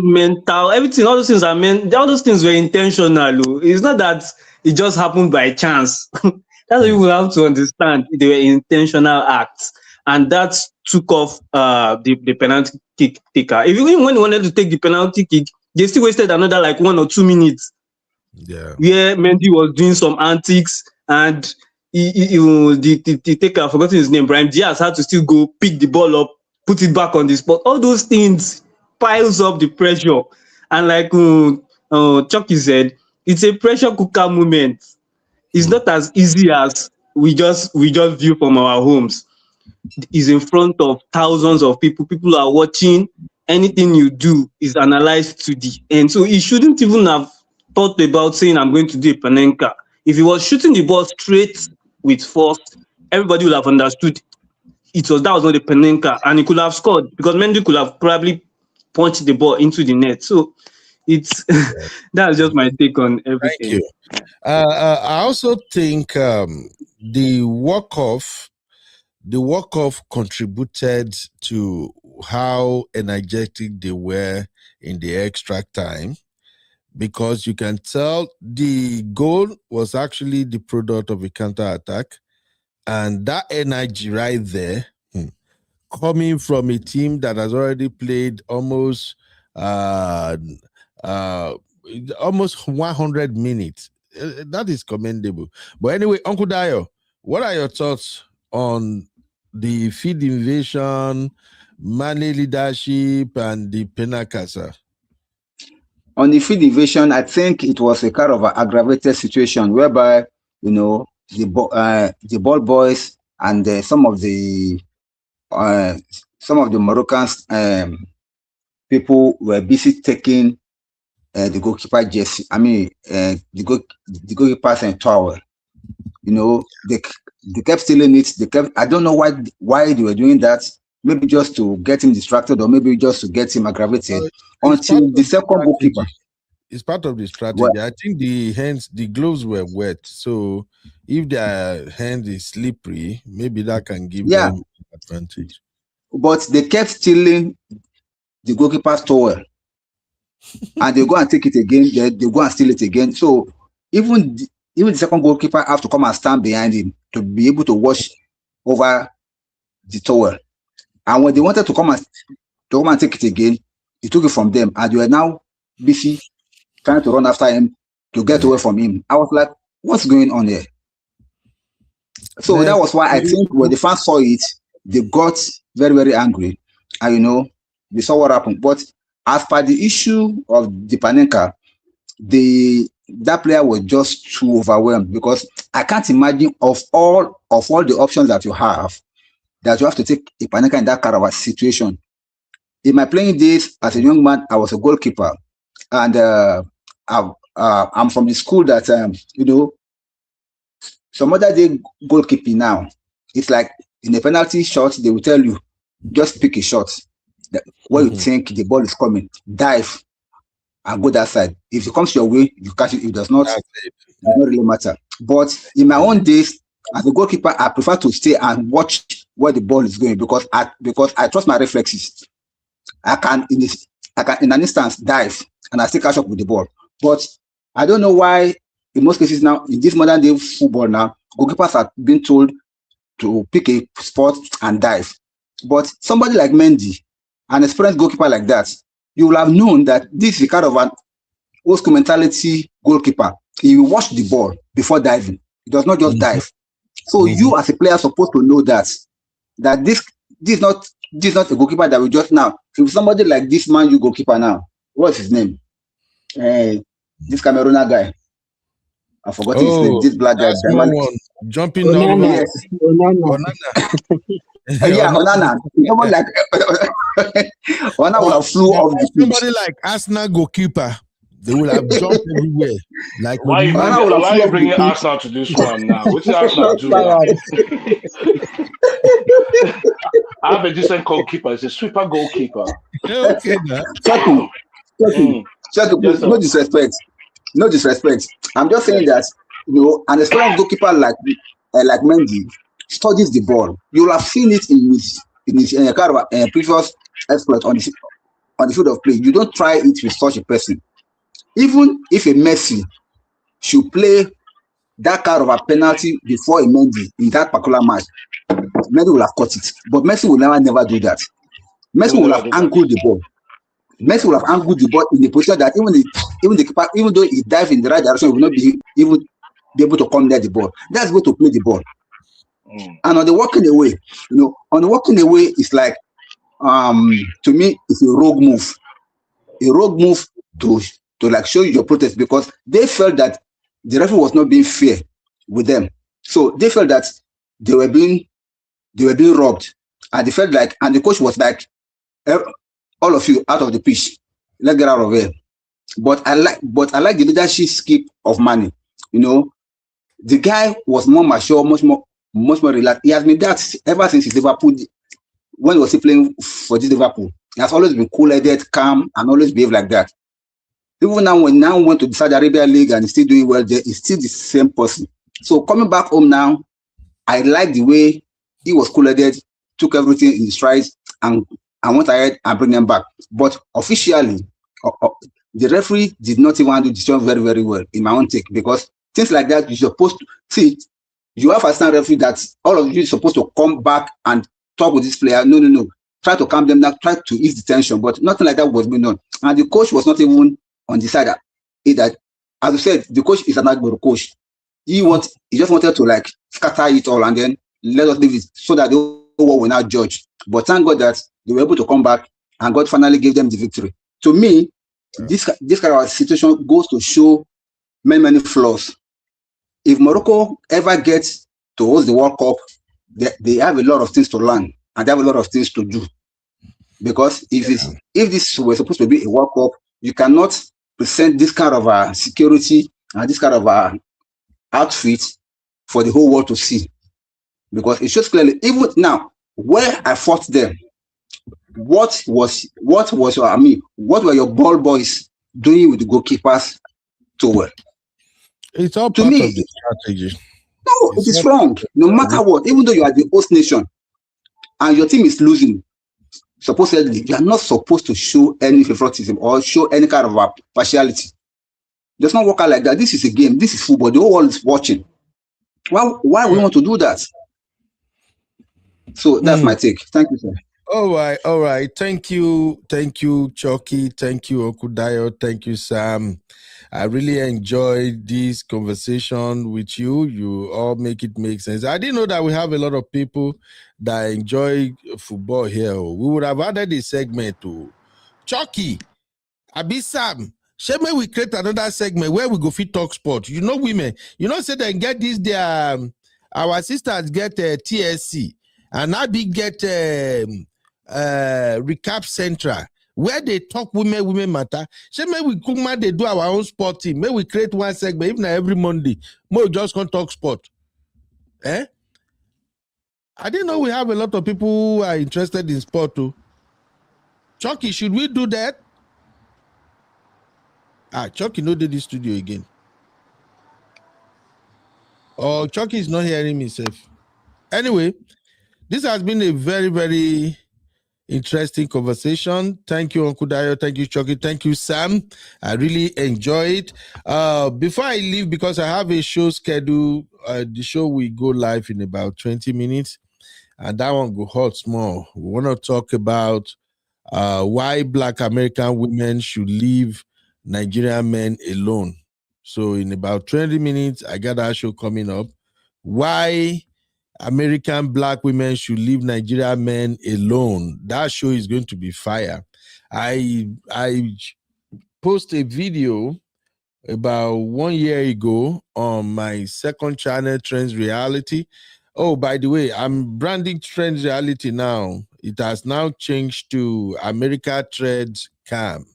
Speaker 12: mental, everything, all those things all those things were intentional. It's not that it just happened by chance. That's what you have to understand. They were intentional acts, and that took off the penalty kick taker. Even when he wanted to take the penalty kick, they still wasted another like 1 or 2 minutes.
Speaker 2: Yeah,
Speaker 12: where Mendy was doing some antics, and the taker, I've forgotten his name, Brahim Diaz, had to still go pick the ball up, put it back on the spot. All those things piles up the pressure. And like Chucky said, it's a pressure cooker moment. It's not as easy as we just view from our homes. It's in front of thousands of people. People are watching. Anything you do is analyzed to the end. So he shouldn't even have thought about saying, I'm going to do a Panenka. If he was shooting the ball straight with force, everybody would have understood that was not a Panenka, and he could have scored, because Mendy could have probably punched the ball into the net. So it's that's just my take on everything.
Speaker 2: Thank you. I also think the walk-off contributed to how energetic they were in the extra time, because you can tell the goal was actually the product of a counter-attack, and that energy right there, coming from a team that has already played almost 100 minutes, that is commendable. But anyway, Uncle Dayo, what are your thoughts on the field invasion, Mané leadership, and the Penakasa?
Speaker 13: On the field invasion, I think it was a kind of an aggravated situation whereby, the ball boys and some of the Moroccans people were busy taking the goalkeeper jersey. I mean, the goalkeeper's towel. They kept stealing it. I don't know why they were doing that. Maybe just to get him distracted, or maybe just to get him aggravated. Until the second goalkeeper.
Speaker 2: It's part of the strategy. I think the gloves were wet. So if their hand is slippery, maybe that can give them advantage. But
Speaker 13: they kept stealing the goalkeeper's towel. And they go and take it again. They go and steal it again. So even the second goalkeeper have to come and stand behind him to be able to wash over the towel. And when they wanted to come and take it again, he took it from them, and they were now busy trying to run after him to get away from him. I was like, what's going on here? So that was why I think when the fans saw it, they got very, very angry. And they saw what happened. But as per the issue of the Panenka, that player was just too overwhelmed, because I can't imagine of all the options that you have to take a Panenka in that kind of a situation. in my playing days as a young man, I was a goalkeeper, and I'm from the school that some other day goalkeeping now. It's like in a penalty shot, they will tell you just pick a shot where you think the ball is coming, dive and go that side. If it comes your way, you catch it. If it does not, it doesn't really matter. But in my own days, as a goalkeeper, I prefer to stay and watch where the ball is going because I trust my reflexes. I can in an instance dive and I still catch up with the ball. But I don't know why in most cases now in this modern day football now, goalkeepers are being told to pick a spot and dive. But somebody like Mendy, an experienced goalkeeper like that, you will have known that this is kind of an old school mentality goalkeeper. He will watch the ball before diving. He does not just dive. So you as a player are supposed to know that this is not a goalkeeper that will just now. If somebody like this man, you goalkeeper now, what's his name? This Cameroonian guy. I forgot his name. This black guy.
Speaker 2: Jumping on.
Speaker 13: Yes. Yeah, Onana. Someone like Onana will have flew off the pitch.
Speaker 2: Somebody like Arsenal goalkeeper, they will have jumped everywhere. Like
Speaker 11: why are you bringing Arsenal to this one now? What's Arsenal do? I have a decent goalkeeper. It's a sweeper goalkeeper.
Speaker 2: Okay, now.
Speaker 13: No disrespect. No disrespect. I'm just saying that an experienced goalkeeper like Mendy studies the ball. You will have seen it in his kind of previous exploit on the field of play. You don't try it with such a person. Even if a Messi should play that kind of a penalty before a Mendy in that particular match, Mendy will have caught it. But Messi will never do that. Messi will have angled the ball. Messi will have angled the ball in the position that even the keeper, even though he dives in the right direction, he will not be able to come near the ball. That's the way to play the ball. And on the walking away, it's like to me, it's a rogue move. A rogue move to like show you your protest because they felt that the referee was not being fair with them. So they felt that they were being robbed. And they felt like, and the coach was like, all of you out of the pitch. Let's get out of here. But I like the leadership skill of Mane. The guy was more mature, much more relaxed. He has been that ever since his Liverpool, when he was playing for this Liverpool. He has always been cool-headed, calm, and always behaved like that. Even now, when he went to the Saudi Arabia League and he's still doing well there, he's still the same person. So coming back home now, I like the way he was cool-headed, took everything in strides, and went ahead and bring them back. But officially, the referee did not even handle the decision very, very well, in my own take, because things like that, you're supposed to see. You have a stand referee that all of you are supposed to come back and talk with this player. No. Try to calm them down, try to ease the tension, but nothing like that was being done. And the coach was not even on the side that, as I said, the coach is an admirable coach. He just wanted to like scatter it all and then let us leave it so that the whole world will not judge. But thank God that they were able to come back and God finally gave them the victory. To me, this kind of situation goes to show many flaws. If Morocco ever gets to host the World Cup, they have a lot of things to learn and they have a lot of things to do. Because if this was supposed to be a World Cup, you cannot present this kind of security and this kind of outfit for the whole world to see. Because it shows clearly, even now, where I fought them, what were your ball boys doing with the goalkeepers so well?
Speaker 2: It's all part of the strategy.
Speaker 13: No, it is wrong. No matter what, even though you are the host nation and your team is losing, supposedly, you are not supposed to show any favoritism or show any kind of partiality. It does not work out like that. This is a game. This is football. The whole world is watching. Why we want to do that? So that's my take. Thank you, sir.
Speaker 2: All right. Thank you, Chucky. Thank you, Okudayo. Thank you, Sam. I really enjoyed this conversation with you. You all make it make sense. I didn't know that we have a lot of people that enjoy football here. We would have added a segment to Chucky, Abi Sam. Shame we create another segment where we go fit talk sport. Women. Say they get this. Our sisters get TSC, and Abi get Recap Central, where they talk women matter. So maybe we come they do our own sport team. Maybe we create one segment, even every Monday. More just can't talk sport. I didn't know we have a lot of people who are interested in sport too. Chucky, should we do that? Chucky no did the studio again. Oh, Chucky is not hearing himself. Anyway, this has been a very, very interesting conversation. Thank you, Uncle Dayo. Thank you, Chucky. Thank you, Sam. I really enjoy it. Before I leave, because I have a show schedule, the show will go live in about 20 minutes, and that one go hot small. We want to talk about why Black American women should leave Nigerian men alone. So in about 20 minutes, I got that show coming up. Why American Black women should leave Nigerian men alone. That show is going to be fire. I posted a video about 1 year ago on my second channel, Trends Reality. Oh, by the way, I'm branding Trends Reality now. It has now changed to America Trends Cam.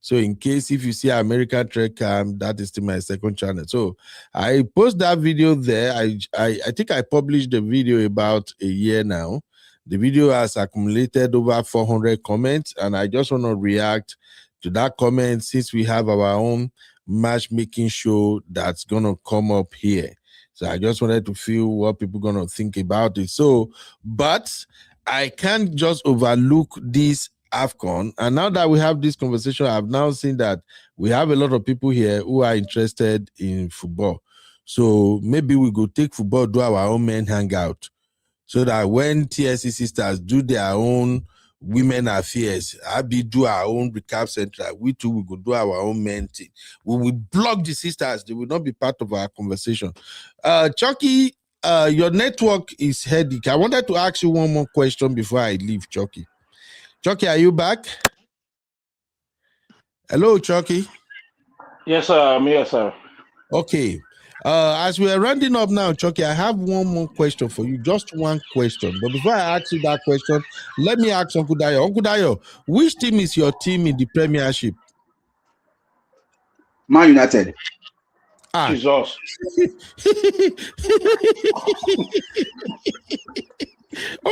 Speaker 2: So in case if you see American Trend Cam, that is still my second channel. So I post that video there. I think I published the video about a year now. The video has accumulated over 400 comments, and I just want to react to that comment since we have our own matchmaking show that's going to come up here. So I just wanted to feel what people are going to think about it. So, but I can't just overlook this AFCON, and now that we have this conversation, I've now seen that we have a lot of people here who are interested in football. So maybe we go take football, do our own men hangout, so that when TSC sisters do their own women affairs, Abi do our own recap central, we too will go do our own men thing. We will block the sisters; they will not be part of our conversation. Chucky, your network is headache. I wanted to ask you one more question before I leave, Chucky. Chucky, are you back? Hello, Chucky.
Speaker 11: Yes, sir. I'm here, sir.
Speaker 2: Okay. As we are rounding up now, Chucky, I have one more question for you. Just one question. But before I ask you that question, let me ask Uncle Dayo. Uncle Dayo, which team is your team in the Premiership?
Speaker 14: Man United.
Speaker 11: Jesus.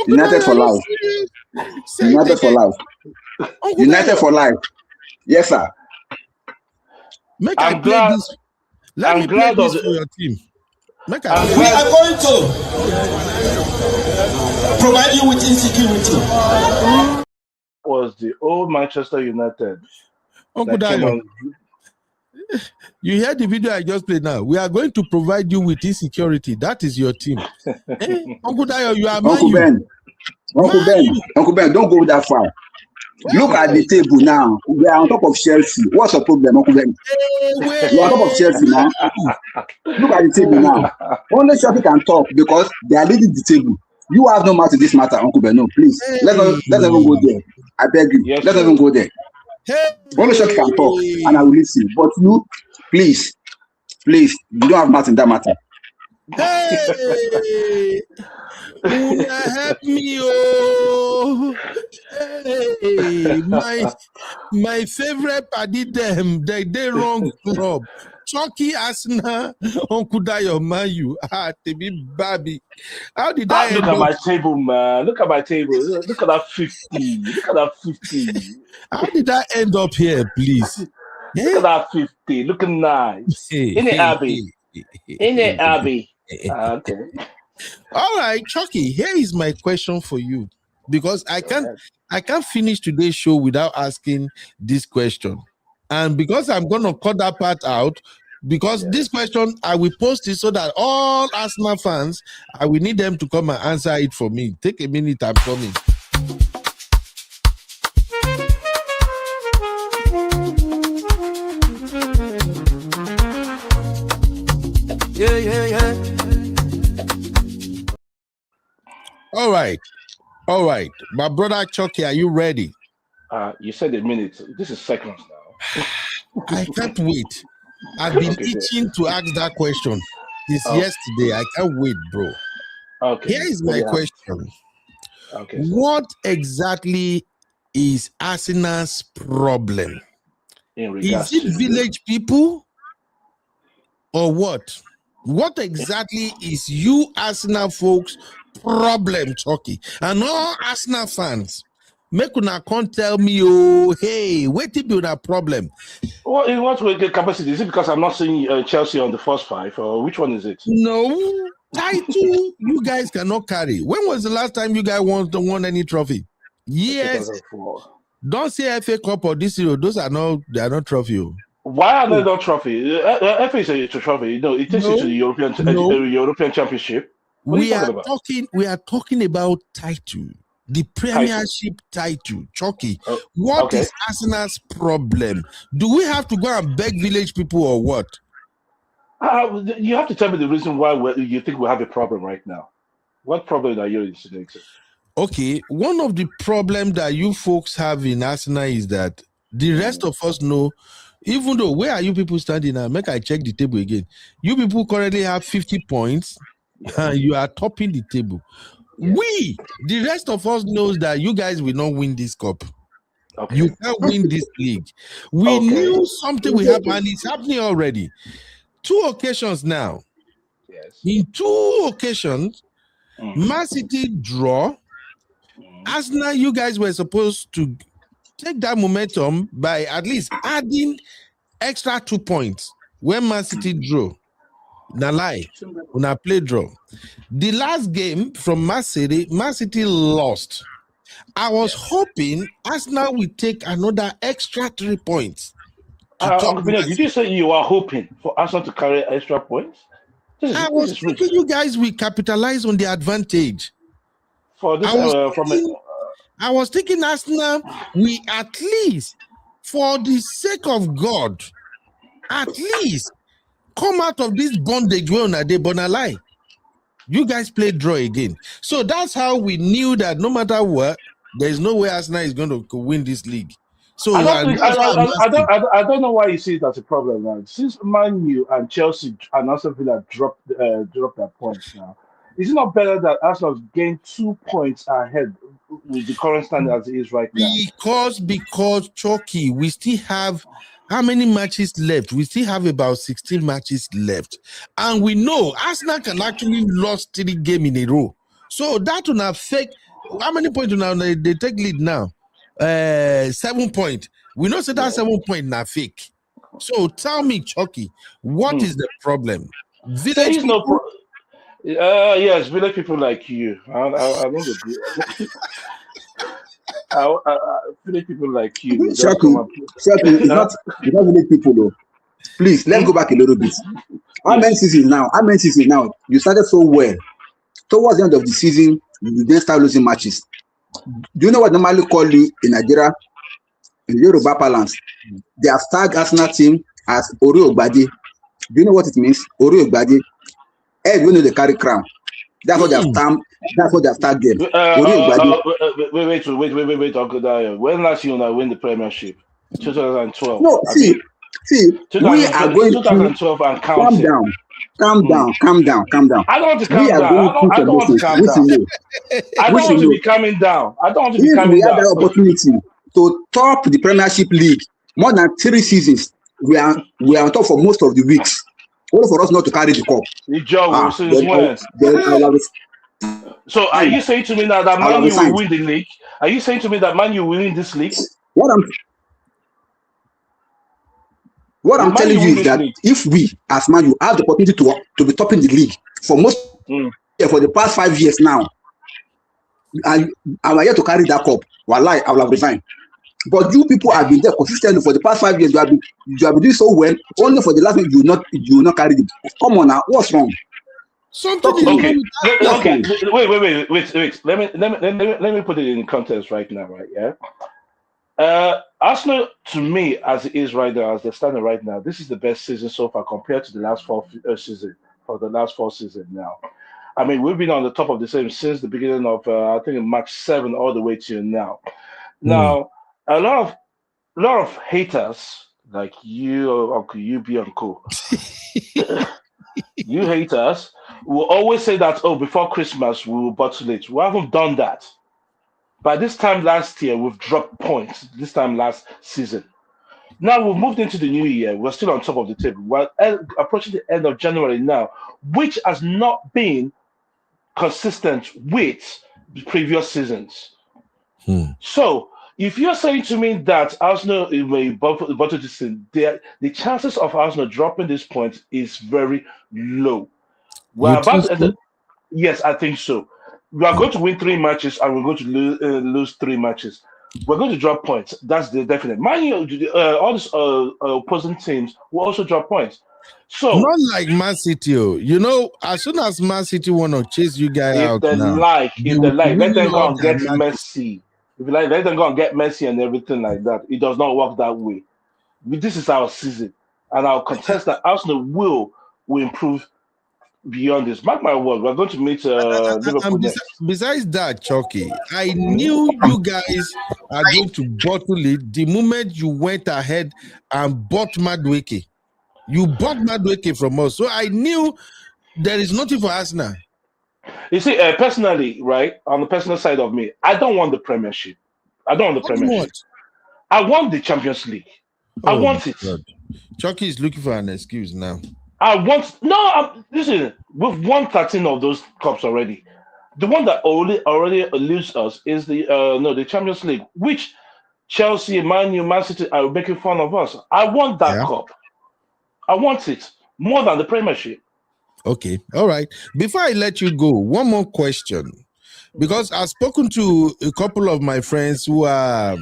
Speaker 14: United for life. United for life. United for life. Yes, sir.
Speaker 11: I'm glad.
Speaker 2: Let me play this for your team.
Speaker 15: We are going to provide you with insecurity.
Speaker 11: Was the old Manchester United.
Speaker 2: Uncle Dayo, you hear the video I just played now? We are going to provide you with insecurity. That is your team. Uncle Dayo, you are
Speaker 14: Uncle Ben. Uncle Ben, don't go that far. Look at the table now. We are on top of Chelsea. What's the problem, Uncle Ben? We are on top of Chelsea now. Look at the table now. Only Chelsea can talk because they are leading the table. You have no mouth in this matter, Uncle Ben. No, please. Let's not even go there. I beg you. Let's not even go there. Only Chelsea can talk, and I will listen. But you, please, you don't have mouth in that matter.
Speaker 2: Hey, help me, oh! Hey, my favorite party them they wrong club. Chucky Asna, Uncle Dayo, Mayu, Tebi Babi. How did I
Speaker 11: look at my table, man? Look at my table. Look at that 50. Look at that 50.
Speaker 2: How did I end up here, please?
Speaker 11: Look at that 50. Looking nice. In it, Abby. In it, Abby. Okay.
Speaker 2: All right, Chucky, here is my question for you, because I can't finish today's show without asking this question, and because I'm gonna cut that part out, because this question I will post it so that all Arsenal fans, I will need them to come and answer it for me. Take a minute, I'm coming. Yeah. All right. My brother Chucky, are you ready?
Speaker 11: You said a minute. This is seconds now.
Speaker 2: I can't wait. I've been itching to ask that question since yesterday. I can't wait, bro.
Speaker 11: Okay.
Speaker 2: Here is my question.
Speaker 11: Okay.
Speaker 2: What exactly is Arsenal's problem?
Speaker 11: In regards
Speaker 2: Is it
Speaker 11: to
Speaker 2: village people or what? What exactly is you Arsenal folks' problem, Chucky? And all Arsenal fans, make una can't tell me, oh, hey, wait till be that problem.
Speaker 11: Well, in what way capacity? Is it because I'm not seeing Chelsea on the first 5, or which one is it?
Speaker 2: No, title you guys cannot carry. When was the last time you guys won any trophy? Yes.
Speaker 11: 2004.
Speaker 2: Don't say FA Cup or this year. Those are not trophy.
Speaker 11: Why are they not trophy? FA is a trophy. You know, it takes you to the European Championship. What
Speaker 2: We are talking about title, the Premiership title. Chucky, what is Arsenal's problem? Do we have to go and beg village people or what?
Speaker 11: You have to tell me the reason why you think we have a problem right now. What problem are you insinuating?
Speaker 2: Okay, one of the problems that you folks have in Arsenal is that the rest of us know, even though, where are you people standing now? Make I check the table again. You people currently have 50 points, and you are topping the table. We, the rest of us knows that you guys will not win this cup. Okay. You can't win this league. We knew something will happen, and it's happening already. 2 occasions now.
Speaker 11: Yes.
Speaker 2: In 2 occasions, Man City draw. Arsenal, you guys were supposed to take that momentum by at least adding extra 2 points when Man City drew. Now lie, when I play draw. The last game from Man City lost. I was hoping Arsenal will take another extra 3 points.
Speaker 11: Did you say you are hoping for Arsenal to carry extra points?
Speaker 2: I was thinking you guys will capitalize on the advantage. I was thinking Arsenal, we at least, for the sake of God, at least come out of this bondage we're on a day, but not lie. You guys played draw again. So that's how we knew that no matter what, there's no way Arsenal is going to win this league. So
Speaker 11: I don't know why you see it as a problem now. Since Man U and Chelsea and Aston Villa dropped their points now, is it not better that Arsenal gained 2 points ahead with the current standing as it is right now?
Speaker 2: Because Chucky, we still have how many matches left? We still have about 16 matches left. And we know Arsenal can actually lose 3 games in a row. So that will affect how many points now they take lead now? 7 points. We know that 7 points now fake. So tell me, Chucky, what is the problem?
Speaker 11: Village people? Yes, village people like you. I don't agree. Village people like you.
Speaker 14: Chucky, it's not village people though. Please, let's go back a little bit. How many seasons now? You started so well. Towards the end of the season, you then start losing matches. Do you know what normally call you in Nigeria? In Yoruba parlance, they have tagged Arsenal team as Ori Ogbade. Do you know what it means? Ori Ogbade. You know they carry crown. That's what they have tagged. That's what they have tagged them.
Speaker 11: Wait, Uncle Dayo. When last year I win the Premiership? 2012.
Speaker 14: No, see, we are going
Speaker 11: 2012 and
Speaker 14: calm down. Calm down.
Speaker 11: I don't want to calm down. I don't want to calm down. I don't want to be calming down.
Speaker 14: If we have the opportunity to top the Premiership League more than 3 seasons, we are on top for most of the weeks. Only for us not to carry the cup.
Speaker 11: So are you saying to me now that Man U will win the league? Are you saying to me that Man U will win this league?
Speaker 14: What I'm telling you is that if we, as Man U, have the opportunity to be topping the league for for the past 5 years now, and we are here to carry that cup, wallahi, I will have resigned. But you people have been there consistently for the past 5 years. You have been doing so well. Only for the last week you will not carry it. Come on now, what's wrong?
Speaker 11: Okay. Wait. Let me put it in context right now, right? Yeah. Arsenal, to me, as it is right now, as they're standing right now, this is the best season so far compared to the last 4 seasons. For the last 4 seasons now, I mean, we've been on the top of the same since the beginning of I think March 7 all the way to now. Now, a lot of haters like you, Uncle UB and Co. You haters will always say that, oh, before Christmas we will bottle it. We haven't done that. By this time last year, we've dropped points. This time last season. Now we've moved into the new year. We're still on top of the table. We're approaching the end of January now, which has not been consistent with the previous seasons. So, if you're saying to me that Arsenal may bottle this season, the chances of Arsenal dropping this point is very low. We're about to enter. Yes, I think so. We are going to win 3 matches and we're going to lose 3 matches. We're going to drop points. That's the definite. Mind you, all these opposing teams will also drop points. So
Speaker 2: not like Man City, you know, as soon as Man City want to chase you guys out,
Speaker 11: if they like, let them go and get Messi. If you like, let them go and get Messi and everything like that. It does not work that way. This is our season, and I'll contest that Arsenal will improve beyond this. Mark my word, we're going to meet Liverpool next.
Speaker 2: Besides that, Chucky, I knew you guys are going to bottle it the moment you went ahead and bought Madueke. You bought Madueke from us, so I knew there is nothing for Arsenal.
Speaker 11: You see, personally, right, on the personal side of me, I don't want the Premiership. I want the Champions League. I want it.
Speaker 2: God. Chucky is looking for an excuse now.
Speaker 11: Listen, we've won 13 of those cups already. The one that already eludes us is the Champions League, which Chelsea, Man U, Man City are making fun of us. I want that cup. I want it more than the Premiership.
Speaker 2: Okay, all right. Before I let you go, one more question. Because I've spoken to a couple of my friends who are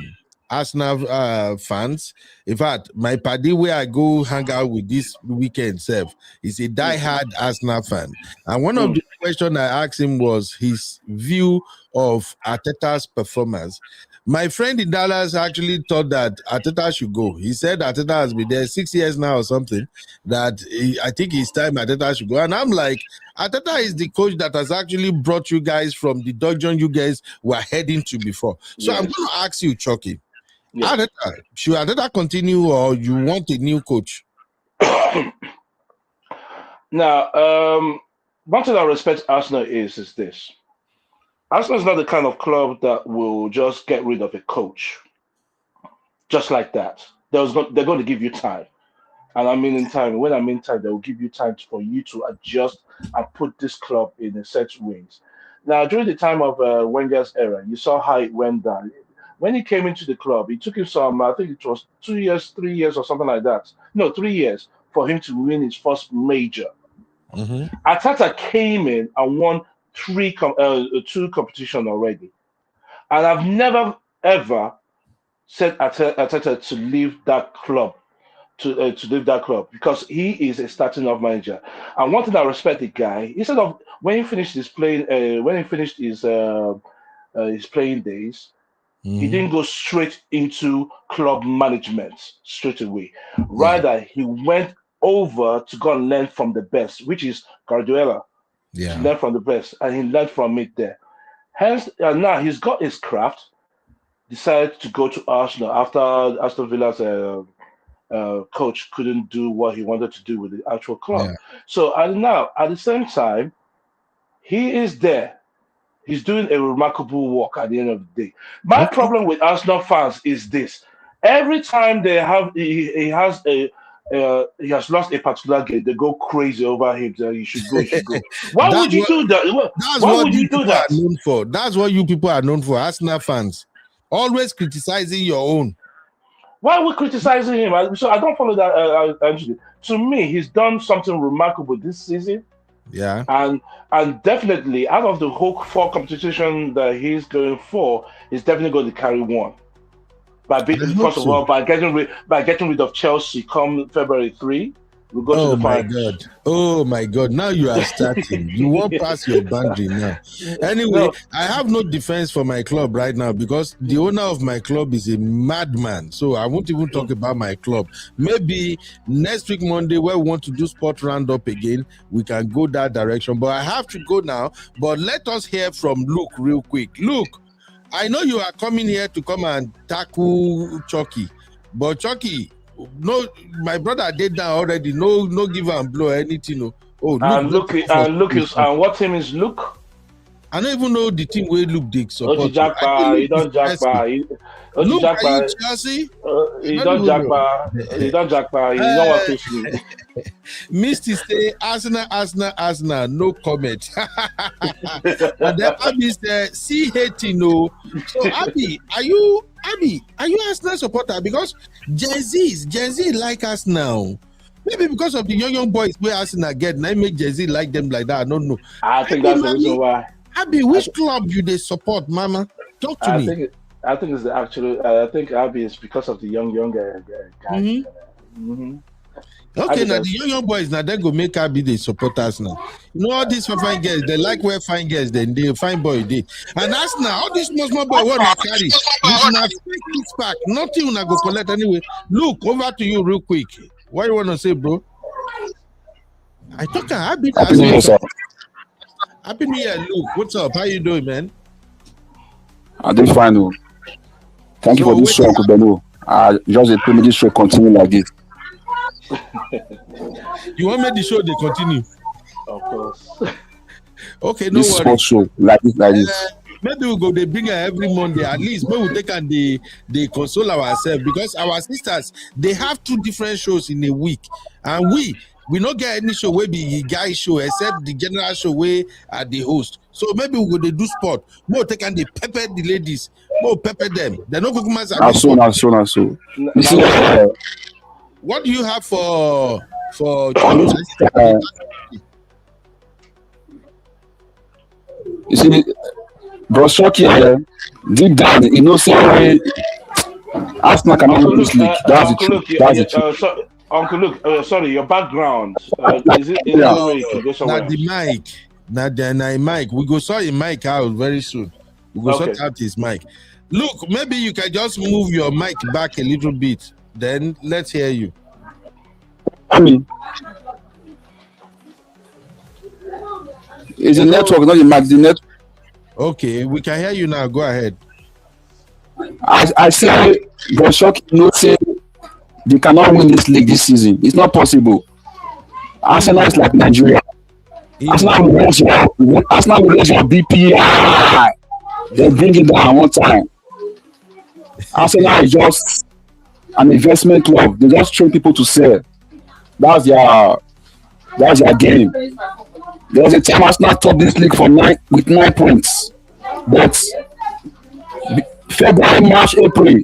Speaker 2: Arsenal fans. In fact, my paddy where I go hang out with this weekend is a die-hard Arsenal fan. And one of the questions I asked him was his view of Arteta's performance. My friend in Dallas actually thought that Arteta should go. He said Arteta has been there 6 years now or something, that I think it's time Arteta should go. And I'm like, Arteta is the coach that has actually brought you guys from the dungeon you guys were heading to before. So I'm going to ask you, Chucky, should Arteta continue or you want a new coach?
Speaker 11: Now, one thing I respect Arsenal is this. Arsenal is not the kind of club that will just get rid of a coach just like that. They're going to give you time. And I mean in time. When I mean time, they will give you time for you to adjust and put this club in a set ways. Now, during the time of Wenger's era, you saw how it went down. When he came into the club, it took him I think it was 2 years, 3 years or something like that. No, 3 years for him to win his first major. Arteta came in and won 2 competitions already. And I've never, ever said Arteta to leave that club, to leave that club, because he is a starting off manager. And one thing I respect the guy, instead of when he finished his playing days, he didn't go straight into club management straight away. Rather, he went over to go and learn from the best, which is Guardiola. To learn from the best, and he learned from it there. Hence, now he's got his craft. Decided to go to Arsenal after Aston Villa's coach couldn't do what he wanted to do with the actual club. So, and now at the same time, he is there. He's doing a remarkable work at the end of the day. My problem with Arsenal fans is this: every time he has lost a particular game, they go crazy over him. That he should go. Why would you do that? Why would you do that?
Speaker 2: That's what you people are known for, Arsenal fans. Always criticizing your own.
Speaker 11: Why are we criticizing him? So I don't follow that. Actually, to me, he's done something remarkable this season. And definitely, out of the whole 4 competition that he's going for, he's definitely going to carry one. By beating, first of all, by getting rid of Chelsea come February 3, we'll go to the final.
Speaker 2: Oh my God! Now you are starting. You won't pass your boundary now. Anyway, I have no defense for my club right now because the owner of my club is a madman. So I won't even talk about my club. Maybe next week Monday, where we want to do sport roundup again, we can go that direction. But I have to go now. But let us hear from Luke real quick. Luke, I know you are coming here to come and tackle Chucky, but Chucky, no, my brother did that already. No give and blow anything. No. Oh,
Speaker 11: and Luke, and what team is Luke?
Speaker 2: I don't even know the team where Luke Dick support.
Speaker 11: You don't jackpot.
Speaker 2: Luke, are you Chelsea?
Speaker 11: You don't jackpot. You don't jackpot. You don't want to see.
Speaker 2: Misty say Arsenal, no comment. And then Abby said, see hating, no. So Abby, are you Arsenal supporter? Because Gen Z like us now. Maybe because of the young boys where Arsenal get, now make Gen Z like them like that. I don't know.
Speaker 11: I think that's the reason why.
Speaker 2: Abby, which club do they support, Mama? Talk to me.
Speaker 11: I think it's actually. I think Abby is because of the younger guys.
Speaker 2: Mm-hmm. Okay, now the young boys now they go make Abby the supporters now. You know all these fine girls, they like where fine girls, then they fine boy they. And that's now all these small boy what they carry. It's not 6 pack. Nothing when I go collect anyway. Look, over to you real quick. What you want to say, bro? I talk Abby. Happy New Year, sir. Happy New Year, Luke. What's up? How you doing, man?
Speaker 16: I did fine. Thank you for this show, Uncle Bello. Just a privilege show continue like this.
Speaker 2: You want me the show they continue?
Speaker 11: Of course.
Speaker 2: Okay, no
Speaker 16: this
Speaker 2: worries.
Speaker 16: Sports show like this.
Speaker 2: Maybe we'll go. They bring her every Monday at least. Maybe we'll take and they console ourselves because our sisters they have 2 different shows in a week, and we not get any show where be guy show except the general show where are the host. So maybe we go they do sport. More take and they pepper the ladies. More pepper them. They're not cooking as
Speaker 16: so.
Speaker 2: What do you have for
Speaker 16: you see, bro, Shocky, deep down, you know, say Arsenal cannot win this league. That's the truth.
Speaker 11: Uncle Luke, sorry, your background. Is it
Speaker 2: not the mic? Not the mic. We go sort your mic out very soon. We go sort out his mic. Look, maybe you can just move your mic back a little bit. Then let's hear you.
Speaker 16: I mean, it's a network, not the mic. The net.
Speaker 2: Okay, we can hear you now. Go ahead.
Speaker 16: I say, bro, Shocky, no say. They cannot win this league this season. It's not possible. Arsenal is like Nigeria. Arsenal will raise your BPI. They bring it down one time. Arsenal is just an investment club. They just train people to sell. That's their game. There was a time Arsenal topped this league with 9 points. But February, March, April,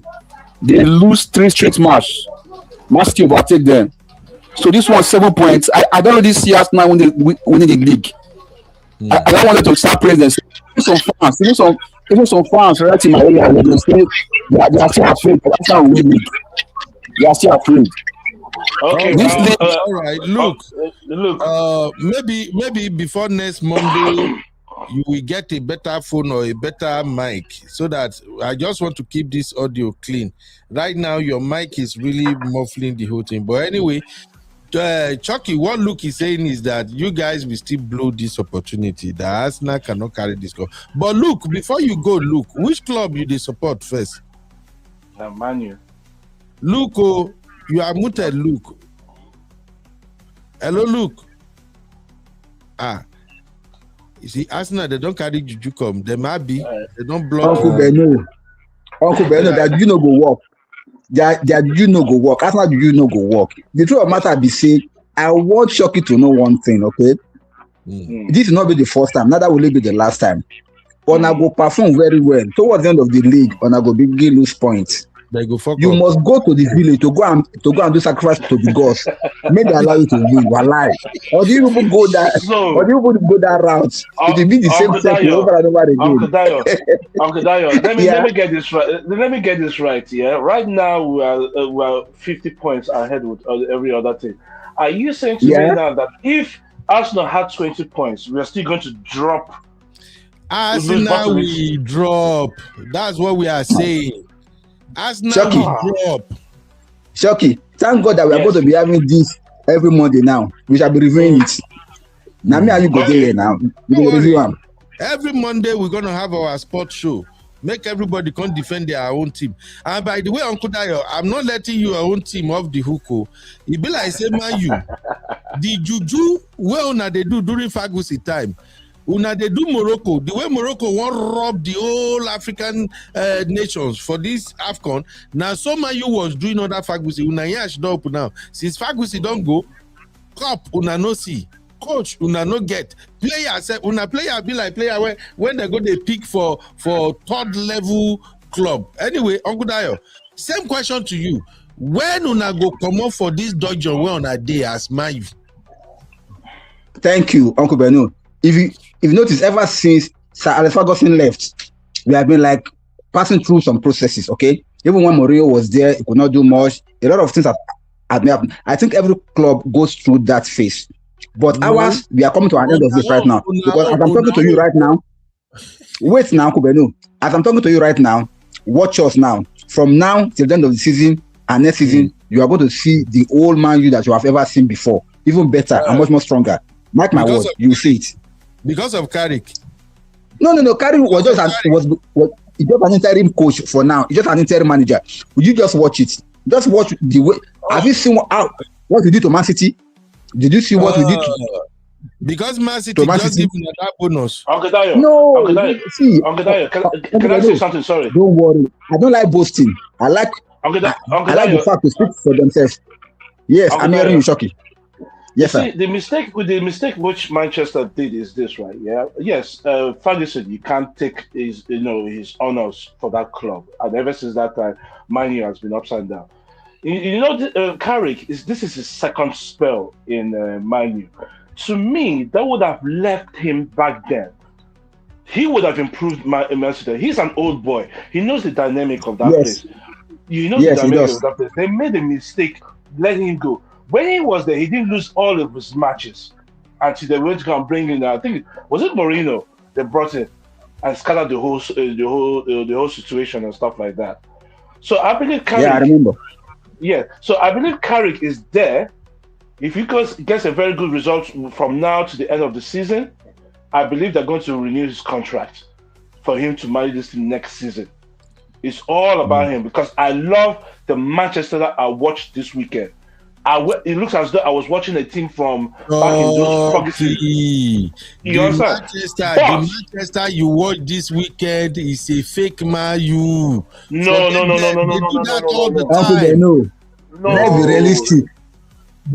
Speaker 16: they lose 3 straight matches. Man City overtake them. So this one 7 points. I don't really see Arsenal winning the league. I don't want them to start praising them. Even some fans right in my area, they say they are still afraid. Arsenal will win league. They are still afraid.
Speaker 11: Okay.
Speaker 2: All right. Look. Maybe before next Monday, you will get a better phone or a better mic, so that I just want to keep this audio clean. Right now, your mic is really muffling the whole thing. But anyway, Chucky, what Luke is saying is that you guys will still blow this opportunity. The Arsenal cannot carry this club. But Luke, before you go, Luke, which club you support first?
Speaker 11: Man U.
Speaker 2: Luke, you are muted, Luke. Hello, Luke. You see, Arsenal, they don't carry Juju come. They might be. They don't block.
Speaker 13: Uncle Beno, that you know go work. That you know go work. Arsenal, you know go work. The truth of the matter be say, I want Shocky to know one thing, okay? This will not be the first time. Neither will it be the last time. Ona go perform very well. Towards the end of the league, Ona go begin lose points. You must go to the village to go and do sacrifice to the gods. May they allow you to win. Wallahi. Or do you even go that? Or do you even go that route? It will be the same thing over and over again.
Speaker 11: Uncle Dayo, let me get this right. Let me get this right. Yeah, right now we are 50 points ahead with every other team. Are you saying to me now that if Arsenal had 20 points, we are still going to drop?
Speaker 2: Arsenal we drop. That's what we are saying. Arsenal drop.
Speaker 13: Shocky, thank God that we are going to be having this every Monday now. We shall be reviewing it. Now me and you go there now. We will review them.
Speaker 2: Every Monday we're going to have our sports show. Make everybody come defend their own team. And by the way, Uncle Dayo, I'm not letting your own team off the hook. It be like say, man, you the juju well now they do during Fagusi time. Una they do Morocco. The way Morocco won't rob the whole African nations for this AFCON. Now, so Man U was doing other Fagusi. Una yash up now. Since Fagusi don't go, cup una no see. Coach una no get. Player say una player be like player when they go they pick for third level club. Anyway, Uncle Dayo, same question to you. When una go come up for this dungeon where on a day as Man U?
Speaker 13: Thank you, Uncle Benu. If you notice, ever since Sir Alex Ferguson left, we have been like passing through some processes, okay? Even when Mourinho was there, he could not do much. A lot of things have happened. I think every club goes through that phase. But ours, we are coming to an end of this right now. Because as I'm talking to you right now, wait now, Uncle Benu. As I'm talking to you right now, watch us now. From now till the end of the season and next season, you are going to see the old Man U that you have ever seen before. Even better and much more stronger. Mark my word, you will see it.
Speaker 2: Because of Carrick?
Speaker 13: No. Carrick was just an interim coach for now. He's just an interim manager. Would you just watch it? Just watch the way. Have you seen what we did to Man City? Did you see what we did to?
Speaker 2: Because Man City just give him that bonus.
Speaker 11: Uncle Dayo.
Speaker 13: No.
Speaker 11: Uncle Dayo.
Speaker 13: See,
Speaker 11: Uncle Dayo, can I say something? Sorry.
Speaker 13: Don't worry. I don't like boasting. I like the fact to speak for themselves. Yes, I'm hearing you, Shoki. Yes, sir.
Speaker 11: See, the mistake which Manchester did is this, right? Yeah. Yes, Ferguson, you can't take his honors for that club, and ever since that time, Man U has been upside down. Carrick this is his second spell in Man U. To me, that would have left him back then. He would have improved Man City. He's an old boy. He knows the dynamic of that place. The dynamic of that place. They made a mistake letting him go. When he was there, he didn't lose all of his matches until they went to come bring in. I think was it Mourinho they brought in and scattered the whole situation and stuff like that. So I believe Carrick.
Speaker 13: Yeah, I remember.
Speaker 11: Yeah, so I believe Carrick is there. If he gets a very good result from now to the end of the season, I believe they're going to renew his contract for him to manage this team next season. It's all about him because I love the Manchester that I watched this weekend. It looks as though I was watching a team from back in those Ferguson.
Speaker 2: The Manchester you watch this weekend is a fake Man U.
Speaker 11: No.
Speaker 13: Let's be realistic.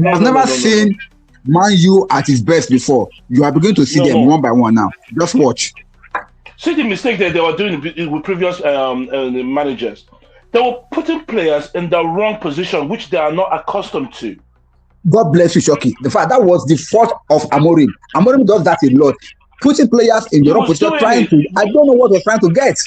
Speaker 13: I've never seen Man U at his best before. You are beginning to see them one by one now. Just watch.
Speaker 11: See the mistake that they were doing with previous managers. They were putting players in the wrong position, which they are not accustomed to.
Speaker 13: God bless you, Shoki. The fact that was the fault of Amorim. Amorim does that a lot. Putting players in the wrong position, I don't know what they're trying to get.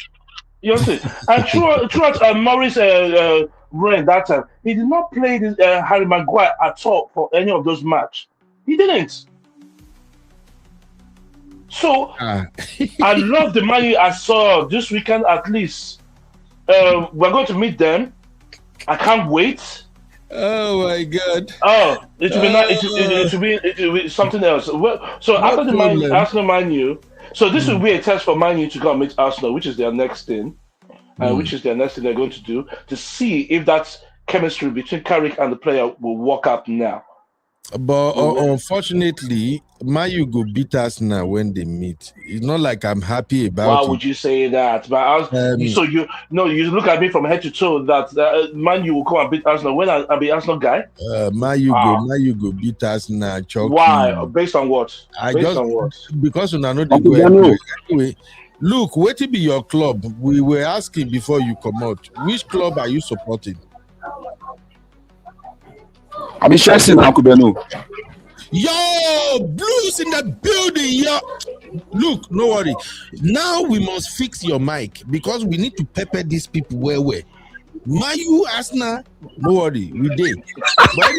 Speaker 11: You see, and throughout Morris' reign that time, he did not play Harry Maguire at all for any of those matches. He didn't. So I love the Man U I saw this weekend at least. We're going to meet them. I can't wait.
Speaker 2: Oh my God!
Speaker 11: Oh, it will be not. It will be something else. So after the Arsenal Man U, so this will be a test for Man U to go and meet Arsenal, which is their next thing, which is their next thing they're going to do to see if that chemistry between Carrick and the player will work out now.
Speaker 2: But unfortunately, Man U go beat us now when they meet. It's not like I'm happy about it.
Speaker 11: Why would you say that? But you look at me from head to toe that Man U will come and beat Arsenal when I be Arsenal guy.
Speaker 2: Man U go beat us now.
Speaker 11: Why? Based on what?
Speaker 2: Because we are not the anyway. Look, wait to be your club. We were asking before you come out. Which club are you supporting?
Speaker 16: I'm Chelsea now, Kubenu.
Speaker 2: Yo, Blues in the building, yo. Look, no worry. Now we must fix your mic because we need to pepper these people well. Man U, Arsenal, no worry, we did. But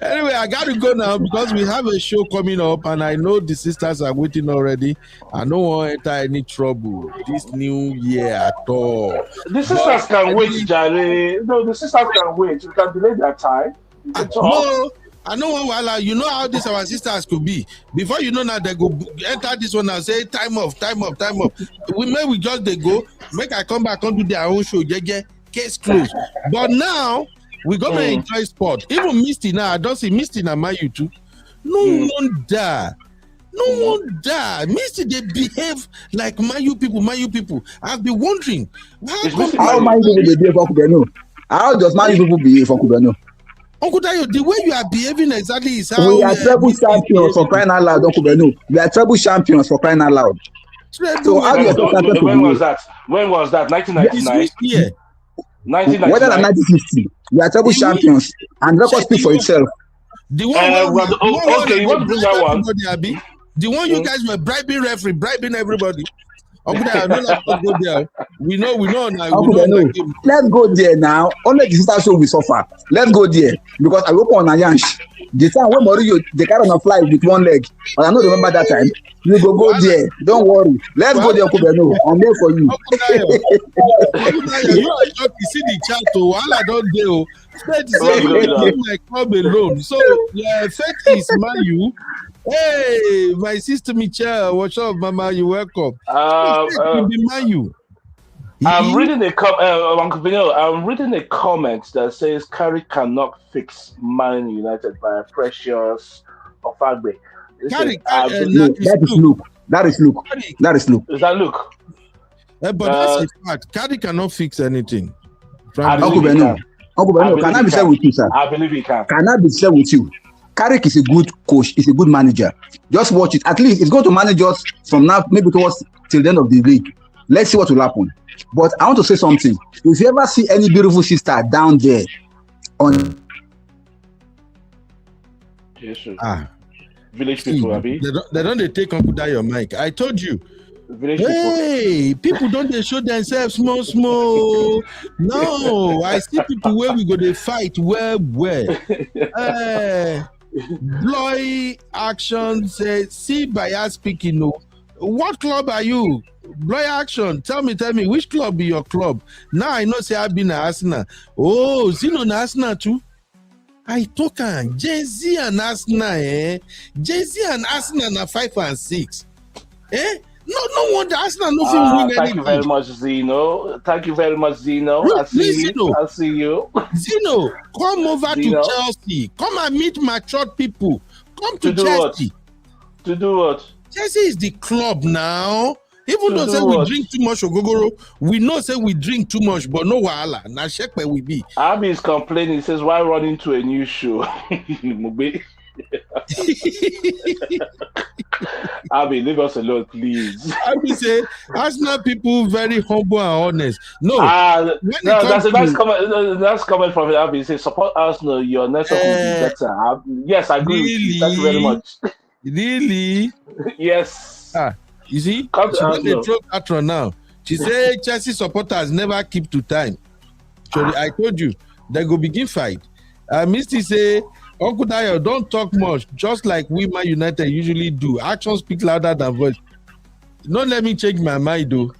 Speaker 2: anyway, I got to go now because we have a show coming up and I know the sisters are waiting already. I don't want to enter any trouble this new year at all.
Speaker 11: The sisters can wait, Jare. No, the sisters can wait. We can delay their time.
Speaker 2: No, I know one. You know how this our sisters could be. Before you know now, they go enter this one and say time off. We just they go. Make I come back and do their own show. Case closed. But now we gonna enjoy sport. Even Misty now, I don't see Misty now. You too. No No wonder. Misty, they behave like Mayu people. I've been wondering.
Speaker 16: How Man U people behave, Uncle Beno? How does Man U people behave, Uncle Beno?
Speaker 2: Uncle Dayo, the way you are behaving exactly is how
Speaker 16: we are treble champions for crying out loud, Uncle Beno. We are treble champions for crying out loud. So how do you expect champions to
Speaker 11: When was that? When was that? 1999.
Speaker 2: Yeah.
Speaker 11: 1999.
Speaker 16: Whether than 1950, we are treble champions, and record speak for itself.
Speaker 2: The one
Speaker 11: okay, you want to bring that one?
Speaker 2: The one you guys were bribing referee, bribing everybody. Uncle Dayo, no, let's not go there. We know now.
Speaker 16: Let's go there now. Only the sister show we suffer. Let's go there because I hope on a yansh. The time when Mourinho they carry on a fly with one leg, and I don't remember that time. You go there. Don't worry. Let's go there, Uncle Beno. I'm there for you.
Speaker 2: You see the chat, so while I don't do, leave my club alone. So yeah, effect is Mayu. Hey, my sister Michelle, what's up, Mama? You welcome. Mayu.
Speaker 11: I'm reading a comment that says Carrick cannot fix Man United by Precious Ofagbe.
Speaker 2: Carrick,
Speaker 16: that is Luke.
Speaker 11: Is that Luke?
Speaker 2: But that's a fact. Carrick cannot fix anything.
Speaker 16: Uncle Beno, can I be fair with you, sir?
Speaker 11: I believe he can.
Speaker 16: Can I be fair with you? Carrick is a good coach. He's a good manager. Just watch it. At least it's going to manage us from now, maybe towards till the end of the league. Let's see what will happen. But I want to say something. If you ever see any beautiful sister down there on
Speaker 11: village people, Abi,
Speaker 2: they don't take Uncle Dayo mic. I told you. People don't they show themselves small. No, I see people where we go to fight where. Bloy action says, see by us speaking. No, what club are you? Bloy action. Tell me, which club be your club? Now I know say I've been at Arsenal. Oh, Zino na Arsenal too. I talk on Jay-Z and Arsenal, Jay-Z and Arsenal are 5 and 6. No wonder Arsenal nothing win.
Speaker 11: Thank you very much, Zeno. I see you.
Speaker 2: Zeno, come over to Chelsea. Come and meet matured people. Come to Chelsea.
Speaker 11: To do what?
Speaker 2: Chelsea is the club now. Even though say we drink too much ogogoro, we know say we drink too much, but no wahala. Na check where we be.
Speaker 11: Abi is complaining. He says, "Why run into a new show?" Abi, leave us alone, please.
Speaker 2: Abi say, Arsenal people very humble and honest. No,
Speaker 11: that's a nice comment. That's comment from Abi. He says, "Support Arsenal. Your network will be better." Yes, I agree.
Speaker 2: Really?
Speaker 11: Thank you very much.
Speaker 2: Really?
Speaker 11: Yes.
Speaker 2: You see, she got the throw patron now. She said Chelsea supporters never keep to time. So I told you they go begin fight. Misty say, Uncle Dayo, don't talk much, just like we Man United usually do. Actions speak louder than voice. Don't let me change my mind, though.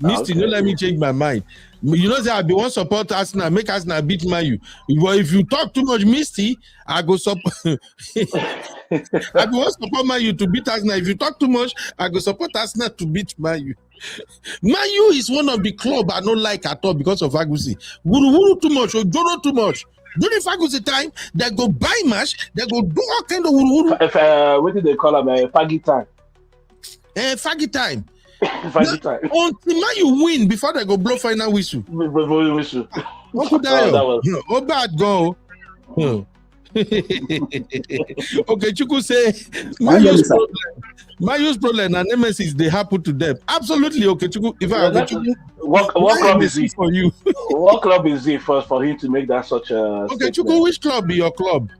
Speaker 2: Misty, don't let me change my mind. You know that I be one support Arsenal, make Arsenal beat Man U. But if you talk too much, Misty, I go support. I be one support Man U to beat Arsenal. If you talk too much, I go support Arsenal to beat Man U. Man U is one of the club I don't like at all because of Agusi. Wuru too much, or Joro too much. During Agusi time, they go buy match, they go do all kind of wuru.
Speaker 11: What did they call them? Faggy time.
Speaker 2: Faggy time.
Speaker 11: Until
Speaker 2: Man you win before they go blow final whistle. Uncle Dayo, bad go. Okay, Chuku say my use problem and nemesis they happen to them. Absolutely, okay, Chuku. If I Chuku,
Speaker 11: what club is it for you? What club is it for him to make that such a?
Speaker 2: Okay, Chuku, which club be your club?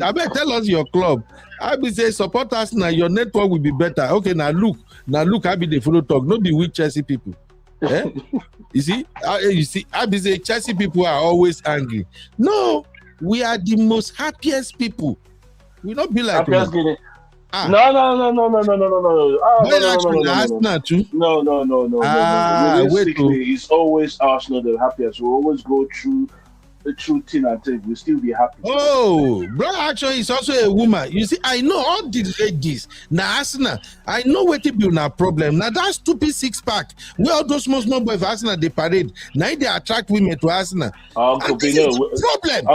Speaker 2: I better tell us your club. I be say support us now. Your network will be better. Okay, now look. I be the follow talk. Not be with Chelsea people. You see, I be say Chelsea people are always angry. No, we are the most happiest people. We don't be like
Speaker 11: No. Realistically, it's always Arsenal the happiest. We always go through through tin and tape, we'll still be happy.
Speaker 2: Oh, bro, actually, is also a woman. You see, I know all the ladies. Now, Arsenal, I know what to be na problem. Now, that stupid 6-pack, where all those small boys for Arsenal, they parade. Now, they attract women to Arsenal.
Speaker 11: Uncle Bino,
Speaker 2: problem.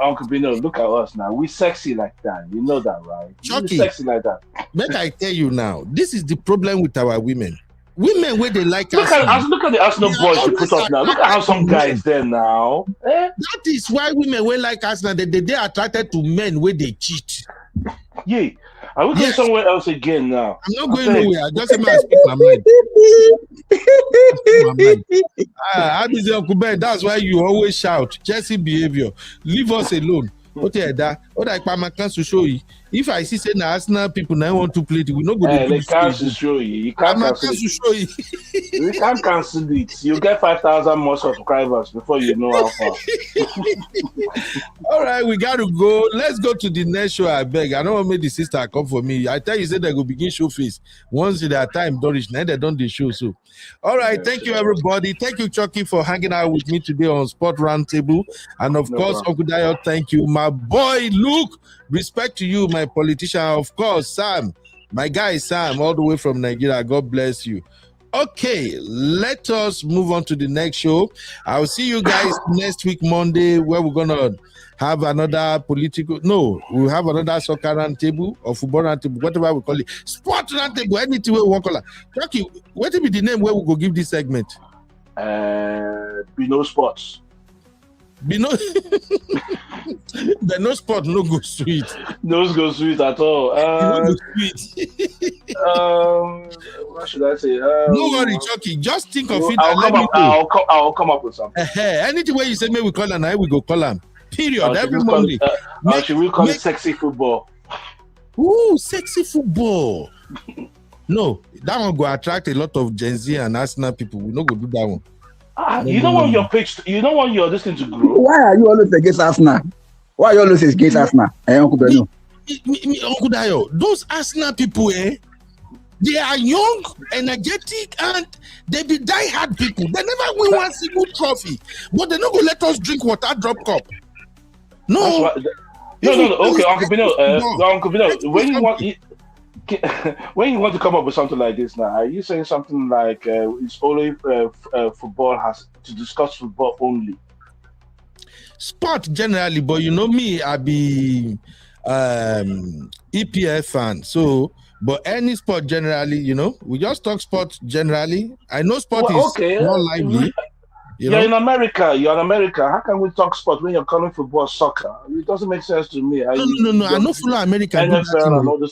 Speaker 11: Uncle Bino, look at us now. We sexy like that. You know that, right?
Speaker 2: Chucky,
Speaker 11: We sexy like that.
Speaker 2: Make I tell you now, this is the problem with our women. Women where they like
Speaker 11: look at the Arsenal boys you put up now. Look at how some guys there now.
Speaker 2: That is why women where like Arsenal they are attracted to men where they cheat.
Speaker 11: Yeah. Are we going somewhere else again now?
Speaker 2: I'm not going nowhere. I just speak my mind. Uncle Ben, that's why you always shout. Chelsea behavior. Leave us alone. Okay, that I can't show you. If I see say Arsenal people now want to play it, we not go to
Speaker 11: they can't show you. You can't cancel it. You can't cancel it. You get 5,000 more subscribers before you know how far.
Speaker 2: All right, we got to go. Let's go to the next show. I beg. I don't want to make the sister come for me. I tell you, say they go begin show face. Once their time don't reach, now they don't the show. So, all right, thank you everybody. Thank you, Chucky, for hanging out with me today on Sport Roundtable, and of course, Uncle Dayo. Thank you, my boy Luke. Respect to you, my politician. Of course, Sam, my guy Sam, all the way from Nigeria. God bless you. Okay, let us move on to the next show. I'll see you guys next week, Monday, where we're gonna have another we'll have another soccer roundtable or football roundtable, whatever we call it. Sport roundtable, anything we want to call it. Chucky, what will be the name where we go give this segment?
Speaker 11: Bino Sports.
Speaker 2: Bino the no sport no go sweet.
Speaker 11: No go sweet at all.
Speaker 2: No go sweet.
Speaker 11: What should I say?
Speaker 2: No worry, Chucky. Just think of it.
Speaker 11: I'll come up with something.
Speaker 2: Anything where you say maybe we call him, we go call him. Period. Every Monday.
Speaker 11: Should we call it sexy football?
Speaker 2: Ooh, sexy football. No, that one go attract a lot of Gen Z and Arsenal people. We not go do that one.
Speaker 11: You don't want your pitch. You don't want your this thing to grow.
Speaker 16: Why are you always against Arsenal? Why are you always against Arsenal? Uncle Beno.
Speaker 2: Uncle Dayo, those Arsenal people, they are young, energetic, and they be die-hard people. They never win one single trophy, but they're not gonna let us drink water drop cup. No.
Speaker 11: No. Okay, Uncle Beno, when you want to come up with something like this now, are you saying something like it's only football has to discuss football only?
Speaker 2: Sport generally, but you know me, I be EPL fan. So, but any sport generally, you know, we just talk sport generally. I know sport is more lively.
Speaker 11: You're in America. How can we talk sport when you're calling football soccer? It doesn't make sense to me.
Speaker 2: No. I know follow America.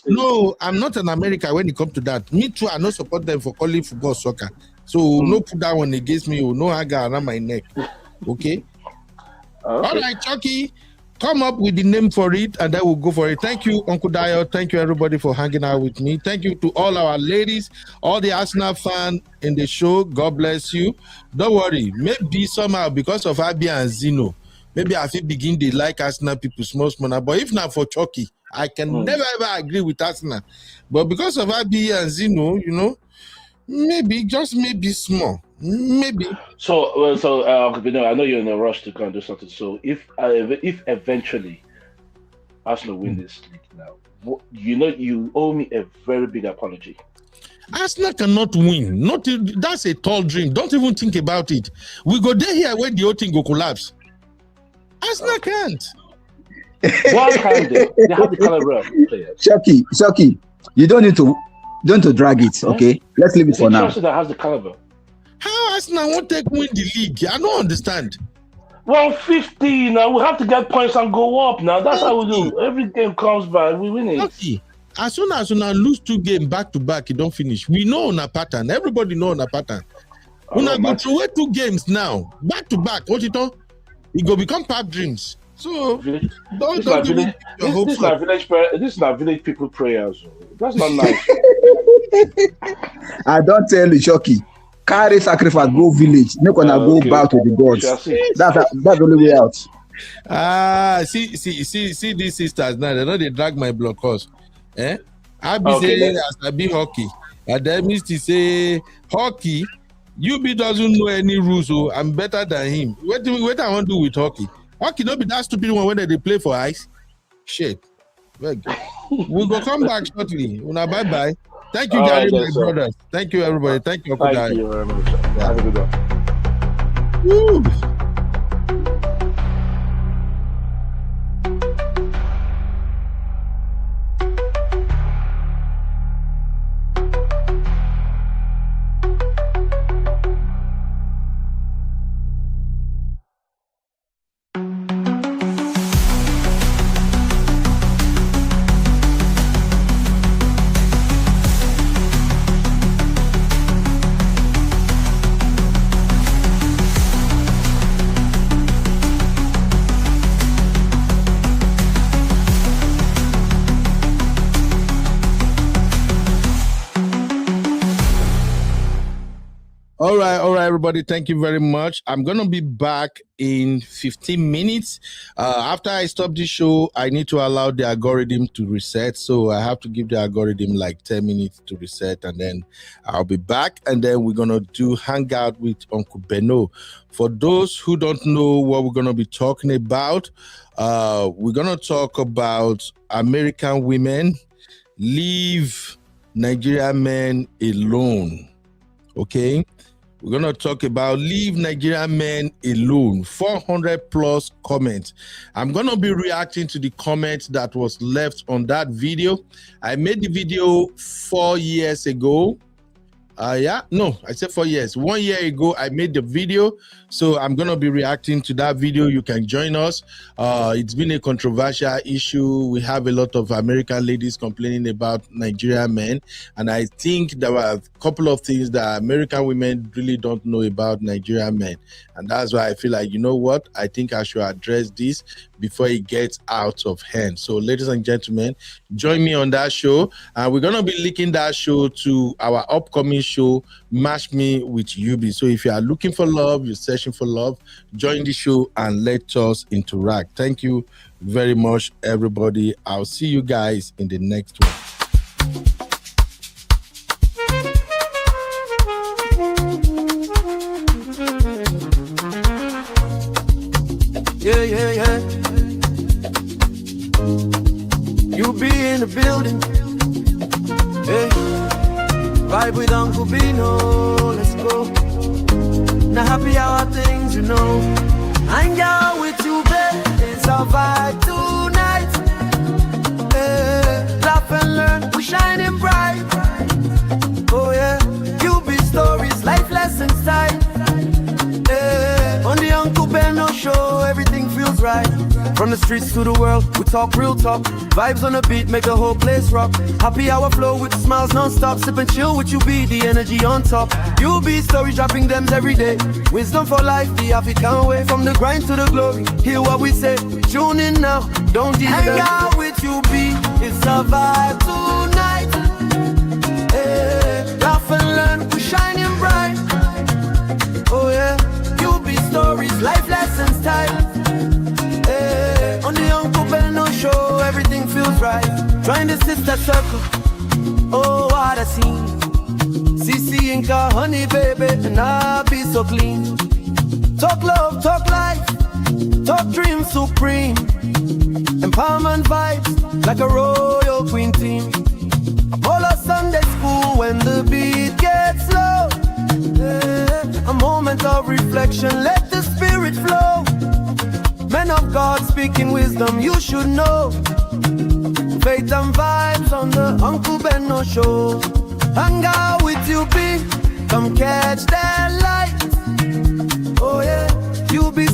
Speaker 2: No, I'm not an America when it comes to that. Me too. I don't support them for calling football soccer. So no put that one against me. No hanger around my neck. Okay. All right, Chucky. Come up with the name for it, and then we'll go for it. Thank you, Uncle Dayo. Thank you, everybody, for hanging out with me. Thank you to all our ladies, all the Arsenal fans in the show. God bless you. Don't worry. Maybe somehow, because of Abi and Zeno, maybe I feel begin to like Arsenal people small. But if not for Chucky, I can never ever agree with Arsenal. But because of Abi and Zeno, you know, maybe, just maybe small. Maybe.
Speaker 11: So I know you're in a rush to go and do something. So if eventually Arsenal win this league now, you owe me a very big apology.
Speaker 2: Arsenal cannot win. That's a tall dream. Don't even think about it. We go there here when the whole thing go collapse. Arsenal can't.
Speaker 11: Why can't they? They have the caliber of players.
Speaker 16: Chucky, you don't need to drag it. Okay, let's leave it for now.
Speaker 11: That has the caliber.
Speaker 2: How Arsenal won't take win the league? I don't understand.
Speaker 11: 150 now. We have to get points and go up now. That's how we do. Every game comes by, we win it.
Speaker 2: Okay. As soon as we lose 2 games back to back, it don't finish. We know on a pattern. Everybody know on a pattern. We go through 2 games now, back to back. What it all? It go become pipe dreams. So don't give your hope.
Speaker 11: This is not village people prayers. That's not nice.
Speaker 16: I don't tell you, Chucky. Carry sacrifice, go village. Not gonna go back to the gods. That's the only way out.
Speaker 2: See these sisters now. They know they drag my blood cause. I be saying as I be hockey. And then Misty say hockey. UB doesn't know any rules, so I'm better than him. What I want to do with hockey? Hockey don't be that stupid one when they play for ice. Shit. We'll go come back shortly. Una bye-bye. Thank you, Gary, my brothers. Thank you, everybody. Thank you,
Speaker 11: Thank you very much. Have a good one.
Speaker 2: Woo. All right, everybody. Thank you very much. I'm going to be back in 15 minutes. After I stop this show, I need to allow the algorithm to reset. So I have to give the algorithm like 10 minutes to reset, and then I'll be back. And then we're going to do Hangout with Uncle Beno. For those who don't know what we're going to be talking about, we're going to talk about American women leave Nigerian men alone. Okay? We're going to talk about leave Nigerian men alone. 400 plus comments. I'm going to be reacting to the comments that was left on that video. I made the video 4 years ago. I said 4 years. 1 year ago, I made the video. So I'm going to be reacting to that video. You can join us. It's been a controversial issue. We have a lot of American ladies complaining about Nigerian men. And I think there were a couple of things that American women really don't know about Nigerian men. And that's why I feel like, you know what? I think I should address this before it gets out of hand. So ladies and gentlemen, join me on that show. And we're going to be linking that show to our upcoming show, Match Me with UB. So if you are looking for love, you're searching for love, join the show and let us interact. Thank you very much, everybody. I'll see you guys in the next one.
Speaker 1: Yeah. You be in the building. Hey. Vibe with Uncle Bino, let's go. Now happy hour things, you know. Hang out with you, babe. It's our vibe tonight. Hey. Laugh and learn, we're shining bright. Oh yeah, you be stories, life lessons time. Hey. On the Uncle Bino show, everything feels right. From the streets to the world, we talk real talk. Vibes on the beat make the whole place rock. Happy hour flow with smiles non-stop. Sip and chill with you, be the energy on top. You be stories dropping them every day. Wisdom for life, the African way. From the grind to the glory, hear what we say. Tune in now, don't delay. Hang out with you, be it's a vibe tonight. Hey, laugh and learn, we're shining bright. Oh yeah, you be stories, life lessons time. On the Uncle Beno show, everything feels right. Join the sister circle. Oh, what a scene. CC Inca, honey, baby, and I'll be so clean. Talk love, talk life, talk dreams supreme. Empowerment vibes, like a royal queen team. I'm all at Sunday school when the beat gets low. Yeah, a moment of reflection, let the spirit flow. Men of God speaking wisdom, you should know. Faith and vibes on the Uncle Beno show. Hang out with you, be come catch that light. Oh yeah, you be